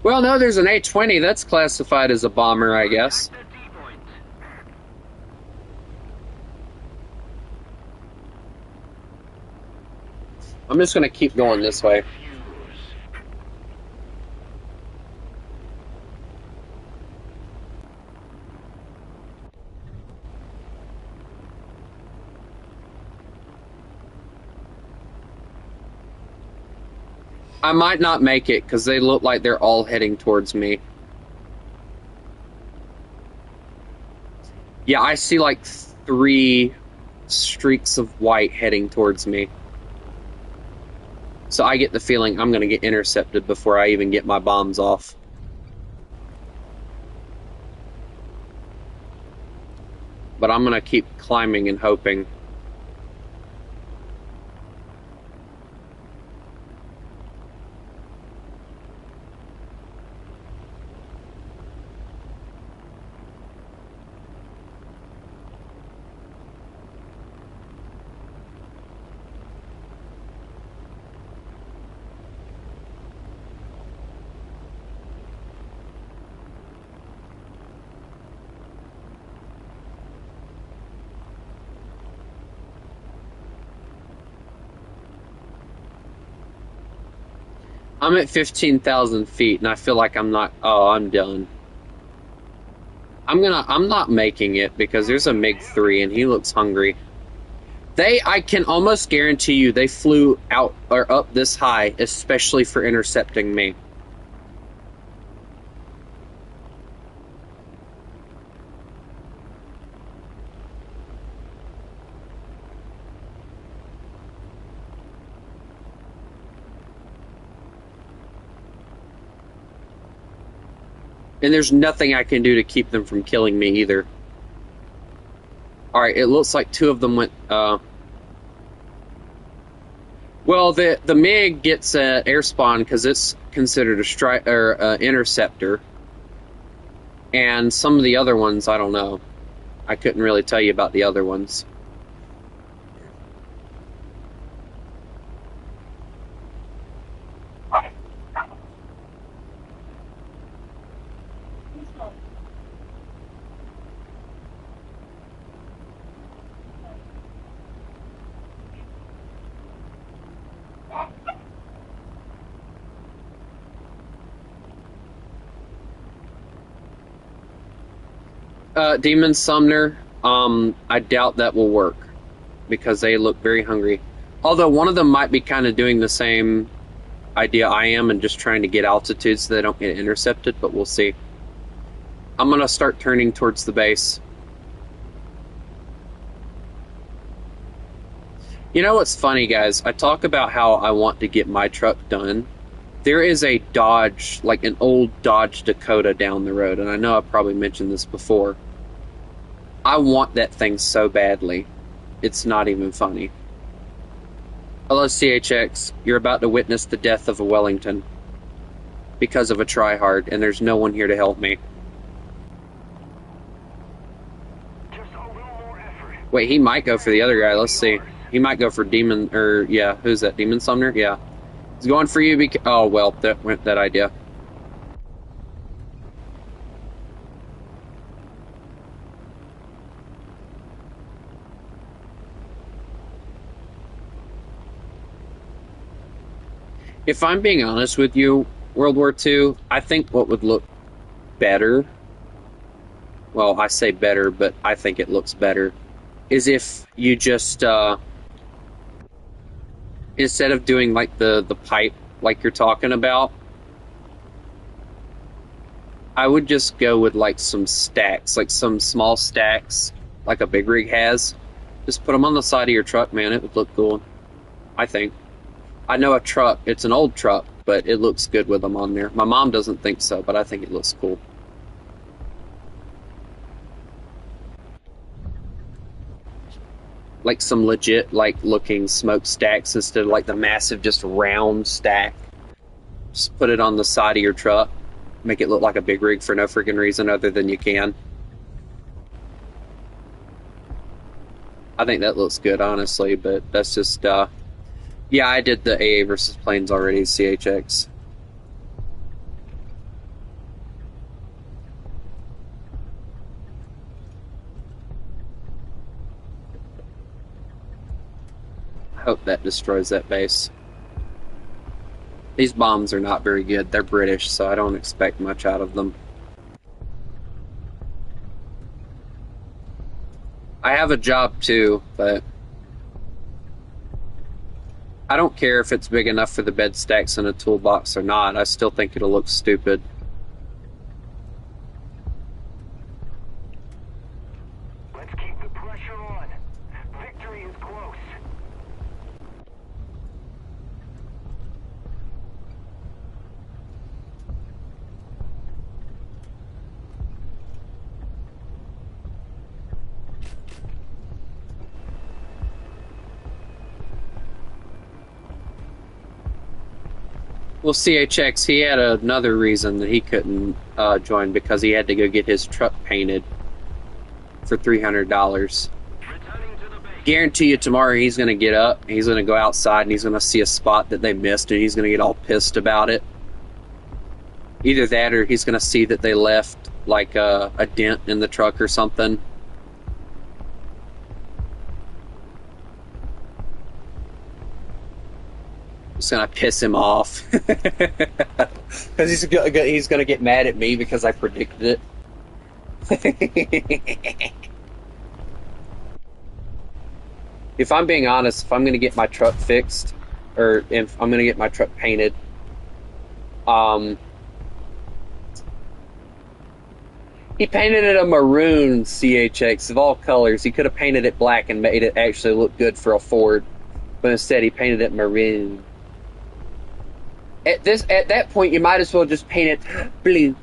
Well, no, there's an A-20 that's classified as a bomber, I guess. I'm just going to keep going this way. I might not make it because they look like they're all heading towards me. Yeah, I see like 3 streaks of white heading towards me. So I get the feeling I'm going to get intercepted before I even get my bombs off. But I'm going to keep climbing and hoping. I'm at 15,000 feet, and I feel like I'm not... Oh, I'm done. I'm not making it because there's a MiG-3 and he looks hungry. I can almost guarantee you they flew out or up this high, especially for intercepting me. And there's nothing I can do to keep them from killing me either. Alright, it looks like two of them went, well, the MiG gets an air spawn because it's considered a strike or interceptor. And some of the other ones, I don't know. I couldn't really tell you about the other ones. Demon Sumner, I doubt that will work because they look very hungry. Although one of them might be kind of doing the same idea I am and just trying to get altitude so they don't get intercepted, but we'll see. I'm going to start turning towards the base. You know what's funny, guys? I talk about how I want to get my truck done. There is a Dodge, like an old Dodge Dakota down the road, and I know I've probably mentioned this before. I want that thing so badly. It's not even funny. Hello, CHX. You're about to witness the death of a Wellington because of a tryhard, and there's no one here to help me. Just a little more effort. Wait, he might go for the other guy. Let's see. He might go for Demon, or yeah, who's that? Demon Sumner? Yeah. He's going for you because, oh, well, that went that idea. If I'm being honest with you, World War II, I think what would look better, well, I say better, but I think it looks better, is if you just, instead of doing like the pipe like you're talking about, I would just go with like some stacks, like some small stacks, like a big rig has. Just put them on the side of your truck, man. It would look cool, I think. I know a truck, it's an old truck, but it looks good with them on there. My mom doesn't think so, but I think it looks cool. Like some legit, like, looking smokestacks instead of like the massive, just round stack. Just put it on the side of your truck. Make it look like a big rig for no freaking reason other than you can. I think that looks good, honestly, but that's just, yeah, I did the AA versus planes already, CHX. I hope that destroys that base. These bombs are not very good. They're British, so I don't expect much out of them. I have a job too, but I don't care if it's big enough for the bed stacks in a toolbox or not. I still think it'll look stupid. Let's keep the pressure on. Victory is close. Well, CHX, he had another reason that he couldn't join because he had to go get his truck painted for $300. Guarantee you tomorrow he's going to get up, he's going to go outside, and he's going to see a spot that they missed, and he's going to get all pissed about it. Either that or he's going to see that they left like a dent in the truck or something. It's gonna piss him off because he's gonna get mad at me because I predicted it. If I'm being honest, if I'm going to get my truck fixed, or if I'm going to get my truck painted, um, he painted it a maroon CHX of all colors. He could have painted it black and made it actually look good for a Ford, but instead he painted it maroon. At that point, you might as well just paint it blue,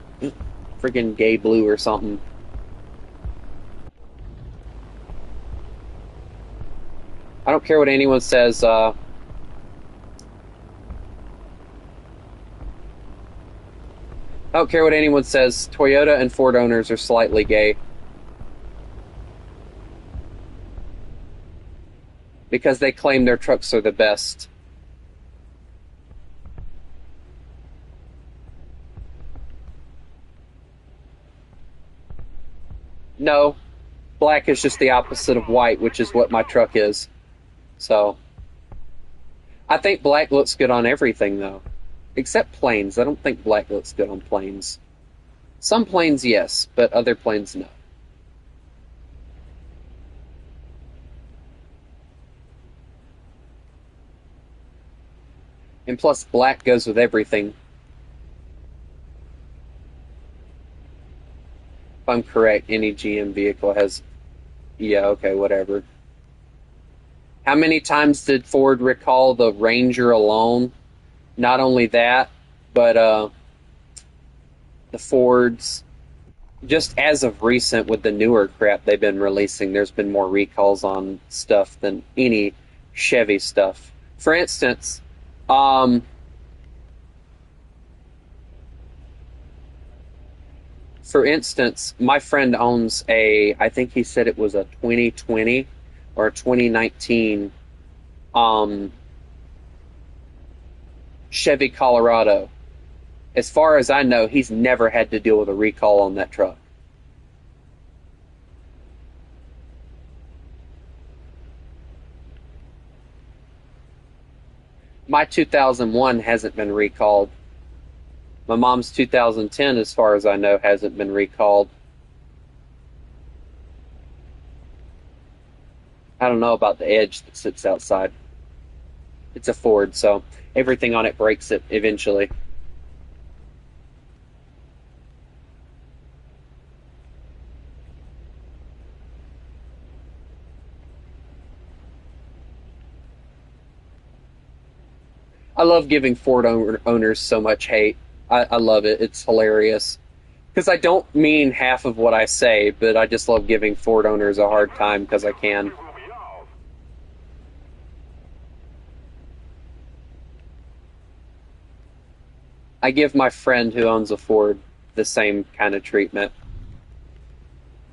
freaking gay blue or something. I don't care what anyone says. I don't care what anyone says. Toyota and Ford owners are slightly gay. Because they claim their trucks are the best. No. Black is just the opposite of white, which is what my truck is. So, I think black looks good on everything, though. Except planes. I don't think black looks good on planes. Some planes, yes, but other planes, no. And plus, black goes with everything. If I'm correct, any GM vehicle has... Yeah, okay, whatever. How many times did Ford recall the Ranger alone? Not only that, but the Fords, just as of recent with the newer crap they've been releasing, there's been more recalls on stuff than any Chevy stuff. For instance, my friend owns I think he said it was a 2020 or a 2019 Chevy Colorado. As far as I know, he's never had to deal with a recall on that truck. My 2001 hasn't been recalled. My mom's 2010, as far as I know, hasn't been recalled. I don't know about the Edge that sits outside. It's a Ford, so everything on it breaks it eventually. I love giving Ford owners so much hate. I love it. It's hilarious. Because I don't mean half of what I say, but I just love giving Ford owners a hard time because I can. I give my friend who owns a Ford the same kind of treatment.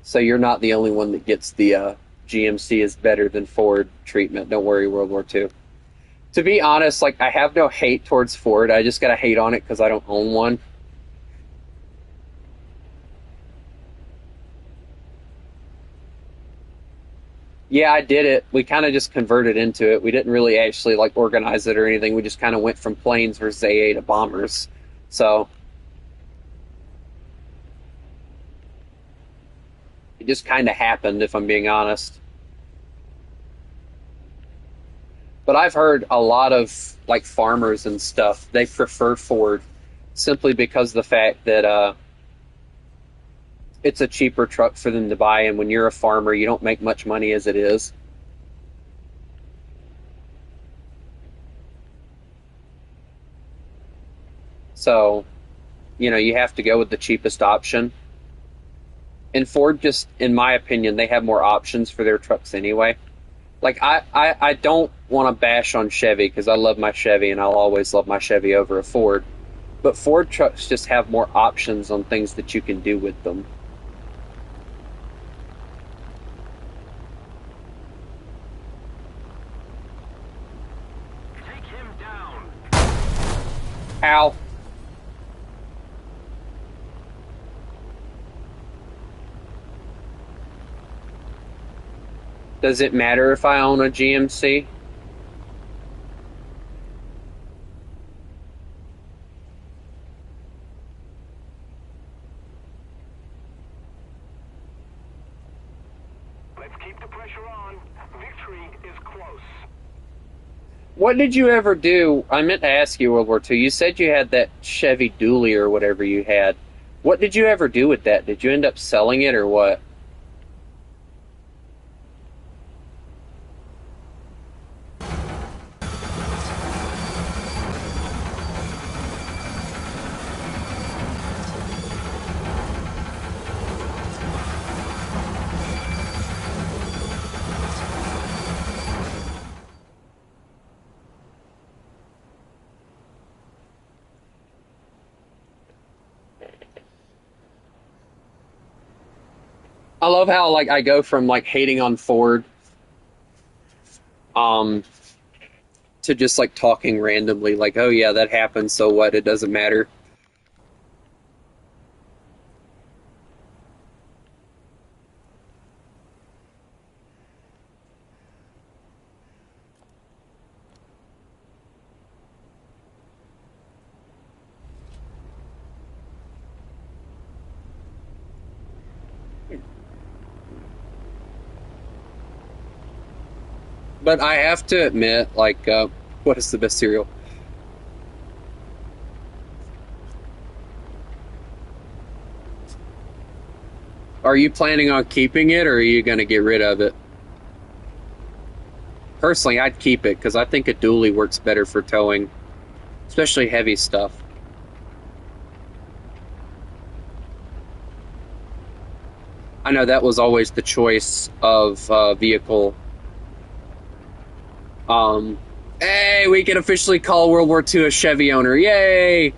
So you're not the only one that gets the GMC is better than Ford treatment. Don't worry, World War II. To be honest, like, I have no hate towards Ford. I just gotta hate on it because I don't own one. Yeah, I did it. We kind of just converted into it. We didn't really actually, like, organize it or anything. We just kind of went from planes versus AA to bombers. So it just kind of happened, if I'm being honest. But I've heard a lot of, like, farmers and stuff, they prefer Ford simply because of the fact that it's a cheaper truck for them to buy, and when you're a farmer, you don't make much money as it is. So, you know, you have to go with the cheapest option. And Ford just, in my opinion, they have more options for their trucks anyway. Like, I don't want to bash on Chevy because I love my Chevy and I'll always love my Chevy over a Ford. But Ford trucks just have more options on things that you can do with them. Take him down. Ow. Does it matter if I own a GMC? Let's keep the pressure on. Victory is close. What did you ever do? I meant to ask you, World War II. You said you had that Chevy Dually or whatever you had. What did you ever do with that? Did you end up selling it or what? I love how like I go from like hating on Ford um to just like talking randomly like, oh yeah, that happened, so what? It doesn't matter. But I have to admit, like, what is the best cereal? Are you planning on keeping it, or are you going to get rid of it? Personally, I'd keep it because I think a dually works better for towing, especially heavy stuff. I know that was always the choice of vehicle. Hey, we can officially call World War II a Chevy owner. Yay!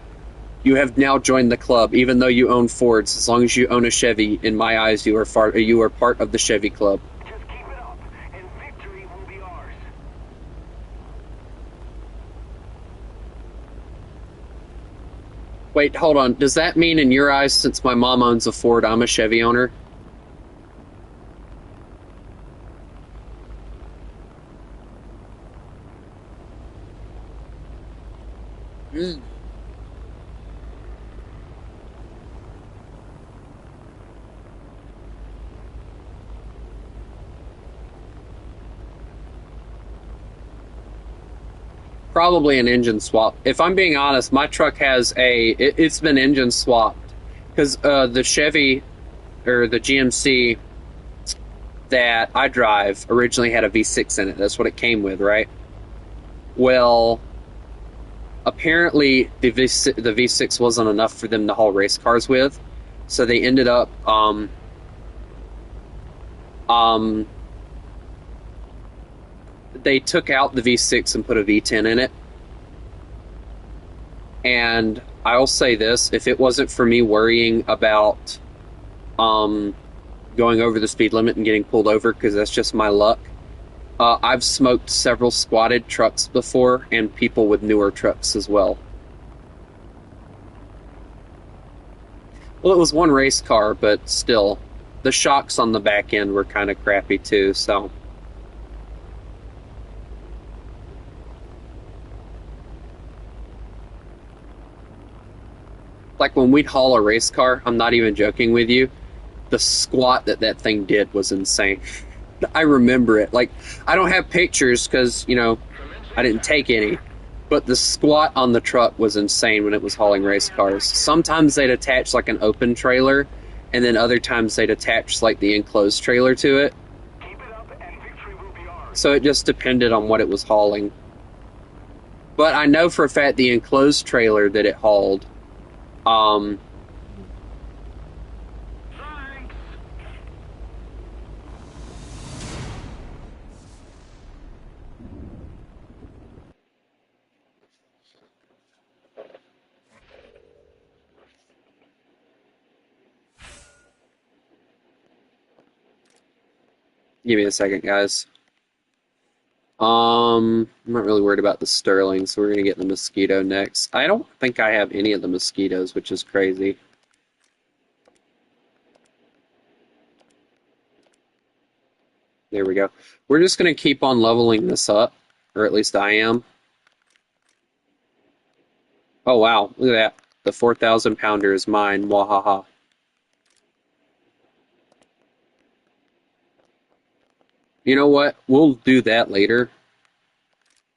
You have now joined the club, even though you own Fords. As long as you own a Chevy, in my eyes, you are part of the Chevy club. Just keep it up, and victory will be ours. Wait, hold on. Does that mean in your eyes, since my mom owns a Ford, I'm a Chevy owner? Mm. Probably an engine swap. If I'm being honest, my truck has it's been engine swapped. Because the Chevy, or the GMC that I drive originally had a V6 in it. That's what it came with, right? Well, apparently the V6 wasn't enough for them to haul race cars with. So they ended up they took out the V6 and put a V10 in it. And I'll say this, if it wasn't for me worrying about going over the speed limit and getting pulled over, because that's just my luck, I've smoked several squatted trucks before, and people with newer trucks as well. Well, it was one race car, but still, the shocks on the back end were kind of crappy too, so... Like when we'd haul a race car, I'm not even joking with you, the squat that thing did was insane. I remember it. Like, I don't have pictures because, you know, I didn't take any. But the squat on the truck was insane when it was hauling race cars. Sometimes they'd attach like an open trailer, and then other times they'd attach like the enclosed trailer to it. So it just depended on what it was hauling. But I know for a fact the enclosed trailer that it hauled, give me a second, guys. I'm not really worried about the Sterling, so we're going to get the Mosquito next. I don't think I have any of the Mosquitoes, which is crazy. There we go. We're just going to keep on leveling this up, or at least I am. Oh, wow. Look at that. The 4,000 pounder is mine. Wahaha. You know what? We'll do that later.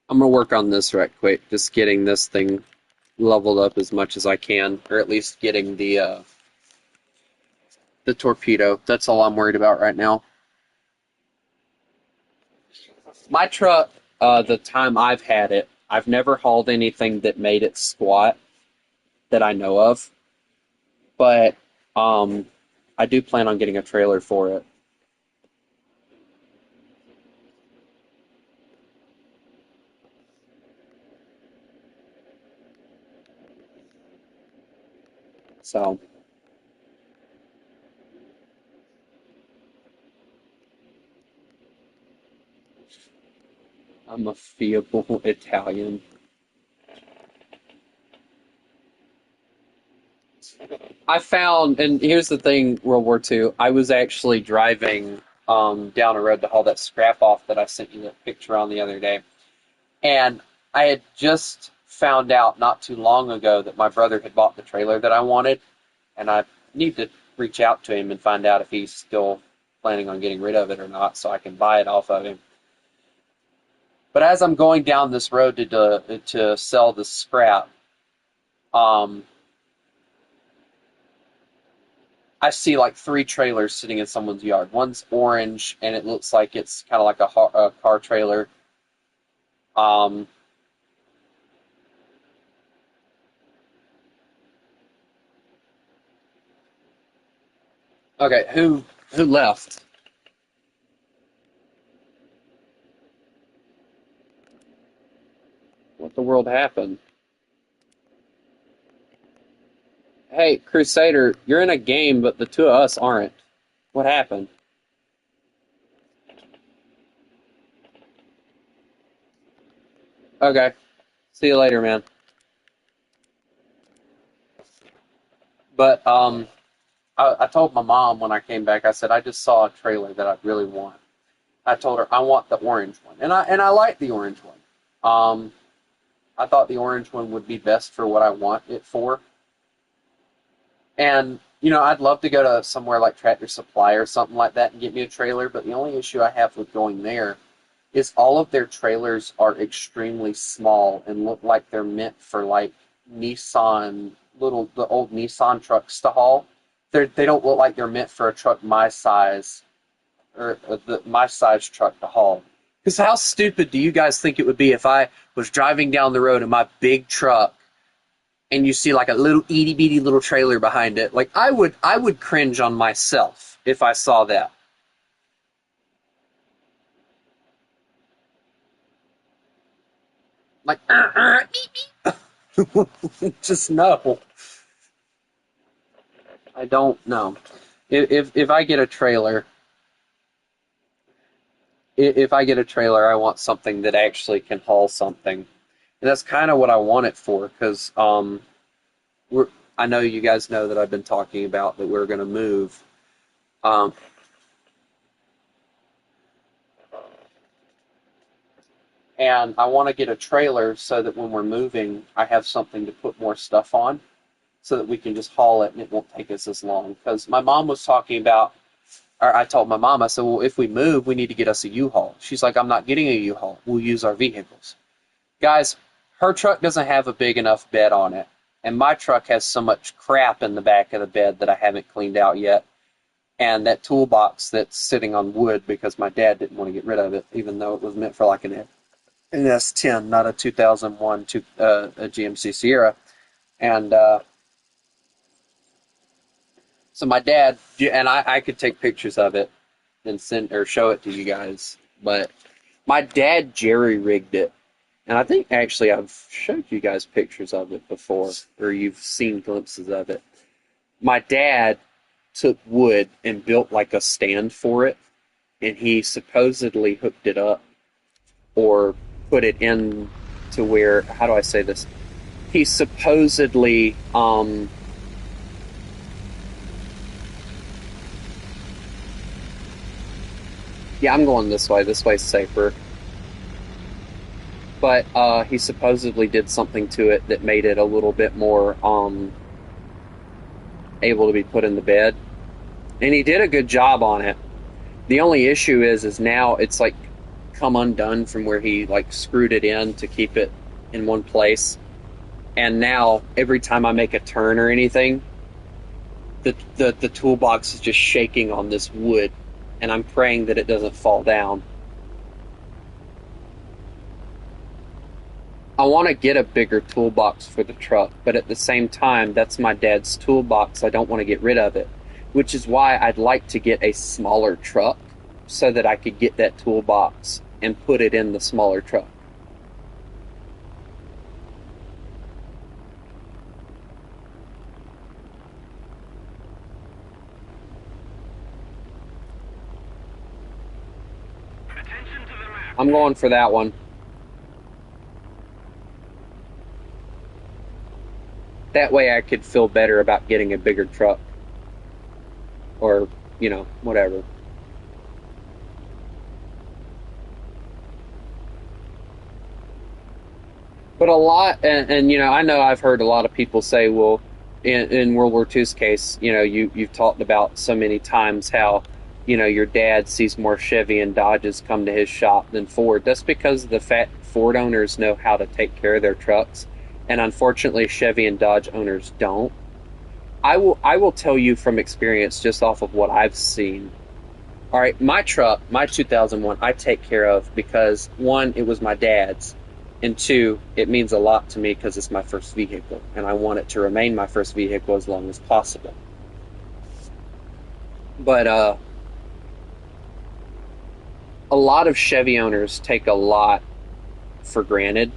I'm gonna work on this right quick, just getting this thing leveled up as much as I can, or at least getting the torpedo. That's all I'm worried about right now. My truck, the time I've had it, I've never hauled anything that made it squat that I know of, but I do plan on getting a trailer for it. So, I'm a feeble Italian. I found, and here's the thing, World War II, I was actually driving down a road to haul that scrap off that I sent you that picture on the other day. And I had just found out not too long ago that my brother had bought the trailer that I wanted. And I need to reach out to him and find out if he's still planning on getting rid of it or not so I can buy it off of him. But as I'm going down this road to sell the scrap, I see like 3 trailers sitting in someone's yard. One's orange, and it looks like it's kind of like a car trailer. Okay, who left? What the world happened? Hey, Crusader, you're in a game, but the two of us aren't. What happened? Okay. See you later, man. But I told my mom when I came back, I said I just saw a trailer that I really want. I told her I want the orange one, and I like the orange one. I thought the orange one would be best for what I want it for. And I'd love to go to somewhere like Tractor Supply or something like that and get me a trailer. But the only issue I have with going there is all of their trailers are extremely small and look like they're meant for like Nissan the old Nissan trucks to haul. They don't look like they're meant for a truck my size or my size truck to haul. Because how stupid do you guys think it would be if I was driving down the road in my big truck and you see like a little itty bitty little trailer behind it? Like I would cringe on myself if I saw that. Like just no. I don't know. If I get a trailer, I want something that actually can haul something, and that's kind of what I want it for. Because I know you guys know that I've been talking about that we're going to move. And I want to get a trailer so that when we're moving, I have something to put more stuff on, so that we can just haul it and it won't take us as long. Because my mom was talking about, or I told my mom, I said, well, if we move, we need to get us a U-Haul. She's like, I'm not getting a U-Haul. We'll use our vehicles. Guys, her truck doesn't have a big enough bed on it. And my truck has so much crap in the back of the bed that I haven't cleaned out yet. And that toolbox that's sitting on wood because my dad didn't want to get rid of it, even though it was meant for like an S10, not a 2001 a GMC Sierra. And so my dad, and I could take pictures of it and send or show it to you guys, but my dad jerry-rigged it. And I think actually I've showed you guys pictures of it before, or you've seen glimpses of it. My dad took wood and built like a stand for it, and he supposedly hooked it up or put it in to where, how do I say this? He supposedly yeah, I'm going this way. This way's safer. But he supposedly did something to it that made it a little bit more able to be put in the bed. And he did a good job on it. The only issue is now it's like come undone from where he like screwed it in to keep it in one place. And now every time I make a turn or anything, the toolbox is just shaking on this wood, and I'm praying that it doesn't fall down. I want to get a bigger toolbox for the truck, but at the same time, that's my dad's toolbox. I don't want to get rid of it, which is why I'd like to get a smaller truck so that I could get that toolbox and put it in the smaller truck. Attention to the map. I'm going for that one. That way I could feel better about getting a bigger truck. Or, you know, whatever. But a lot, and you know, I know I've heard a lot of people say, well, in World War II's case, you know, you've talked about so many times how, you know, your dad sees more Chevy and Dodges come to his shop than Ford. That's because the Ford owners know how to take care of their trucks, and unfortunately Chevy and Dodge owners don't. I will tell you from experience, just off of what I've seen. All right, my truck, my 2001, I take care of because, one, it was my dad's, and two, it means a lot to me because it's my first vehicle, and I want it to remain my first vehicle as long as possible. But a lot of Chevy owners take a lot for granted.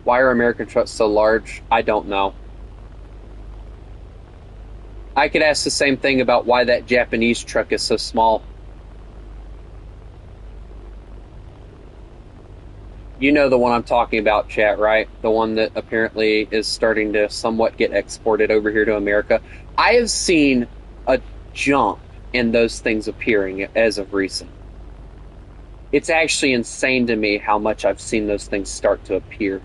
Why are American trucks so large? I don't know. I could ask the same thing about why that Japanese truck is so small. You know the one I'm talking about, chat, right? The one that apparently is starting to somewhat get exported over here to America. I have seen a jump in those things appearing as of recent. It's actually insane to me how much I've seen those things start to appear.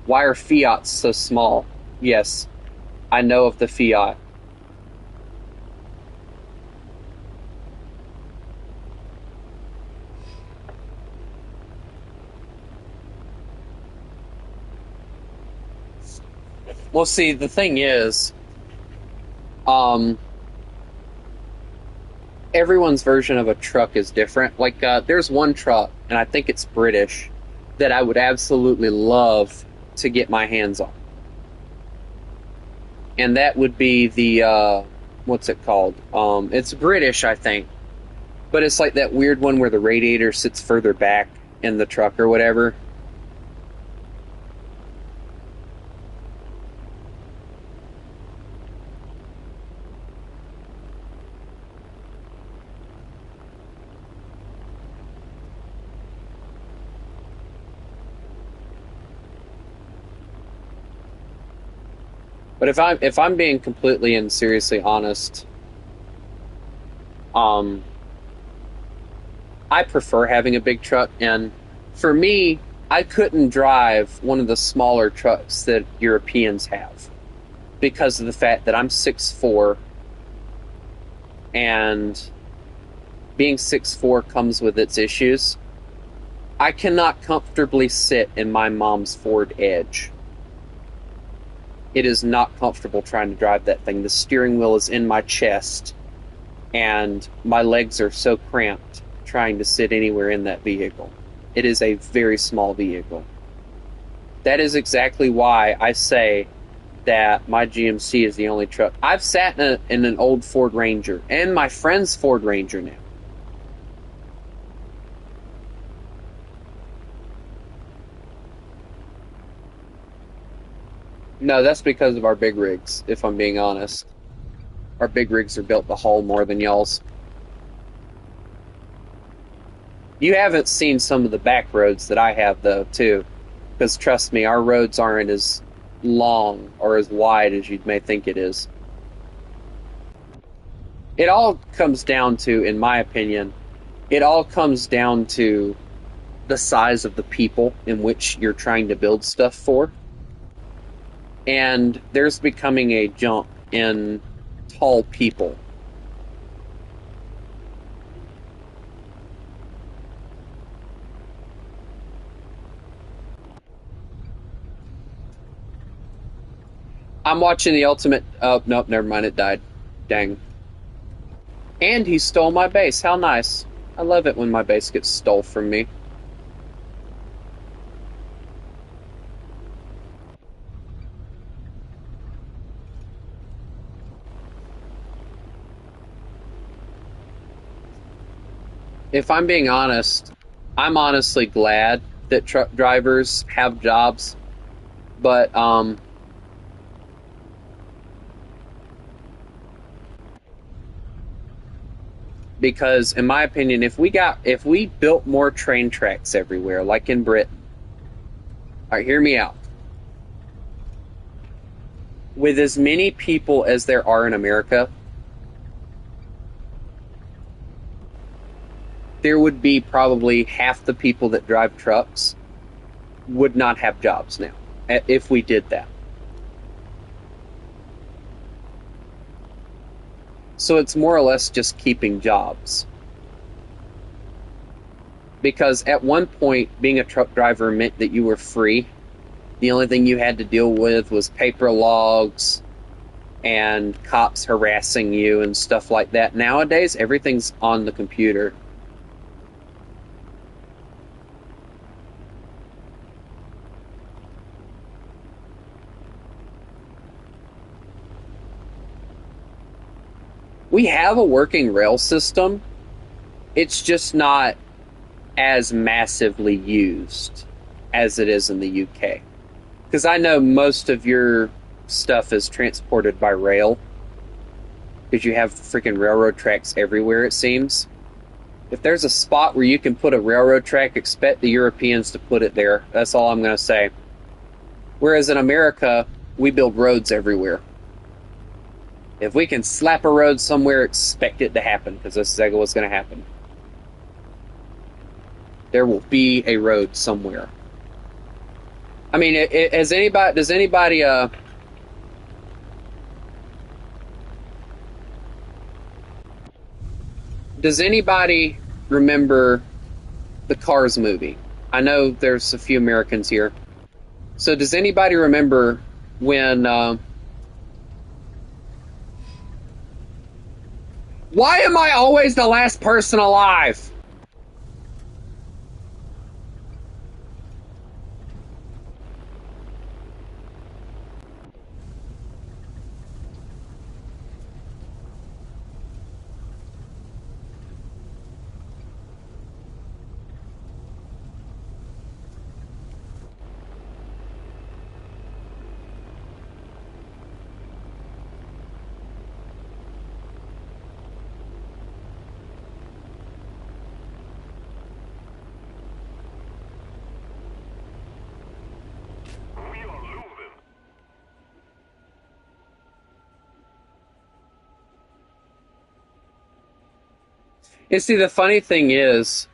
Why are Fiats so small? Yes, I know of the Fiat. Well, see, the thing is, everyone's version of a truck is different. Like, there's one truck, and I think it's British, that I would absolutely love to get my hands on. And that would be the, what's it called? It's British, I think. But it's like that weird one where the radiator sits further back in the truck or whatever. But if I'm being completely and seriously honest, I prefer having a big truck, and for me, I couldn't drive one of the smaller trucks that Europeans have because of the fact that I'm 6'4", and being 6'4" comes with its issues. I cannot comfortably sit in my mom's Ford Edge. It is not comfortable trying to drive that thing. The steering wheel is in my chest, and my legs are so cramped trying to sit anywhere in that vehicle. It is a very small vehicle. That is exactly why I say that my GMC is the only truck. I've sat in an old Ford Ranger, and my friend's Ford Ranger now. No, that's because of our big rigs, if I'm being honest. Our big rigs are built to haul more than y'all's. You haven't seen some of the back roads that I have, though, too. Because trust me, our roads aren't as long or as wide as you may think it is. It all comes down to, in my opinion, it all comes down to the size of the people in which you're trying to build stuff for. and there's becoming a jump in tall people. I'm watching the ultimate... Oh, nope, never mind, it died. Dang. And he stole my base. How nice. I love it when my base gets stole from me. If I'm being honest, I'm honestly glad that truck drivers have jobs, but because in my opinion, if we built more train tracks everywhere, like in Britain, all right, hear me out. With as many people as there are in America, there would be probably half the people that drive trucks would not have jobs now if we did that. So it's more or less just keeping jobs. Because at one point, being a truck driver meant that you were free. The only thing you had to deal with was paper logs and cops harassing you and stuff like that. Nowadays, everything's on the computer. We have a working rail system. It's just not as massively used as it is in the UK. Because I know most of your stuff is transported by rail. Because you have freaking railroad tracks everywhere, it seems. If there's a spot where you can put a railroad track, expect the Europeans to put it there. That's all I'm going to say. Whereas in America, we build roads everywhere. If we can slap a road somewhere, expect it to happen, because this is exactly what's going to happen. There will be a road somewhere. I mean, does anybody remember the Cars movie? I know there's a few Americans here. So does anybody remember when... Why am I always the last person alive? We are losing. And see, the funny thing is,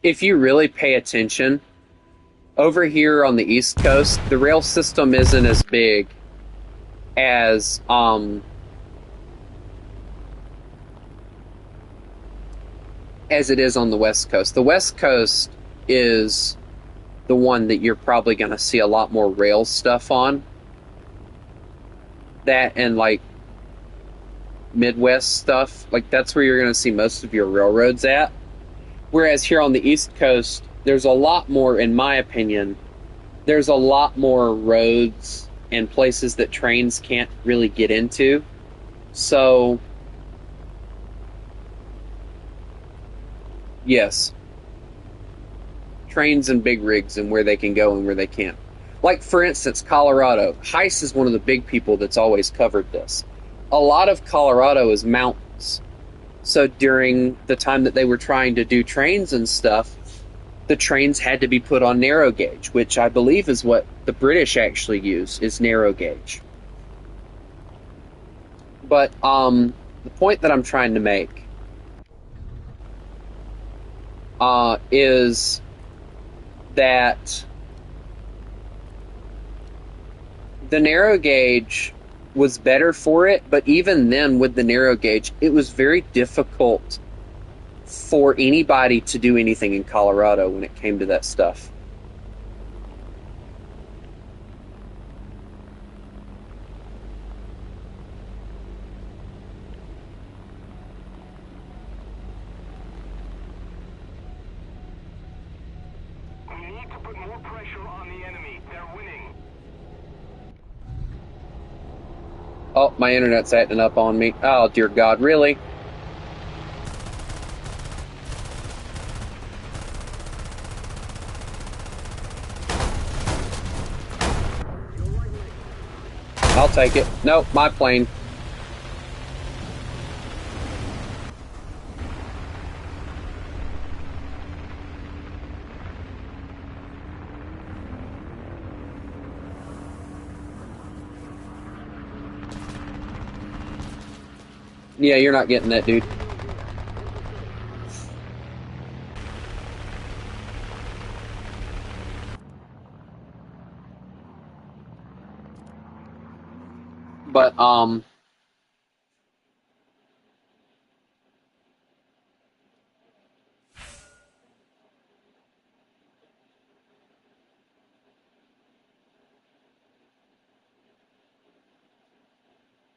if you really pay attention, over here on the East Coast, the rail system isn't as big as it is on the West Coast. The West Coast is the one that you're probably going to see a lot more rail stuff on. That and like Midwest stuff, like that's where you're going to see most of your railroads at. Whereas here on the East Coast, there's a lot more, in my opinion, there's a lot more roads and places that trains can't really get into. So, yes. Trains and big rigs and where they can go and where they can't. Like, for instance, Colorado. Heiss is one of the big people that's always covered this. A lot of Colorado is mountains. So during the time that they were trying to do trains and stuff, the trains had to be put on narrow gauge, which I believe is what the British actually use, is narrow gauge. But the point that I'm trying to make is that The narrow gauge was better for it, but even then, with the narrow gauge, it was very difficult for anybody to do anything in Colorado when it came to that stuff. We need to put more pressure on the enemy. They're winning. Oh, my internet's acting up on me. Oh, dear God, really? I'll take it. Nope, my plane. Yeah, you're not getting that, dude. But,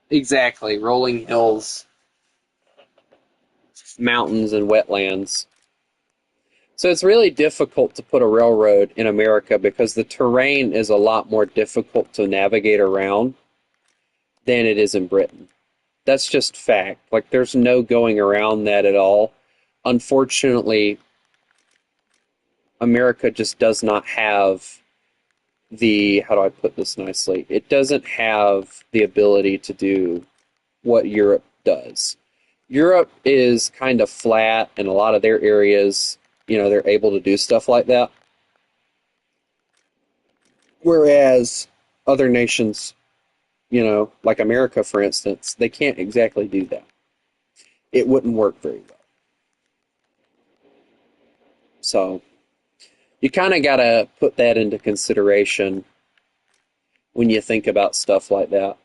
exactly. Rolling hills, mountains, and wetlands. So it's really difficult to put a railroad in America because the terrain is a lot more difficult to navigate around than it is in Britain. That's just fact. Like, there's no going around that at all. Unfortunately, America just does not have the, how do I put this nicely? It doesn't have the ability to do what Europe does. Europe is kind of flat, and a lot of their areas, you know, they're able to do stuff like that. Whereas other nations, you know, like America, for instance, they can't exactly do that. It wouldn't work very well. So you kind of got to put that into consideration when you think about stuff like that.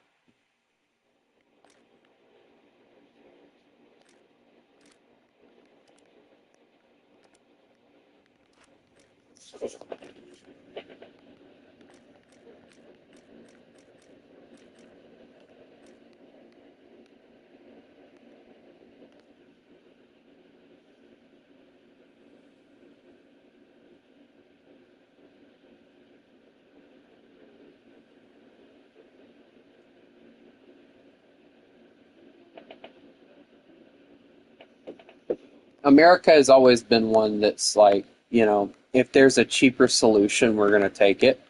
America has always been one that's like, you know, if there's a cheaper solution, we're going to take it.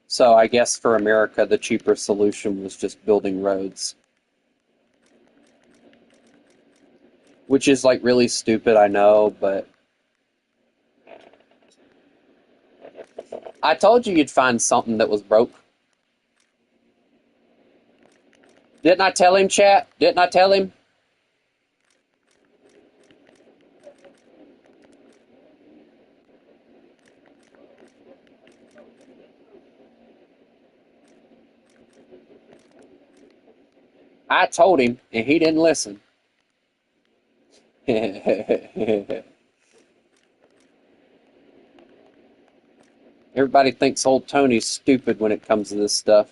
So I guess for America, the cheaper solution was just building roads. Which is like really stupid, I know, but I told you you'd find something that was broke. Didn't I tell him, chat? Didn't I tell him? I told him, and he didn't listen. Everybody thinks old Tony's stupid when it comes to this stuff.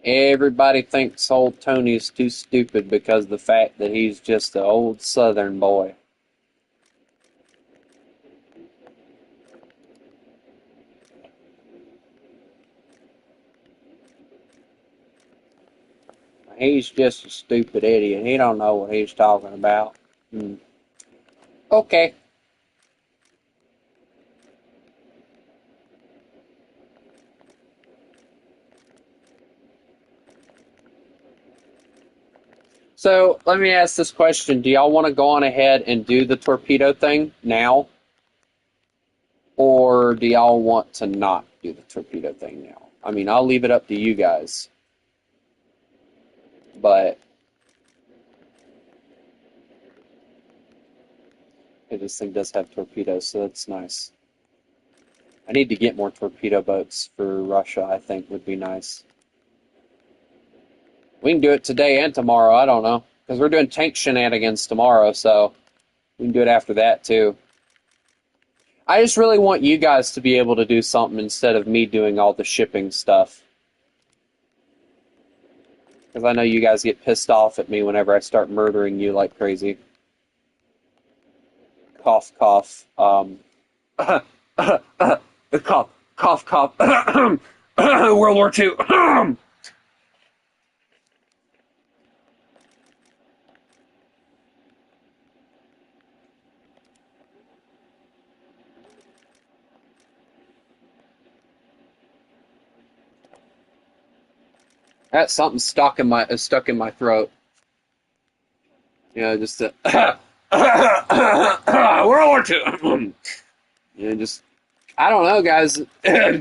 Everybody thinks old Tony's too stupid because of the fact that he's just an old Southern boy. He's just a stupid idiot. He don't know what he's talking about. Okay. So let me ask this question. Do y'all want to go on ahead and do the torpedo thing now? Or do y'all want to not do the torpedo thing now? I mean, I'll leave it up to you guys. But hey, this thing does have torpedoes, so that's nice. I need to get more torpedo boats for Russia, I think would be nice. We can do it today and tomorrow, I don't know. Because we're doing tank shenanigans tomorrow, so we can do it after that too. I just really want you guys to be able to do something instead of me doing all the shipping stuff. Because I know you guys get pissed off at me whenever I start murdering you like crazy. Cough, cough. Cough, cough, cough. World War II. That's something stuck in my throat. You know, just World War II. You know, just I don't know, guys.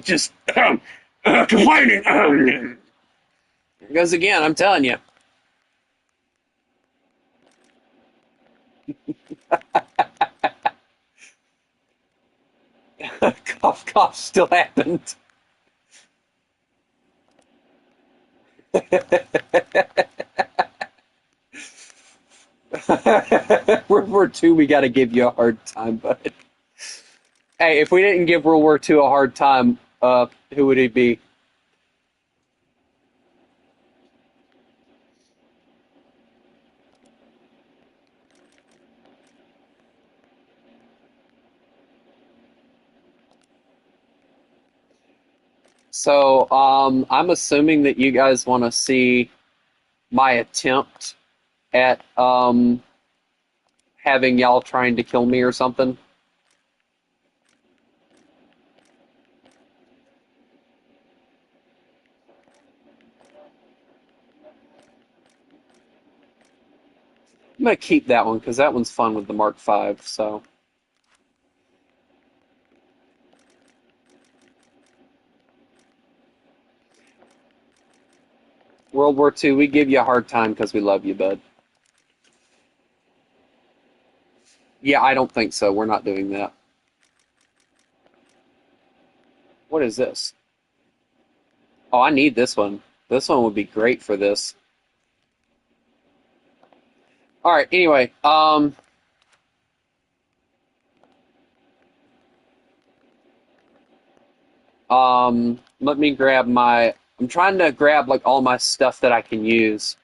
Just complaining. Because again, I'm telling you. Cough, cough still happened. World War II, we got to give you a hard time, bud. Hey, if we didn't give World War II a hard time, who would he be? So, I'm assuming that you guys want to see my attempt at having y'all trying to kill me or something. I'm gonna keep that one because that one's fun with the Mark V. So, World War II, we give you a hard time because we love you, bud. Yeah, I don't think so. We're not doing that. What is this? Oh, I need this one. This one would be great for this. All right. Anyway, let me grab my. I'm trying to grab like all my stuff that I can use.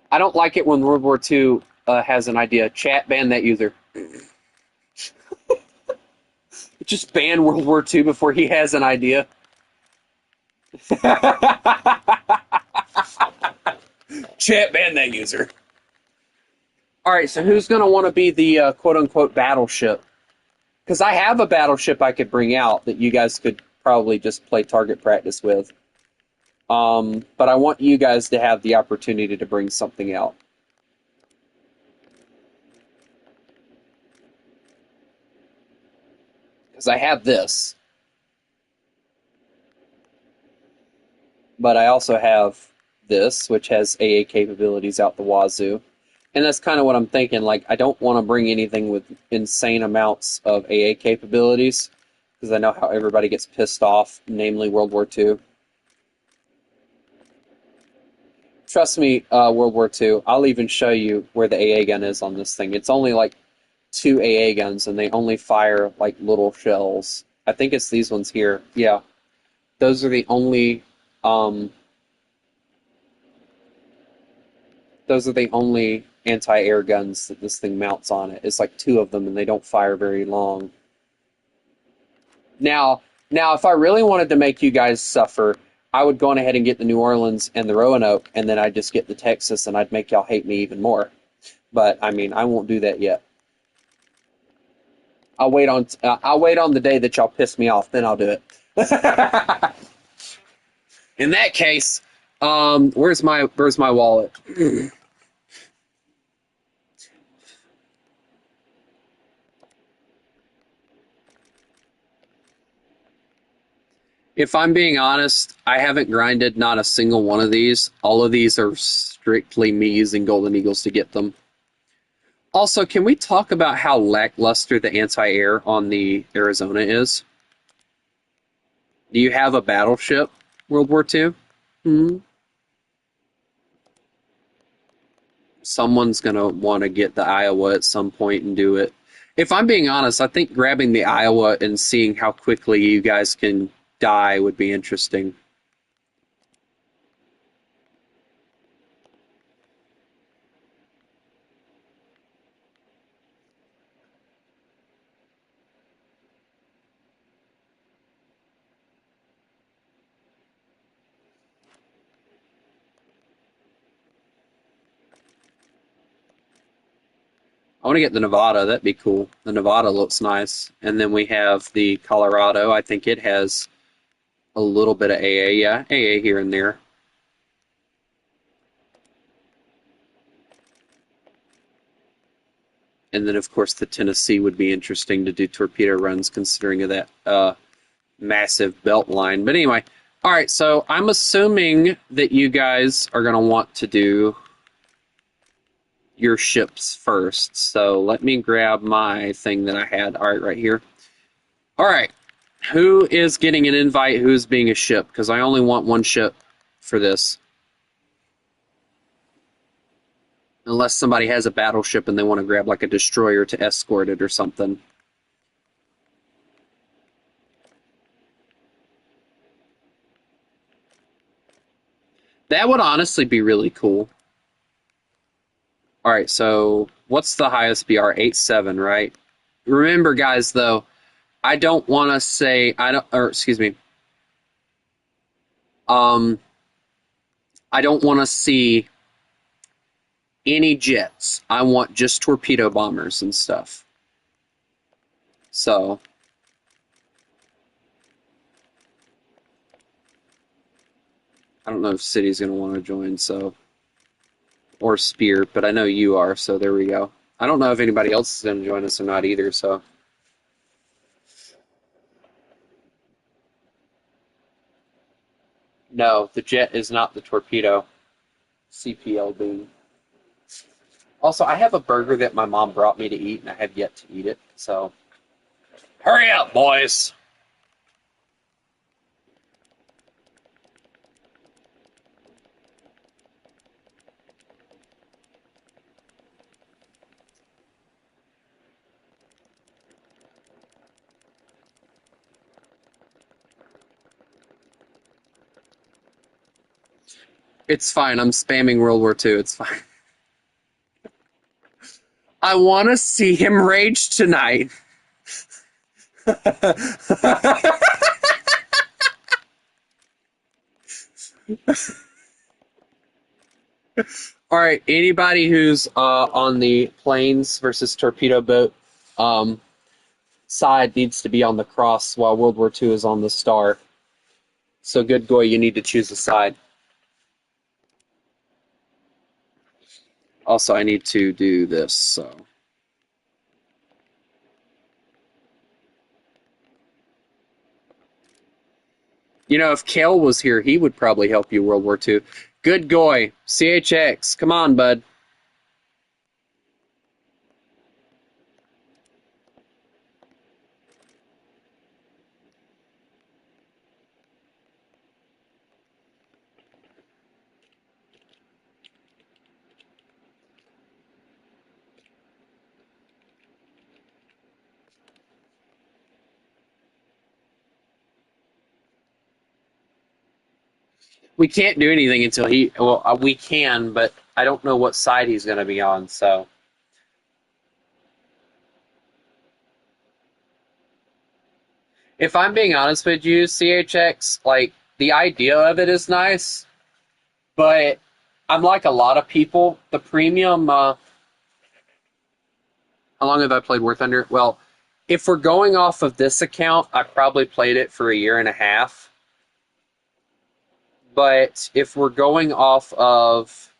I don't like it when World War II has an idea. Chat, ban that user. Just ban World War II before he has an idea. Chat, ban that user. All right, so who's going to want to be the quote-unquote battleship? Because I have a battleship I could bring out that you guys could probably just play target practice with. But I want you guys to have the opportunity to bring something out. Because I have this. But I also have this, which has AA capabilities out the wazoo. And that's kind of what I'm thinking. Like, I don't want to bring anything with insane amounts of AA capabilities, because I know how everybody gets pissed off, namely World War II. Trust me, World War II, I'll even show you where the AA gun is on this thing. It's only like 2 AA guns, and they only fire like little shells. I think it's these ones here. Yeah. Those are the only anti-air guns that this thing mounts on it. It's like 2 of them, and they don't fire very long. Now, if I really wanted to make you guys suffer, I would go on ahead and get the New Orleans and the Roanoke, and then I'd just get the Texas, and I'd make y'all hate me even more. But I mean, I won't do that yet. I'll wait on the day that y'all piss me off, then I'll do it. In that case, where's my wallet? If I'm being honest, I haven't grinded not a single one of these. All of these are strictly me using Golden Eagles to get them. Also, can we talk about how lackluster the anti-air on the Arizona is? Do you have a battleship, World War II? Someone's going to want to get the Iowa at some point and do it. If I'm being honest, I think grabbing the Iowa and seeing how quickly you guys can die would be interesting. I want to get the Nevada. That'd be cool. The Nevada looks nice. And then we have the Colorado. I think it has a little bit of AA. Yeah, AA here and there. And then, of course, the Tennessee would be interesting to do torpedo runs considering of that massive belt line. But anyway, all right, so I'm assuming that you guys are going to want to do your ships first. So let me grab my thing that I had. All right here. All right. Who is getting an invite? Who's being a ship? Because I only want one ship for this. Unless somebody has a battleship and they want to grab like a destroyer to escort it or something. That would honestly be really cool. All right, so what's the highest BR? 8.7, right? Remember, guys, though, I don't want to say I don't want to see any jets. I want just torpedo bombers and stuff. So I don't know if City's going to want to join, so or Spear, but I know you are, so there we go. I don't know if anybody else is going to join us or not either, so. No, the jet is not the torpedo. CPLB. Also, I have a burger that my mom brought me to eat, and I have yet to eat it, so. Hurry up, boys! It's fine. I'm spamming World War II. It's fine. I want to see him rage tonight. All right. Anybody who's on the planes versus torpedo boat side needs to be on the cross while World War II is on the star. So good boy, you need to choose a side. Also, I need to do this, so. You know, if Kale was here, he would probably help you World War II. Good boy. CHX, come on, bud. We can't do anything until he... Well, we can, but I don't know what side he's going to be on, so... If I'm being honest with you, CHX, like, the idea of it is nice, but I'm like a lot of people. The premium... how long have I played War Thunder? Well, if we're going off of this account, I probably played it for a year and a half. But if we're going off of...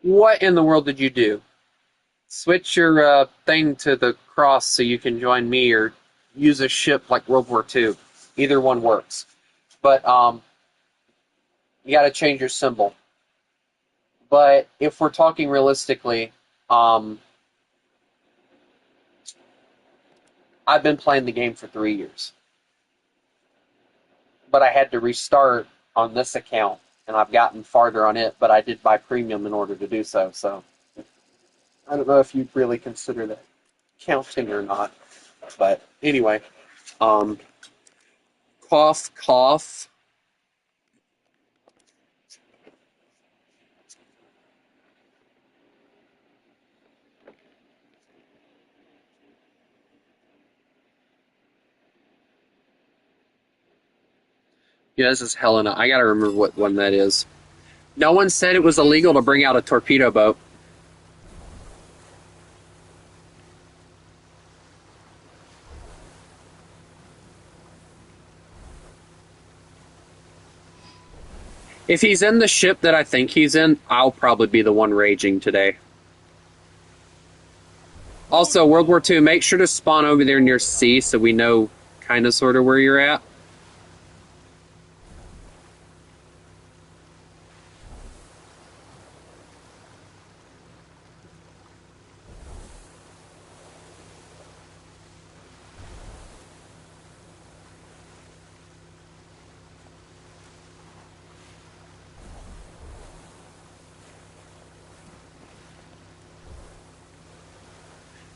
What in the world did you do? Switch your thing to the cross so you can join me, or use a ship like World War II. Either one works. But you got to change your symbol. But if we're talking realistically, I've been playing the game for 3 years. But I had to restart on this account, and I've gotten farther on it, but I did buy premium in order to do so. So I don't know if you'd really consider that counting or not. But anyway, cough, cough. Yeah, this is Helena. I gotta remember what one that is. No one said it was illegal to bring out a torpedo boat. If he's in the ship that I think he's in, I'll probably be the one raging today. Also, World War II, make sure to spawn over there near C so we know kind of sort of where you're at.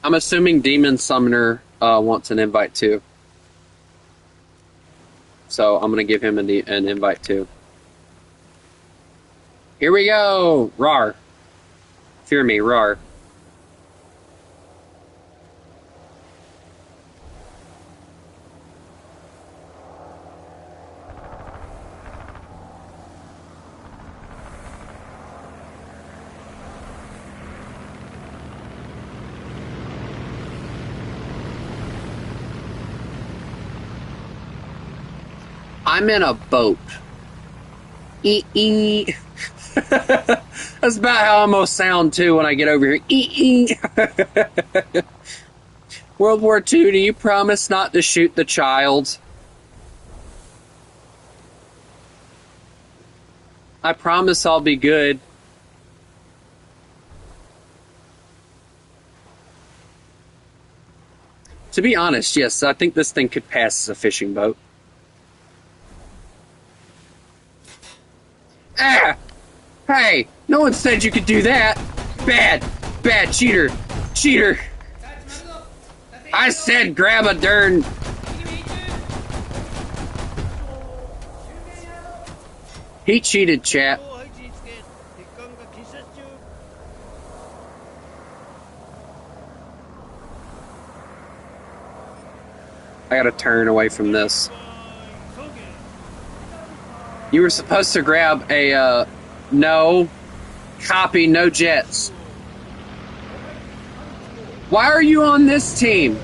I'm assuming Demon Summoner wants an invite too. So I'm going to give him an invite too. Here we go! Rar. Fear me, Rar. I'm in a boat. That's about how I'm gonna sound too when I get over here. World War II, do you promise not to shoot the child? I promise I'll be good. To be honest, yes, I think this thing could pass as a fishing boat. Ah! Hey! No one said you could do that! Bad! Bad cheater! Cheater! I said grab a darn... He cheated, chat. I gotta turn away from this. You were supposed to grab a, no. Copy, no jets. Why are you on this team?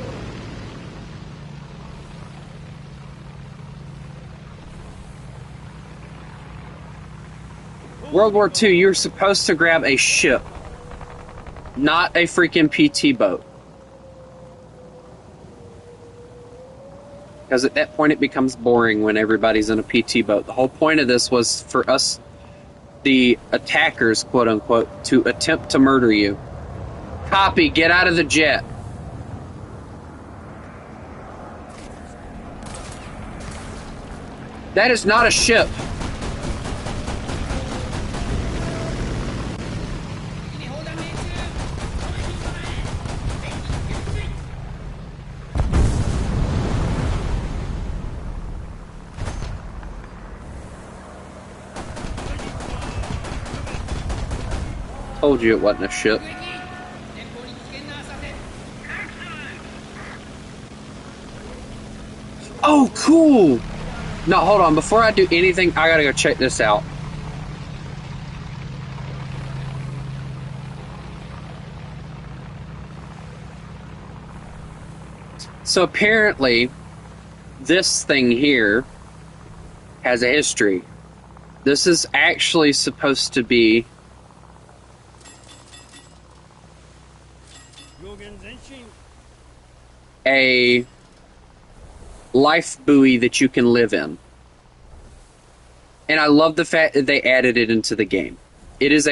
World War II, you were supposed to grab a ship, not a freaking PT boat. Because at that point it becomes boring when everybody's in a PT boat. The whole point of this was for us, the attackers, quote unquote, to attempt to murder you. Copy, get out of the jet. That is not a ship. Told you it wasn't a ship. Oh, cool! No, hold on. Before I do anything, I gotta go check this out. So apparently, this thing here has a history. This is actually supposed to be a life buoy that you can live in. And I love the fact that they added it into the game. It is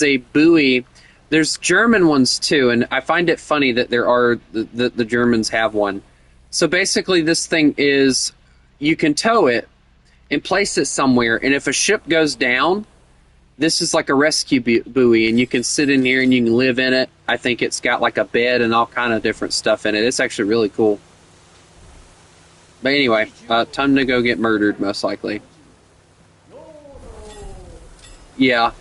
a buoy. There's German ones too, and I find it funny that the Germans have one. So basically this thing is, you can tow it and place it somewhere, and if a ship goes down, this is like a rescue buoy, and you can sit in here and you can live in it. I think it's got like a bed and all kind of different stuff in it. It's actually really cool. But anyway, time to go get murdered, most likely. Yeah.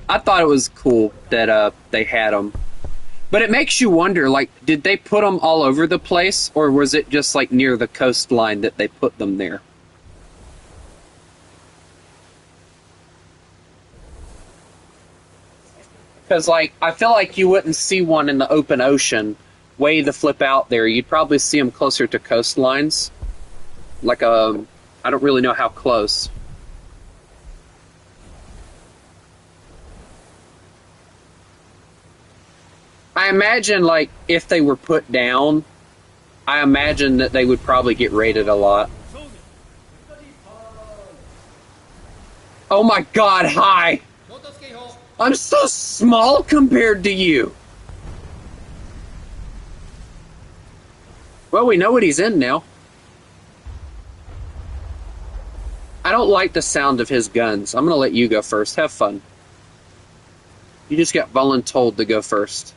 I thought it was cool that they had them. But it makes you wonder, like, did they put them all over the place, or was it just like near the coastline that they put them there? Because, like, I feel like you wouldn't see one in the open ocean way the flip out there. You'd probably see them closer to coastlines. Like, I don't really know how close. I imagine, like, if they were put down, I imagine that they would probably get raided a lot. Oh my god, hi! I'm so small compared to you! Well, we know what he's in now. I don't like the sound of his guns. I'm gonna let you go first. Have fun. You just got voluntold to go first.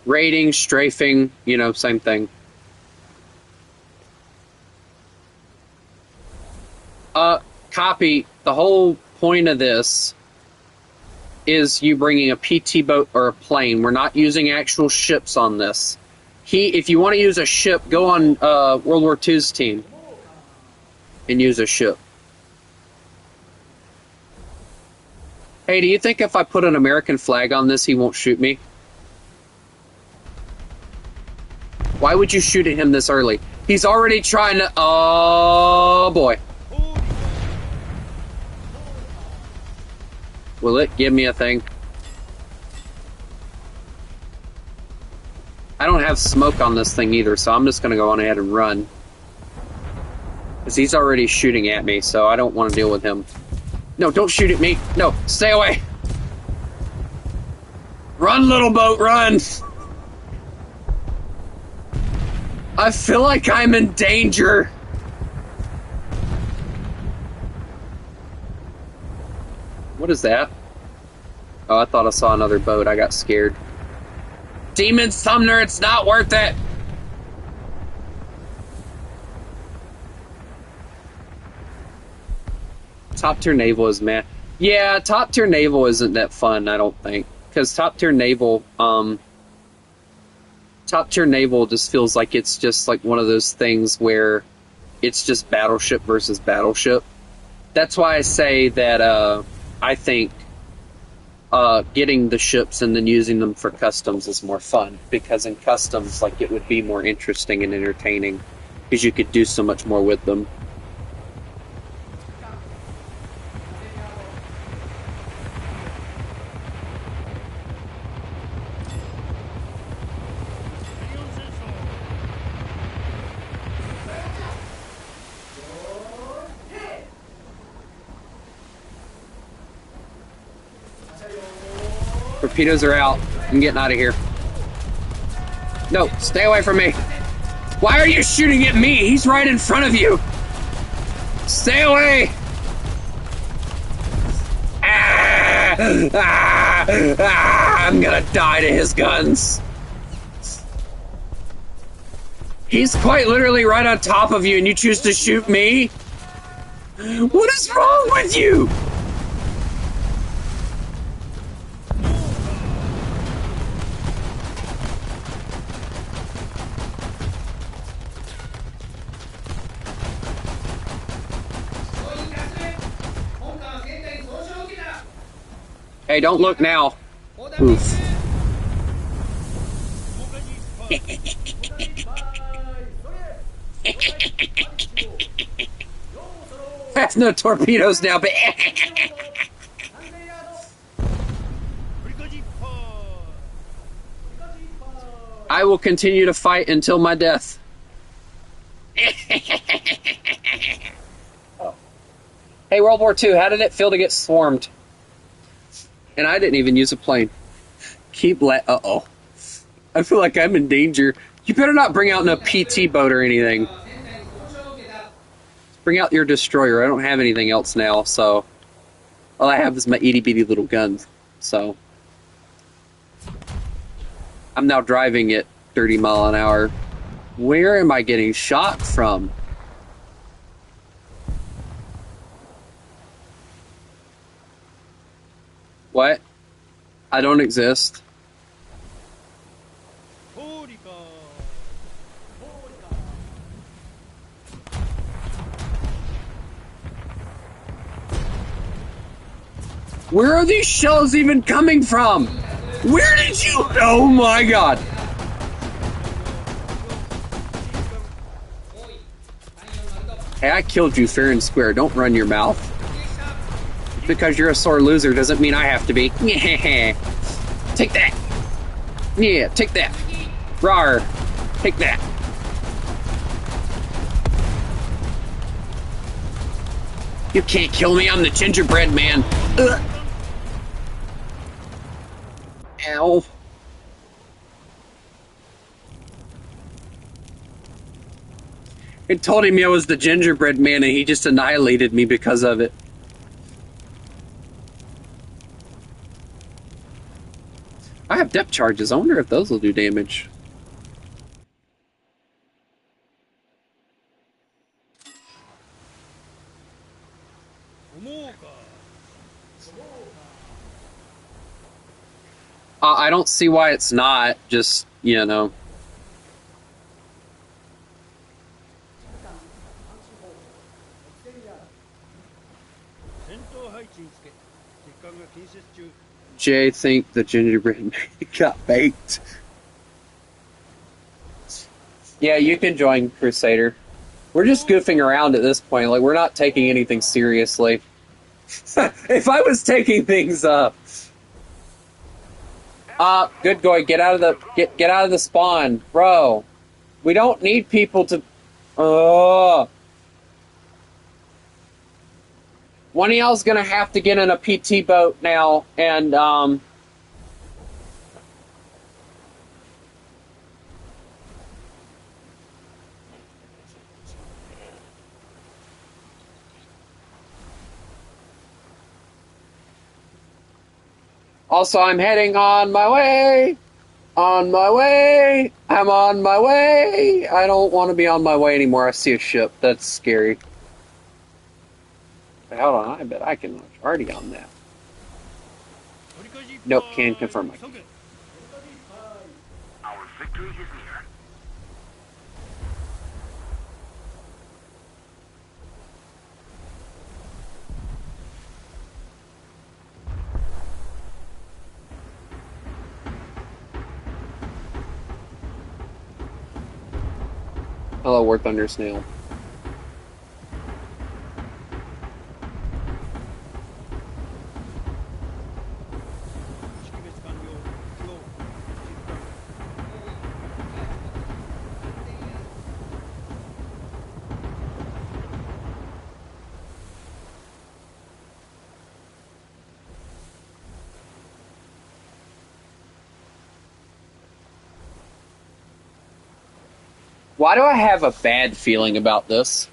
Raiding, strafing, you know, same thing. Copy. The whole point of this is you bringing a PT boat or a plane. We're not using actual ships on this. If you want to use a ship, go on World War II's team and use a ship. Hey, do you think if I put an American flag on this, he won't shoot me? Why would you shoot at him this early? He's already trying to... Oh, boy. Will it give me a thing? I don't have smoke on this thing either, so I'm just going to go on ahead and run. Because he's already shooting at me, so I don't want to deal with him. No, don't shoot at me. No, stay away. Run, little boat, run. I feel like I'm in danger. What is that? Oh, I thought I saw another boat. I got scared. Demon Sumner, it's not worth it. Top tier naval is meh. Yeah, top tier naval isn't that fun, I don't think. Because top tier naval just feels like it's just like one of those things where it's just battleship versus battleship. That's why I say that I think getting the ships and then using them for customs is more fun, because in customs, like, it would be more interesting and entertaining because you could do so much more with them. Torpedoes are out. I'm getting out of here. No, stay away from me. Why are you shooting at me? He's right in front of you. Stay away. I'm gonna die to his guns. He's quite literally right on top of you and you choose to shoot me? What is wrong with you? Hey, don't look now. Oof. That's no torpedoes now, but will continue to fight until my death. Oh. Hey, World War II, how did it feel to get swarmed? And I didn't even use a plane. Uh-oh. I feel like I'm in danger. You better not bring out no PT boat or anything. Bring out your destroyer. I don't have anything else now, so... All I have is my itty-bitty little guns, so... I'm now driving at 30 mile an hour. Where am I getting shot from? What? I don't exist. Where are these shells even coming from? Where did you... Oh my god. Hey, I killed you fair and square. Don't run your mouth. Because you're a sore loser doesn't mean I have to be. Take that. Yeah, take that. Rawr. Take that. You can't kill me. I'm the gingerbread man. Ugh. Ow. It told him I was the gingerbread man and he just annihilated me because of it. I have depth charges. I wonder if those will do damage. I don't see why it's not. Just, you know. Jay think the gingerbread man got baked. Yeah, you can join Crusader. We're just goofing around at this point. Like, we're not taking anything seriously. If I was taking things good going. Get out of the get out of the spawn, bro. We don't need people to. One of y'all's gonna have to get in a PT boat now, and also, I'm heading on my way. On my way. I'm on my way. I don't want to be on my way anymore. I see a ship. That's scary. Hold on. I bet I can launch. Already on that. Nope. Can't confirm. Our victory is near. Hello, War Thunder Snail. Why do I have a bad feeling about this?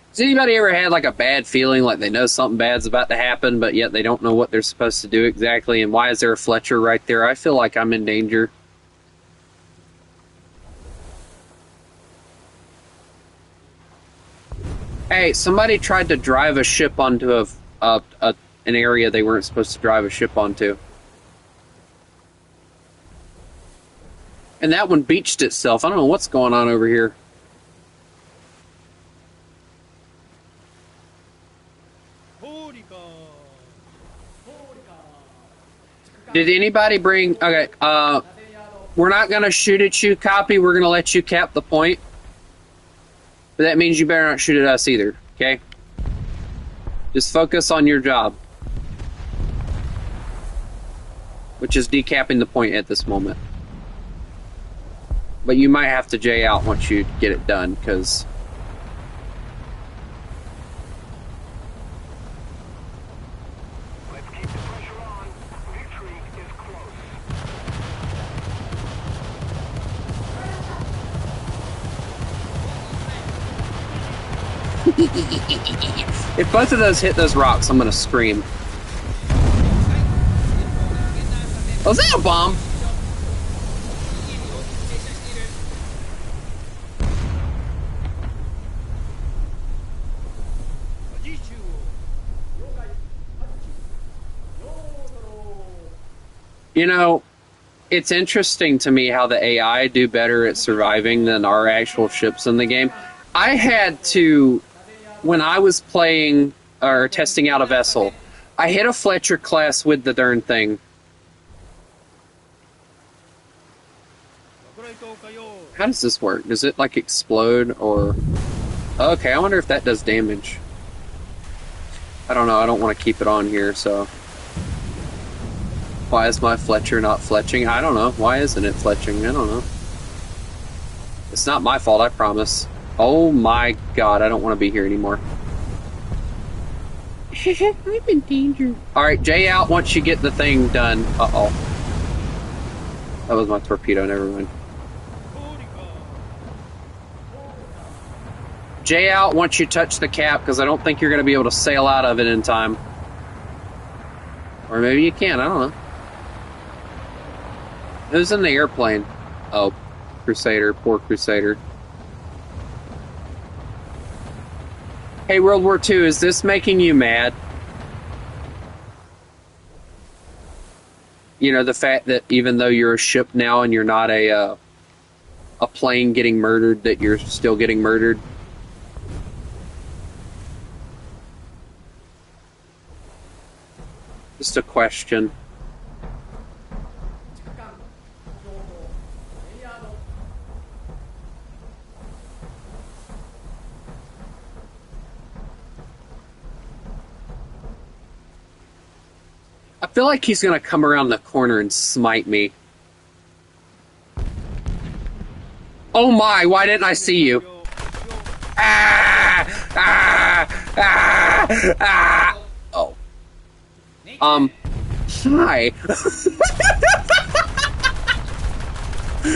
Has anybody ever had like a bad feeling, like they know something bad's about to happen, but yet they don't know what they're supposed to do exactly, and why is there a Fletcher right there? I feel like I'm in danger. Hey, somebody tried to drive a ship onto an area they weren't supposed to drive a ship onto. And that one beached itself. I don't know what's going on over here. Did anybody bring... Okay, we're not going to shoot at you, copy. We're going to let you cap the point. But that means you better not shoot at us either, okay? Just focus on your job. which is decapping the point at this moment. But you might have to J out once you get it done, because... Let's keep the pressure on. Victory is close. If both of those hit those rocks, I'm gonna scream. Was that a bomb? You know, it's interesting to me how the AI do better at surviving than our actual ships in the game. I had to, when I was playing or testing out a vessel, I hit a Fletcher class with the darn thing. How does this work? Does it like explode or... Okay, I wonder if that does damage. I don't know, I don't want to keep it on here, so... Why is my Fletcher not fletching? I don't know. Why isn't it fletching? I don't know. It's not my fault, I promise. Oh my god, I don't want to be here anymore. I'm in danger. Alright, J out once you get the thing done. Uh-oh. That was my torpedo, never mind. J out once you touch the cap, because I don't think you're going to be able to sail out of it in time. Or maybe you can, I don't know. Who's in the airplane? Oh, Crusader, poor Crusader. Hey, World War II, is this making you mad? You know, the fact that even though you're a ship now and you're not a plane getting murdered, that you're still getting murdered? Just a question. I feel like he's gonna come around the corner and smite me. Oh my, why didn't I see you? Ah! Ah! Ah! Ah! Oh. Hi.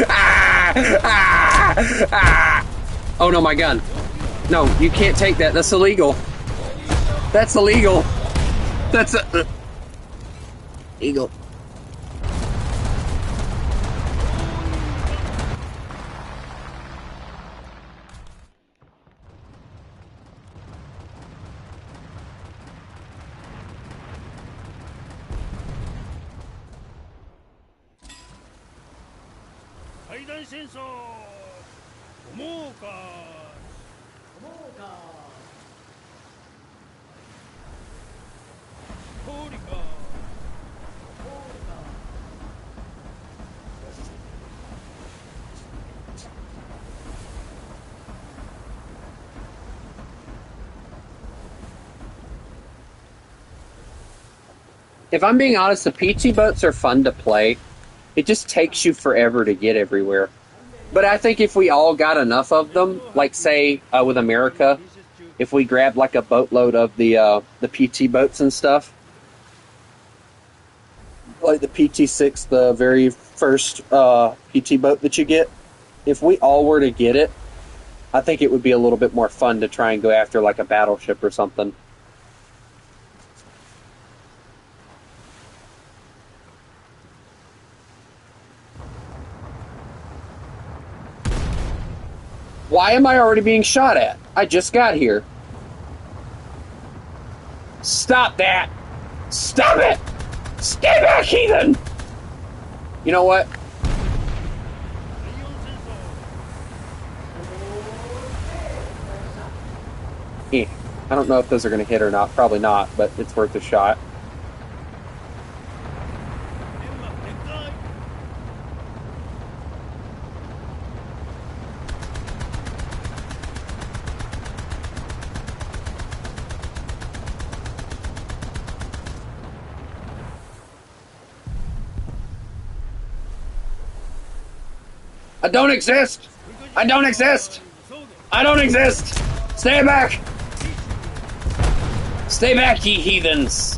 Ah! Ah! Ah! Oh no, my gun. No, you can't take that. That's illegal. That's illegal. That's a... Eagle. If I'm being honest, the PT boats are fun to play. It just takes you forever to get everywhere. But I think if we all got enough of them, like say with America, if we grabbed like a boatload of the PT boats and stuff, like the PT6, the very first PT boat that you get, if we all were to get it, I think it would be a little bit more fun to try and go after like a battleship or something. Why am I already being shot at? I just got here. Stop that! Stop it! Stay back, heathen! You know what? I don't know if those are going to hit or not. Probably not, but it's worth a shot. I don't exist! I don't exist! I don't exist! Stay back! Stay back, ye heathens!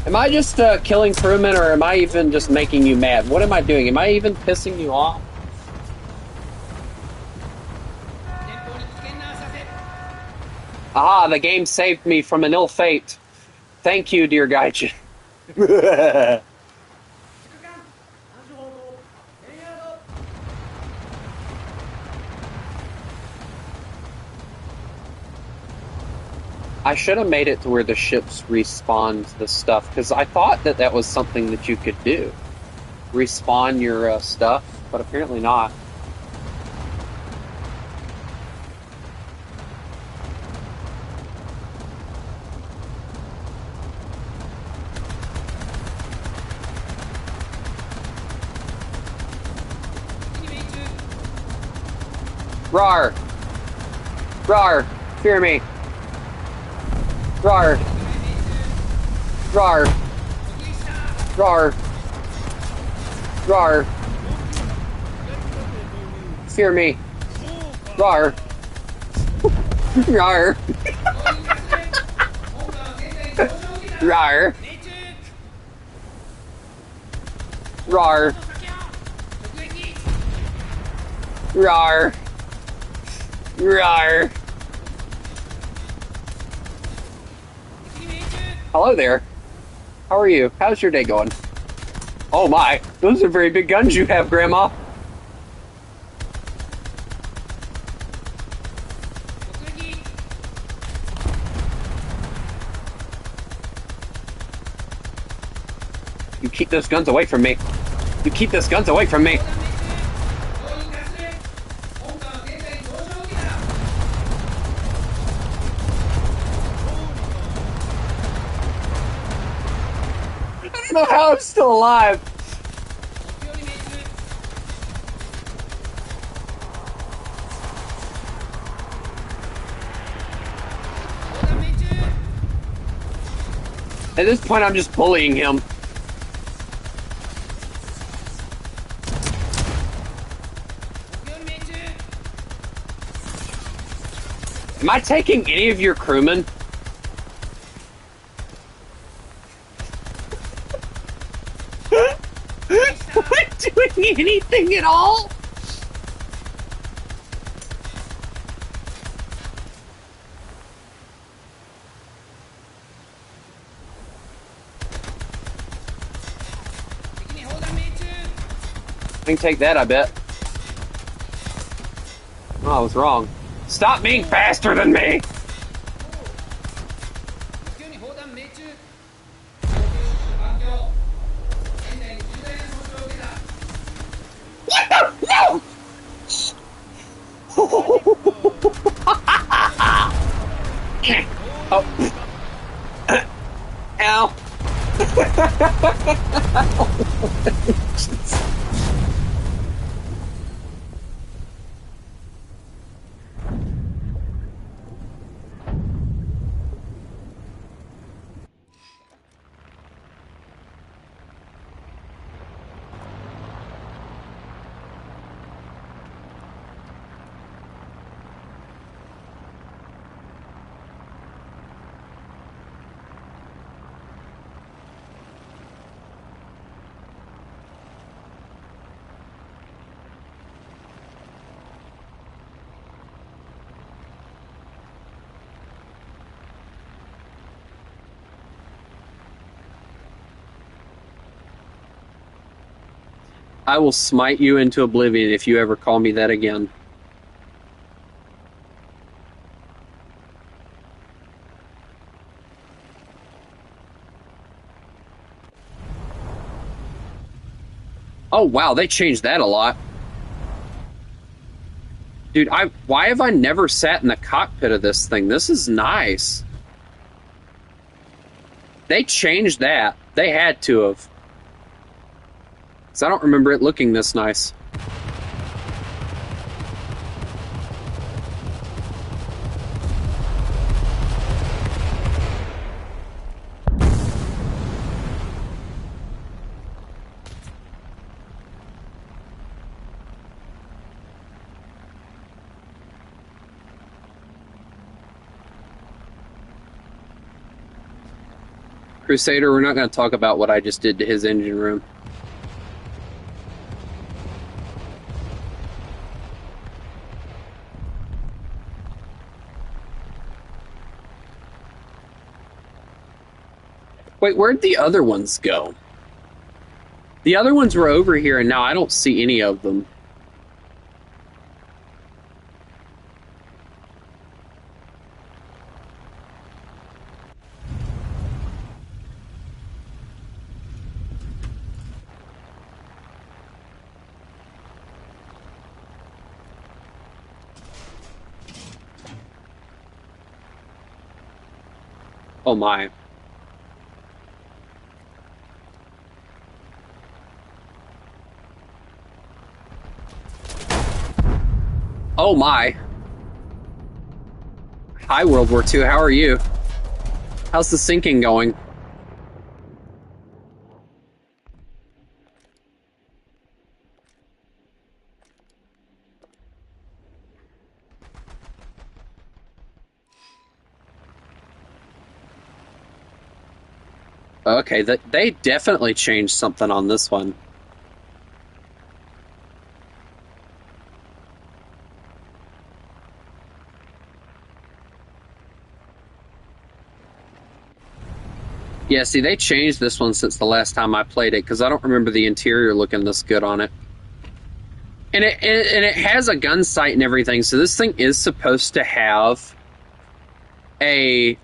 Am I just killing crewmen, or am I even just making you mad? What am I doing? Am I even pissing you off? Aha, the game saved me from an ill fate. Thank you, dear Gaijin. I should have made it to where the ships respawned the stuff, because I thought that that was something that you could do. Respawn your stuff, but apparently not. Rar! Rar! Fear me! Rar! Rar! Rar! Rar! Fear me! Rar! Rar! Rar! Rar! Rar! Rar! Hello there. How are you? How's your day going? Oh my, those are very big guns you have, Grandma. You keep those guns away from me. You keep those guns away from me. I don't know how I'm still alive. At this point, I'm just bullying him. Am I taking any of your crewmen? Am I doing anything at all? I can take that, I bet. Oh, I was wrong. Stop being faster than me! What the? No! Oh. Ow. I will smite you into oblivion if you ever call me that again. Oh wow, they changed that a lot. Dude, why have I never sat in the cockpit of this thing? This is nice. They changed that. They had to have. Because I don't remember it looking this nice. Crusader, we're not going to talk about what I just did to his engine room. Wait, where'd the other ones go? The other ones were over here, and now I don't see any of them. Oh my. Oh my. Hi, World War II. How are you? How's the sinking going? Okay, they definitely changed something on this one. Yeah, see, they changed this one since the last time I played it, because I don't remember the interior looking this good on it. And it has a gun sight and everything, so this thing is supposed to have a,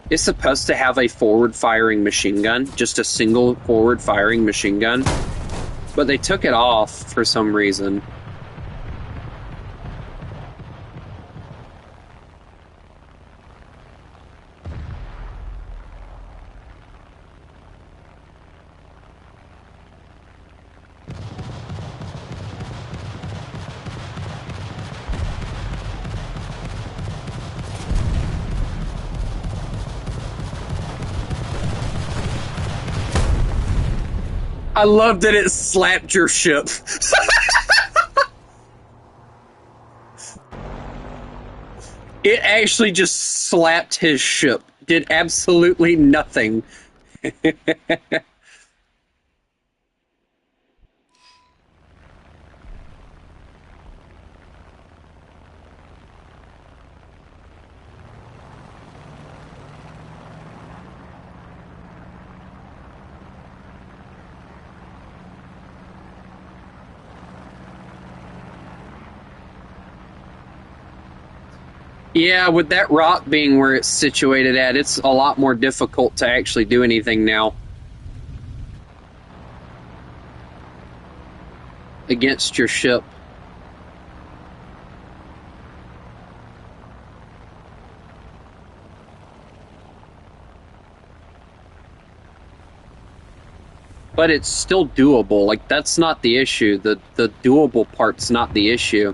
it's supposed to have a forward-firing machine gun, just a single forward-firing machine gun. But they took it off for some reason. I love that it slapped your ship. It actually just slapped his ship. Did absolutely nothing. Yeah, with that rock being where it's situated at, it's a lot more difficult to actually do anything now against your ship. But it's still doable. Like, that's not the issue. The doable part's not the issue.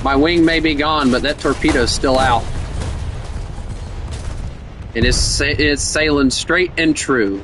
My wing may be gone, but that torpedo's still out. It is sailing straight and true.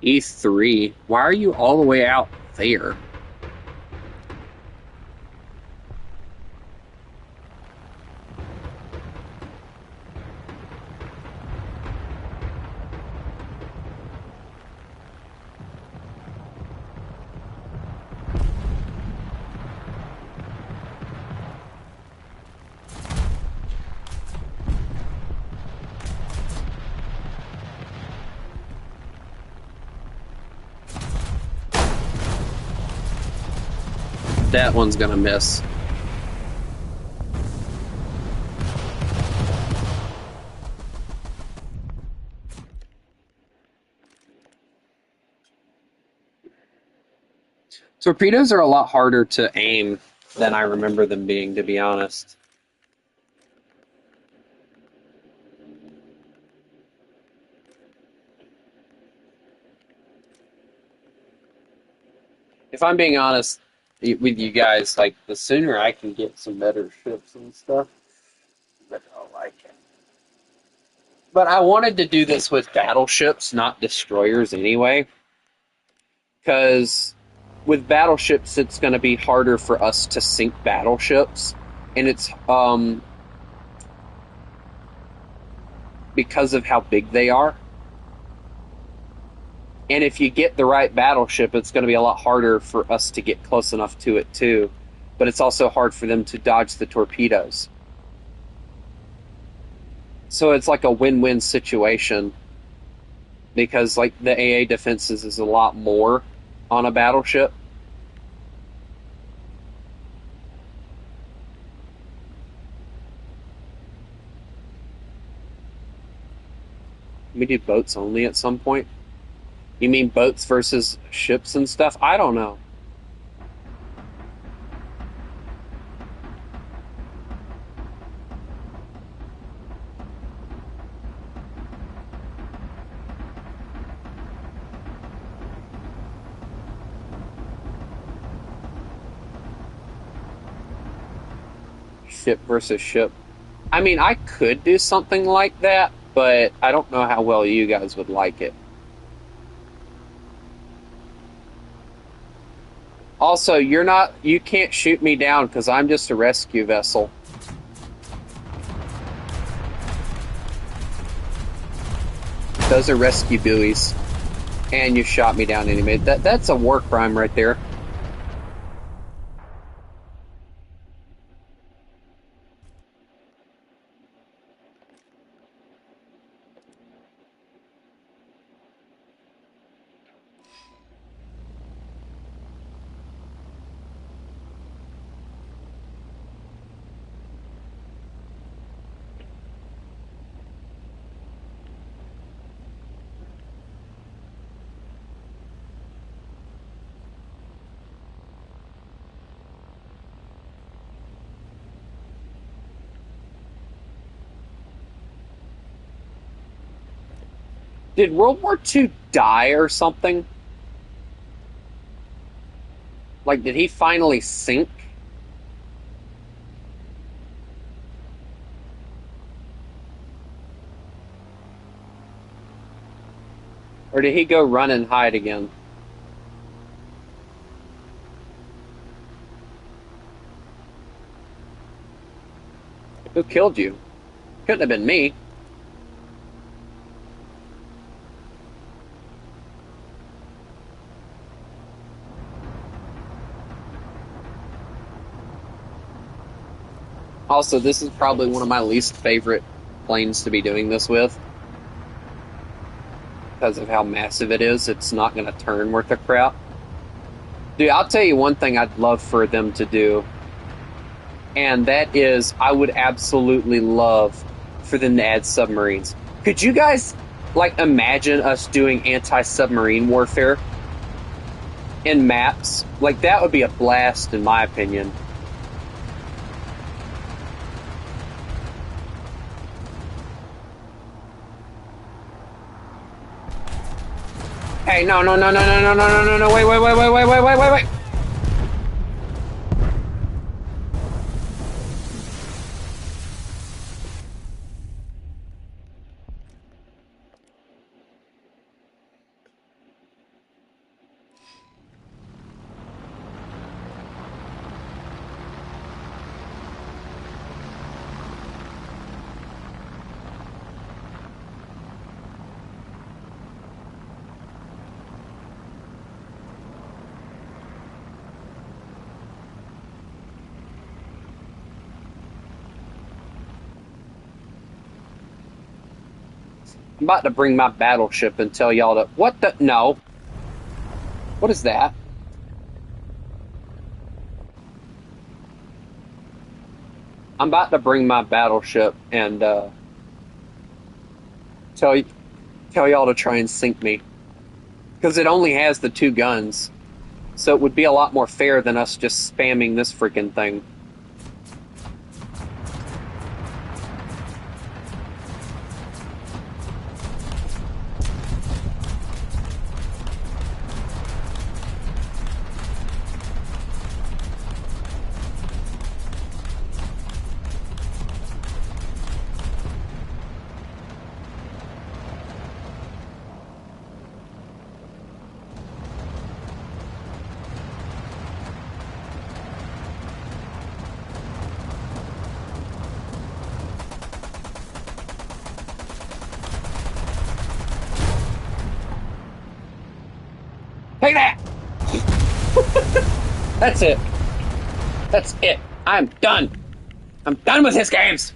E3? Why are you all the way out there? That one's gonna miss. Torpedoes are a lot harder to aim than I remember them being, to be honest. If I'm being honest with you guys, like, the sooner I can get some better ships and stuff, the better I'll like it. But I wanted to do this with battleships, not destroyers anyway. Because with battleships, it's going to be harder for us to sink battleships. And it's because of how big they are. And if you get the right battleship, it's going to be a lot harder for us to get close enough to it too. But it's also hard for them to dodge the torpedoes. So it's like a win-win situation. Because like the AA defenses is a lot more on a battleship. We do boats only at some point. You mean boats versus ships and stuff? I don't know. Ship versus ship. I mean, I could do something like that, but I don't know how well you guys would like it. Also, you can't shoot me down because I'm just a rescue vessel. Those are rescue buoys. And you shot me down anyway. That's a war crime right there. Did World War II die or something? Like, did he finally sink? Or did he go run and hide again? Who killed you? Couldn't have been me. Also, this is probably one of my least favorite planes to be doing this with. Because of how massive it is, it's not going to turn worth a crap. Dude, I'll tell you one thing I'd love for them to do. And that is, I would absolutely love for them to add submarines. Could you guys, like, imagine us doing anti-submarine warfare in maps? Like, that would be a blast, in my opinion. Hey, no, wait. I'm about to bring my battleship and tell y'all to... What the... No. What is that? I'm about to bring my battleship and tell y'all to try and sink me. Because it only has the 2 guns. So it would be a lot more fair than us just spamming this freaking thing. Take that! That's it. That's it. I'm done. I'm done with his games.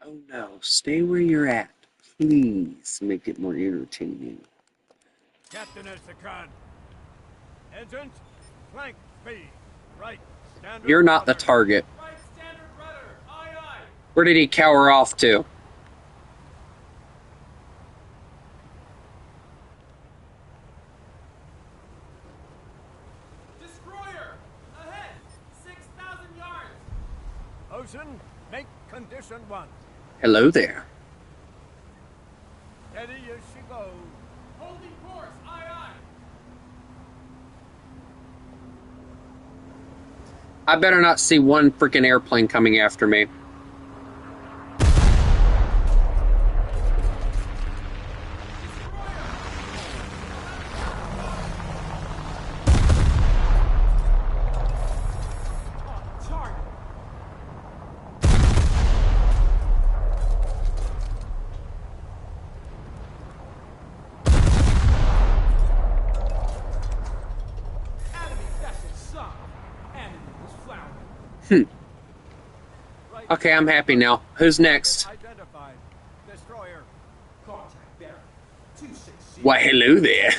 Oh no, stay where you're at. Please make it more entertaining. Captain Ersakan. Engines, flank speed. Right, standard. You're not the rudder. target. Right, standard rudder. Aye, aye. Where did he cower off to? Destroyer, ahead, 6,000 yards. Ocean, make condition 1. Hello there. Steady as she goes. Holding course, aye, aye. I better not see one freaking airplane coming after me. Okay, I'm happy now. Who's next? Identified. Destroyer. Contact bearer. 260. Why, hello there.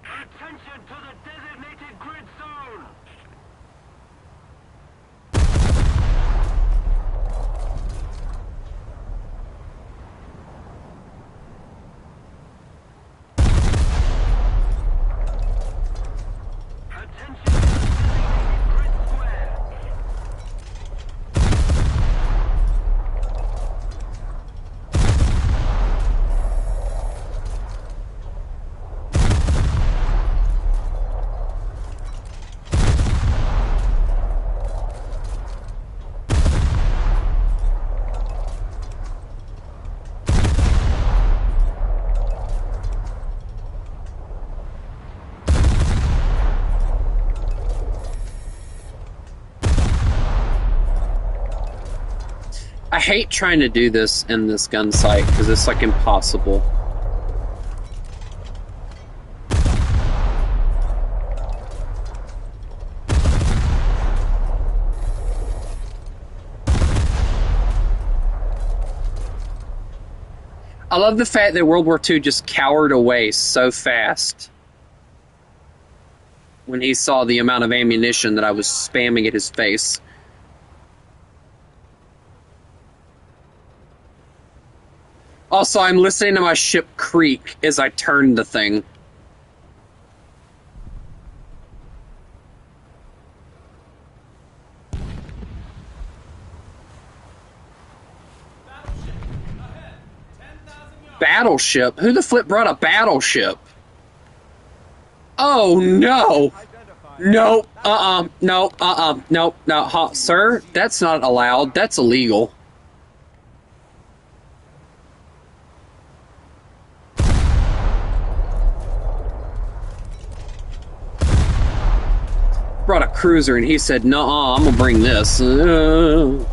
Attention to the designated grid zone! Attention to the designated grid square! I hate trying to do this in this gun sight because it's like impossible. I love the fact that World War II just cowered away so fast when he saw the amount of ammunition that I was spamming at his face. Also, I'm listening to my ship creak as I turn the thing. Battleship? Who the flip brought a battleship? Oh no! Nope, nope, no, sir, that's not allowed, that's illegal. brought a cruiser and he said, "No, I'm gonna bring this." Oh,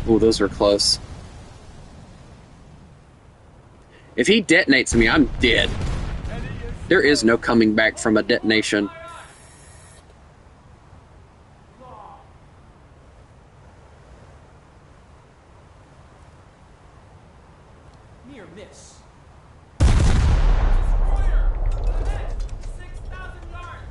those were close. If he detonates me, I'm dead. There is no coming back from a detonation. Near miss. Destroyer! Ahead! 6,000 yards!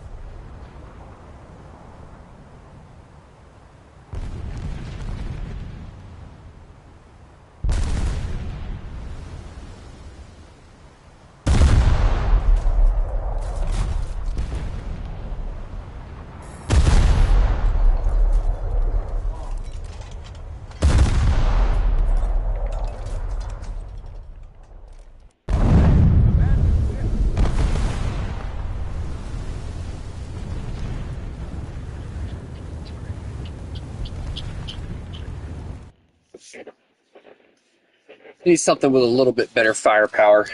Need something with a little bit better firepower.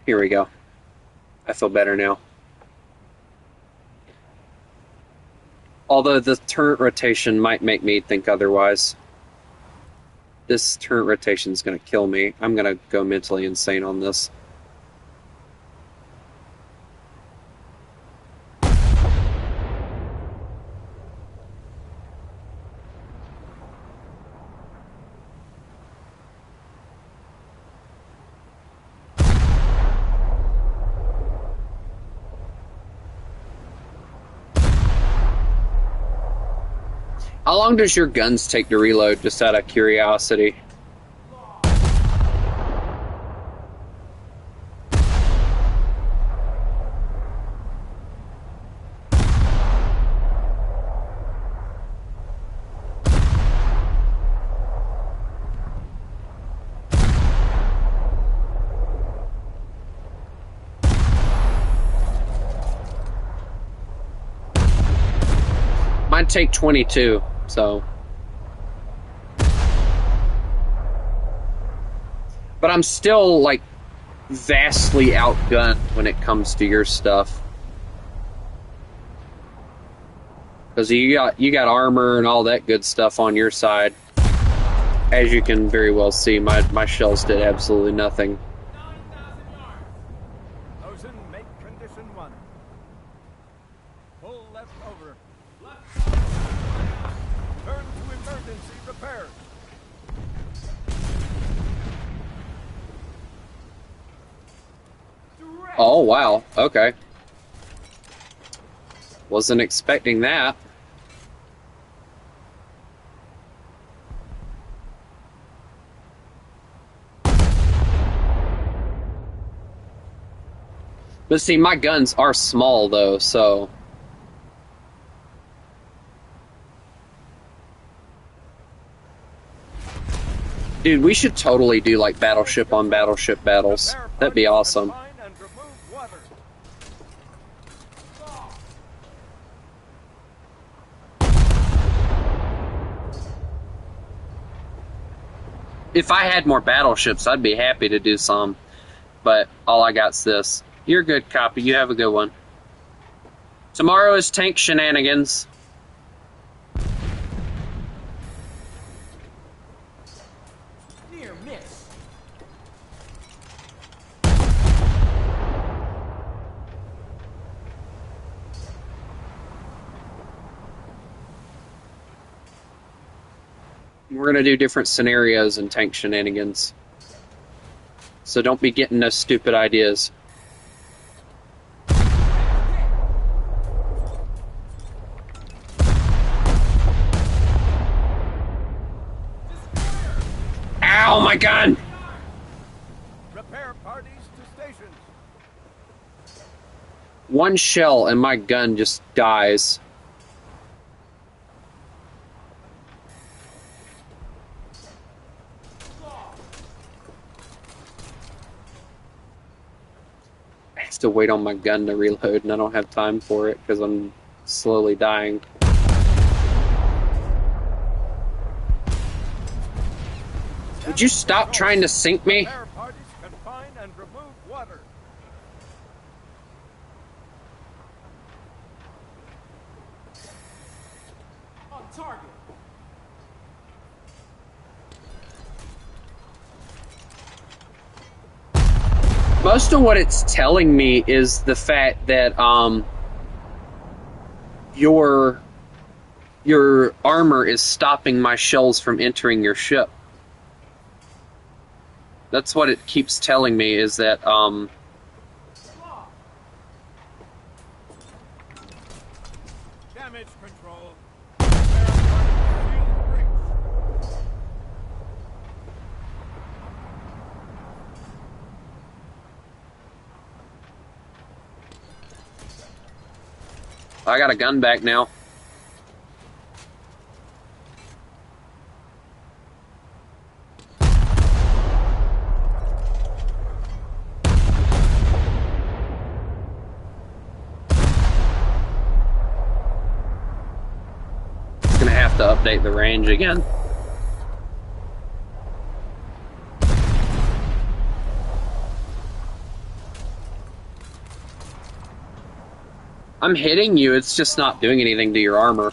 Here we go. I feel better now. Although the turret rotation might make me think otherwise. This turret rotation is going to kill me. I'm going to go mentally insane on this. How long does your guns take to reload, just out of curiosity? Mine take 22. So, but I'm still like vastly outgunned when it comes to your stuff, because you got armor and all that good stuff on your side. As you can very well see, my shells did absolutely nothing. 9,000 yards. Those in make condition 1. Pull left over. Left. Turn to emergency repairs. Direct. Oh wow, okay. Wasn't expecting that. But see, my guns are small though, so... Dude, we should totally do like battleship on battleship battles. That'd be awesome. Confine and remove water. If I had more battleships, I'd be happy to do some. But all I got's this. You're good, copy. You have a good one. Tomorrow is tank shenanigans. Near miss. We're going to do different scenarios in tank shenanigans. So don't be getting no stupid ideas. Ow, my gun! Repair parties to stations. One shell and my gun just dies. I have to wait on my gun to reload, and I don't have time for it because I'm slowly dying. Would you stop trying to sink me? Repair parties confine and remove water. target. Most of what it's telling me is the fact that your armor is stopping my shells from entering your ship. That's what it keeps telling me, is that Damage control. Shield breach. I got a gun back now. Gonna have to update the range again. I'm hitting you, it's just not doing anything to your armor.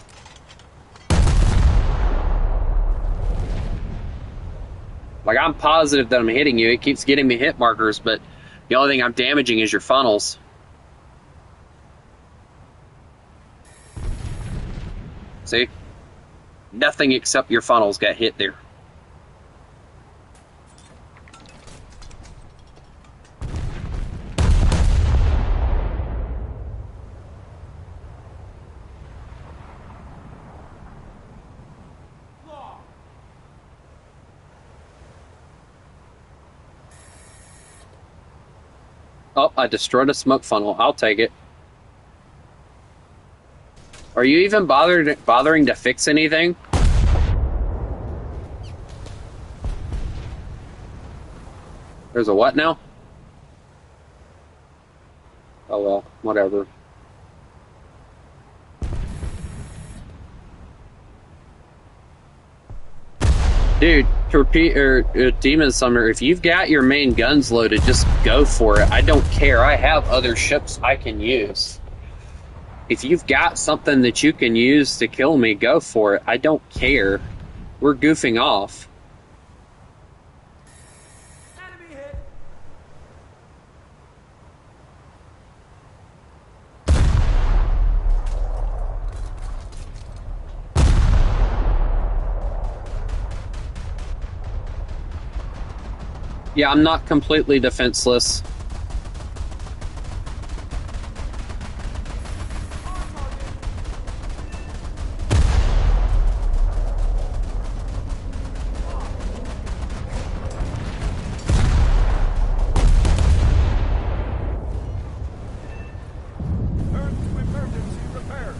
Like, I'm positive that I'm hitting you, it keeps getting me hit markers, but the only thing I'm damaging is your funnels. See? Nothing except your funnels got hit there. Oh, I destroyed a smoke funnel. I'll take it. Are you even bothering to fix anything? There's a what now? Oh well, whatever. Dude, Demon Summoner, if you've got your main guns loaded, just go for it. I don't care. I have other ships I can use. If you've got something that you can use to kill me, go for it. I don't care. We're goofing off. Enemy hit. Yeah, I'm not completely defenseless. Turn to emergency repair.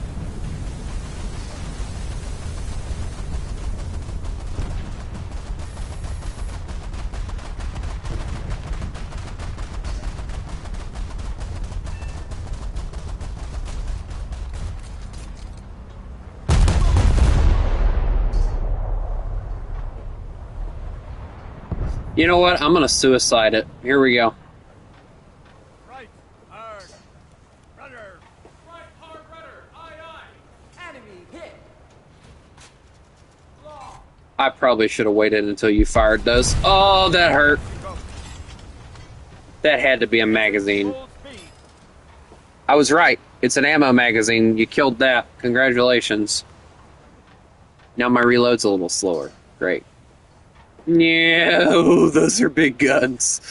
You know what? I'm gonna suicide it. Here we go. Right hard rudder. Right hard rudder. Aye aye. Enemy hit. Law. I probably should have waited until you fired those. Oh, that hurt. That had to be a magazine. Full speed. I was right. It's an ammo magazine. You killed that. Congratulations. Now my reload's a little slower. Great. No, those are big guns.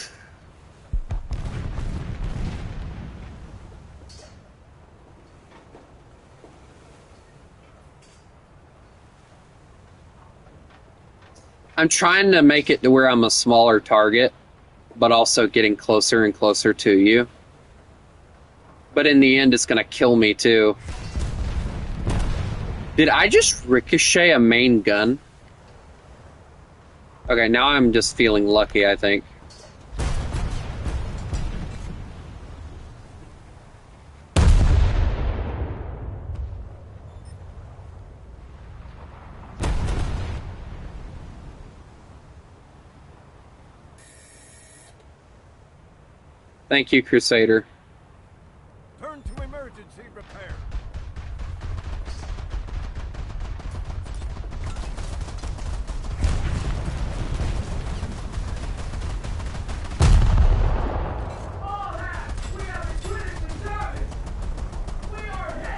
I'm trying to make it to where I'm a smaller target, but also getting closer and closer to you. But in the end, it's going to kill me too. Did I just ricochet a main gun? Okay, now I'm just feeling lucky, I think. Thank you, Crusader. Turn to emergency repair.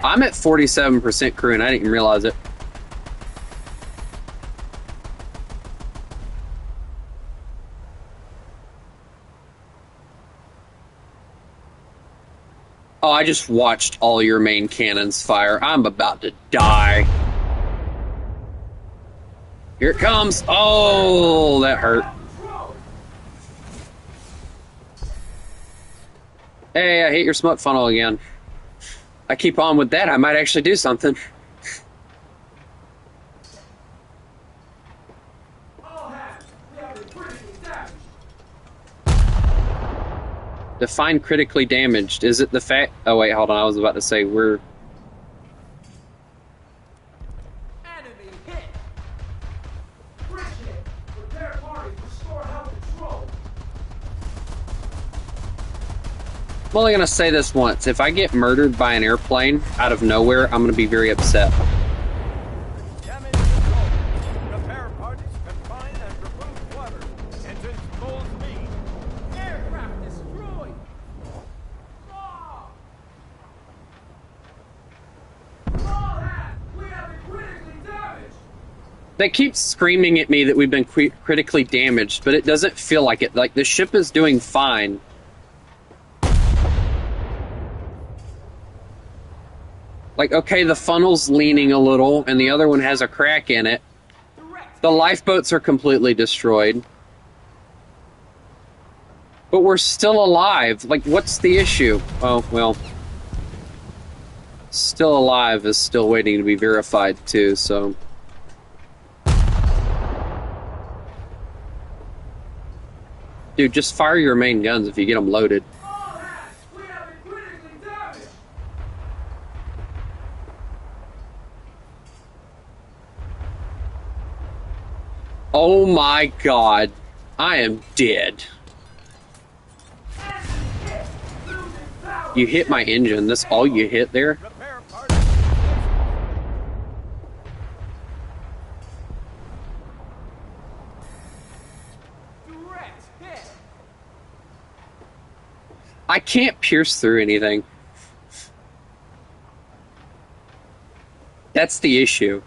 I'm at 47% crew and I didn't even realize it. Oh, I just watched all your main cannons fire. I'm about to die. Here it comes. Oh, that hurt. Hey, I hit your smoke funnel again. I keep on with that, I might actually do something. All hands, we have been critically damaged. Define critically damaged. Is it the fact... Oh, wait, hold on. I was about to say we're... Enemy hit. Bridge hit. Repair parties restore health control. I'm only going to say this once. If I get murdered by an airplane out of nowhere, I'm going to be very upset. Damage control. Repair parties confine and remove water. Engines full speed. Aircraft destroyed. All hands, we have been critically damaged. They keep screaming at me that we've been critically damaged, but it doesn't feel like it. Like, the ship is doing fine. Like, okay, the funnel's leaning a little, and the other one has a crack in it. The lifeboats are completely destroyed. But we're still alive. Like, what's the issue? Oh, well. Still alive is still waiting to be verified, too, so... Dude, just fire your main guns if you get them loaded. All hands, we have been critically damaged. Oh my god. I am dead. Enemy hit. Losing power. You hit my engine. That's all you hit there? Repair parties. Direct hit. I can't pierce through anything. That's the issue.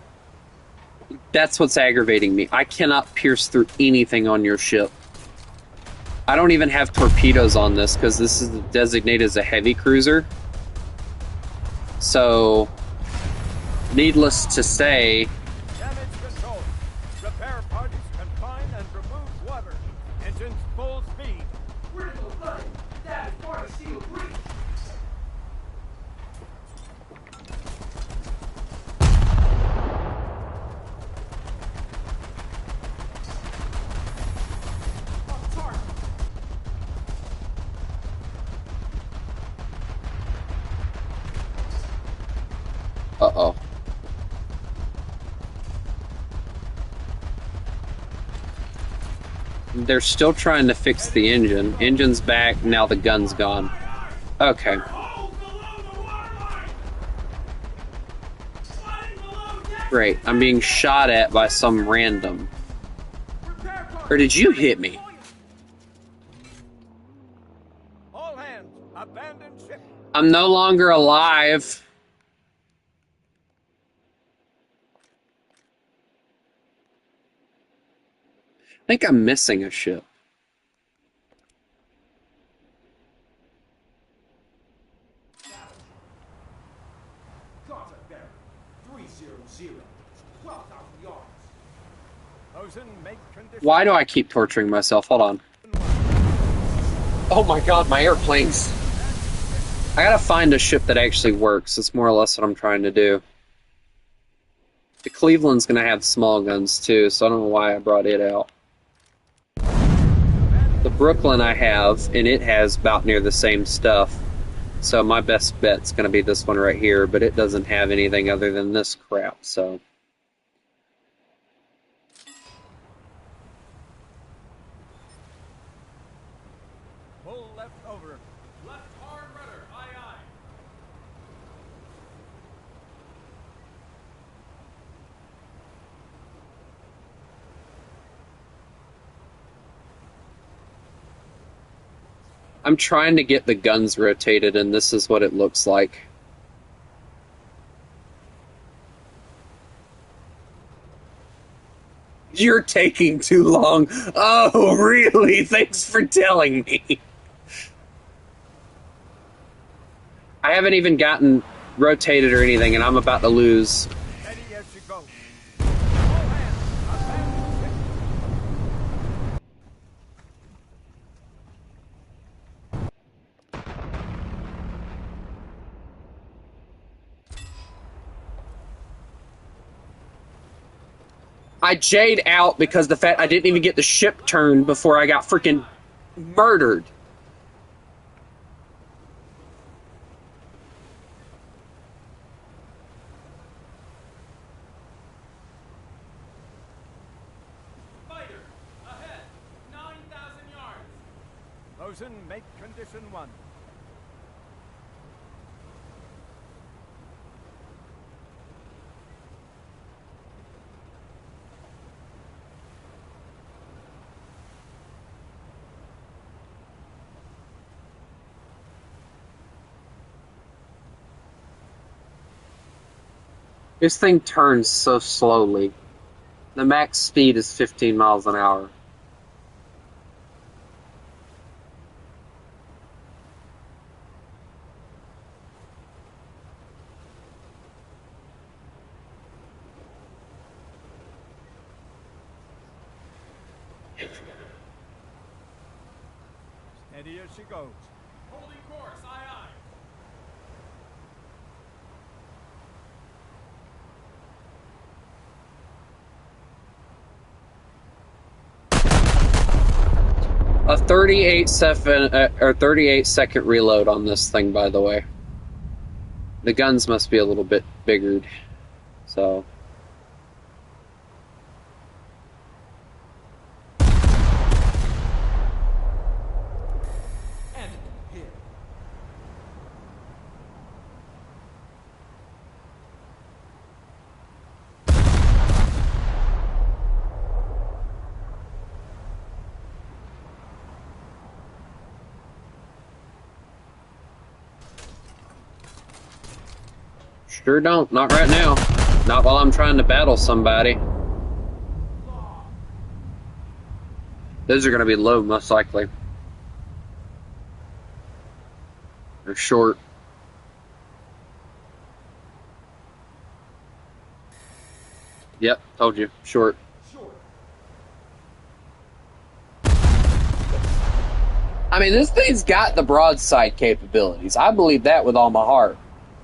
That's what's aggravating me. I cannot pierce through anything on your ship. I don't even have torpedoes on this because this is designated as a heavy cruiser. So, needless to say, Damage control. Repair parties confine and remove water. Engines full speed. Critical flooding. That is part of seal breach. On target. uh-oh. They're still trying to fix the engine. Engine's back, now the gun's gone. Okay. Hold below the waterline. Sliding below deck. Great. I'm being shot at by some random. Repair parties. Or did you hit me? All hands, abandon ship. I'm no longer alive. I think I'm missing a ship. Contact bearer, 300, 12,000 yards. Hosen, make condition. Why do I keep torturing myself? Hold on. Oh my god, my airplanes. I gotta find a ship that actually works. That's more or less what I'm trying to do. The Cleveland's gonna have small guns too, so I don't know why I brought it out. The Brooklyn I have, and it has about near the same stuff. So my best bet's gonna be this one right here, but it doesn't have anything other than this crap, so... Pull left over. Left hard rudder, aye aye. I'm trying to get the guns rotated, and this is what it looks like. You're taking too long. Oh, really? Thanks for telling me. I haven't even gotten rotated or anything, and I'm about to lose. Steady as she goes. All hands, abandon ship. I J'd out because the fact I didn't even get the ship turned before I got freaking murdered. Fighter, ahead, 9,000 yards. Bosun, make condition 1. This thing turns so slowly. The max speed is 15 miles an hour. Steady as she goes. Holding course, aye aye. A 38-second reload on this thing, by the way. The guns must be a little bit bigger, so. Sure don't. Not right now. Not while I'm trying to battle somebody. Those are going to be low, most likely. They're short. Yep, told you. Short. I mean, this thing's got the broadside capabilities. I believe that with all my heart.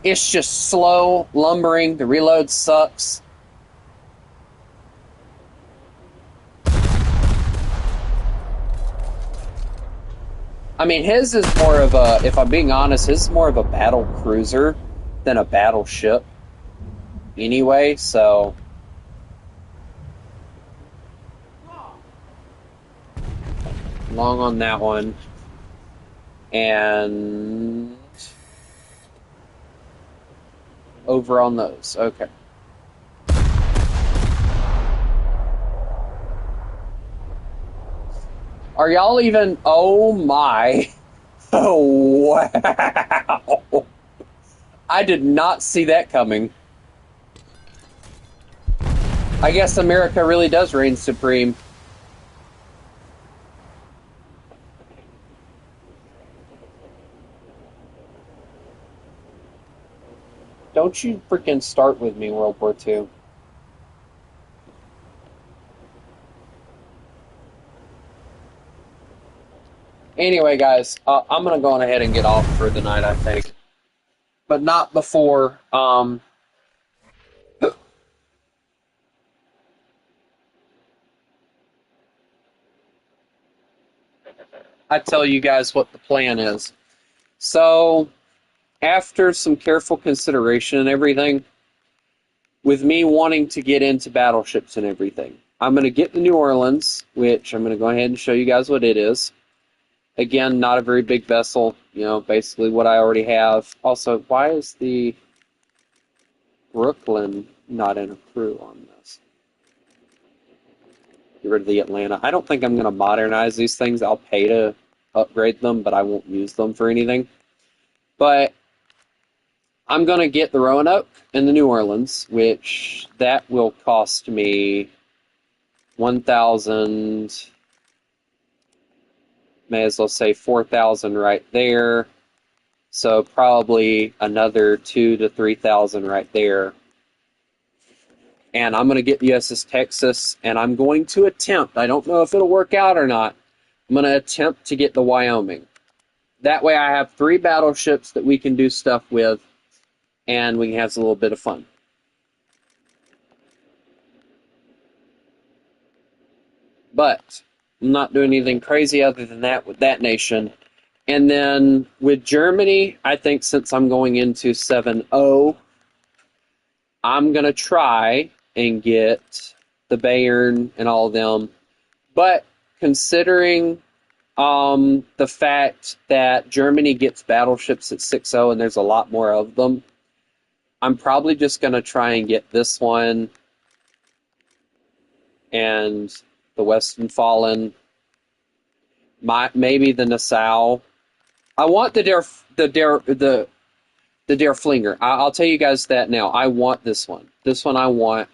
It's just slow, lumbering, the reload sucks. I mean, his is more of a, if I'm being honest, his is more of a battle cruiser than a battleship. Anyway, so. Long on that one. And over on those. Okay. Are y'all even? Oh my. Oh wow. I did not see that coming. I guess America really does reign supreme. Don't you freaking start with me, World War II. Anyway, guys, I'm going to go on ahead and get off for the night, I think. But not before, I tell you guys what the plan is. So, after some careful consideration and everything, with me wanting to get into battleships and everything, I'm going to get the New Orleans, which I'm going to go ahead and show you guys what it is. Again, not a very big vessel, you know, basically what I already have. Also, why is the Brooklyn not in a crew on this? Get rid of the Atlanta. I don't think I'm going to modernize these things. I'll pay to upgrade them, but I won't use them for anything. But I'm going to get the Roanoke and the New Orleans, which that will cost me 1,000, may as well say 4,000 right there. So probably another 2,000 to 3,000 right there. And I'm going to get USS Texas, and I'm going to attempt, I don't know if it'll work out or not, I'm going to attempt to get the Wyoming. That way I have 3 battleships that we can do stuff with, and we can have a little bit of fun. But I'm not doing anything crazy other than that with that nation. And then with Germany, I think since I'm going into 7-0, I'm going to try and get the Bayern and all of them. But considering the fact that Germany gets battleships at 6-0 and there's a lot more of them, I'm probably just going to try and get this one and the Westfalen, maybe the Nassau. I want the Der Flinger. I'll tell you guys that now. I want this one. This one I want.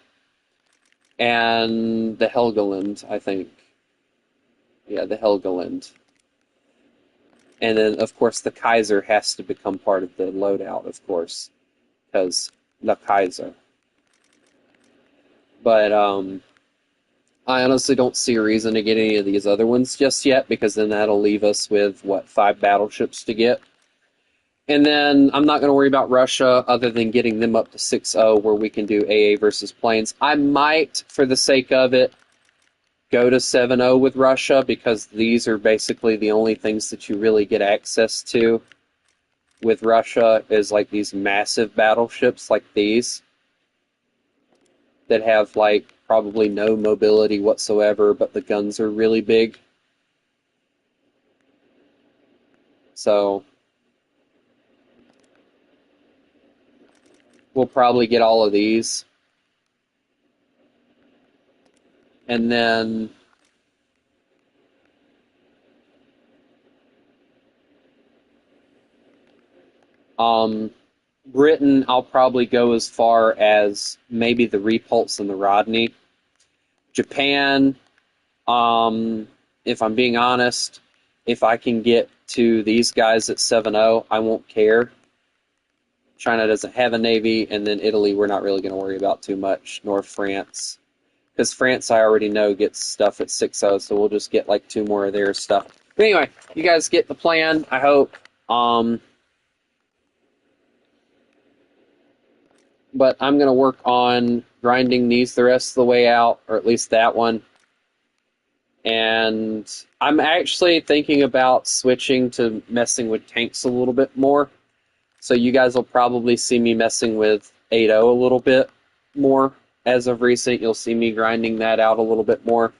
And the Helgoland, I think. Yeah, the Helgoland. And then, of course, the Kaiser has to become part of the loadout, of course. Because the Kaiser. But, I honestly don't see a reason to get any of these other ones just yet, because then that'll leave us with, 5 battleships to get. And then I'm not going to worry about Russia other than getting them up to 6-0 where we can do AA versus planes. I might, for the sake of it, go to 7-0 with Russia, because these are basically the only things that you really get access to with Russia is like these massive battleships like these that have probably no mobility whatsoever, but the guns are really big. So we'll probably get all of these. And then Britain, I'll probably go as far as maybe the Repulse and the Rodney. Japan, if I'm being honest, if I can get to these guys at 7-0, I won't care. China doesn't have a navy, and then Italy we're not really going to worry about too much, nor France. Because France, I already know, gets stuff at 6-0, so we'll just get 2 more of their stuff. But anyway, you guys get the plan, I hope. But I'm going to work on grinding these the rest of the way out, or at least that one. And I'm actually thinking about switching to messing with tanks a little bit more. So you guys will probably see me messing with 8.0 a little bit more. As of recent, you'll see me grinding that out a little bit more.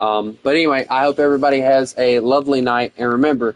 But anyway, I hope everybody has a lovely night. And remember,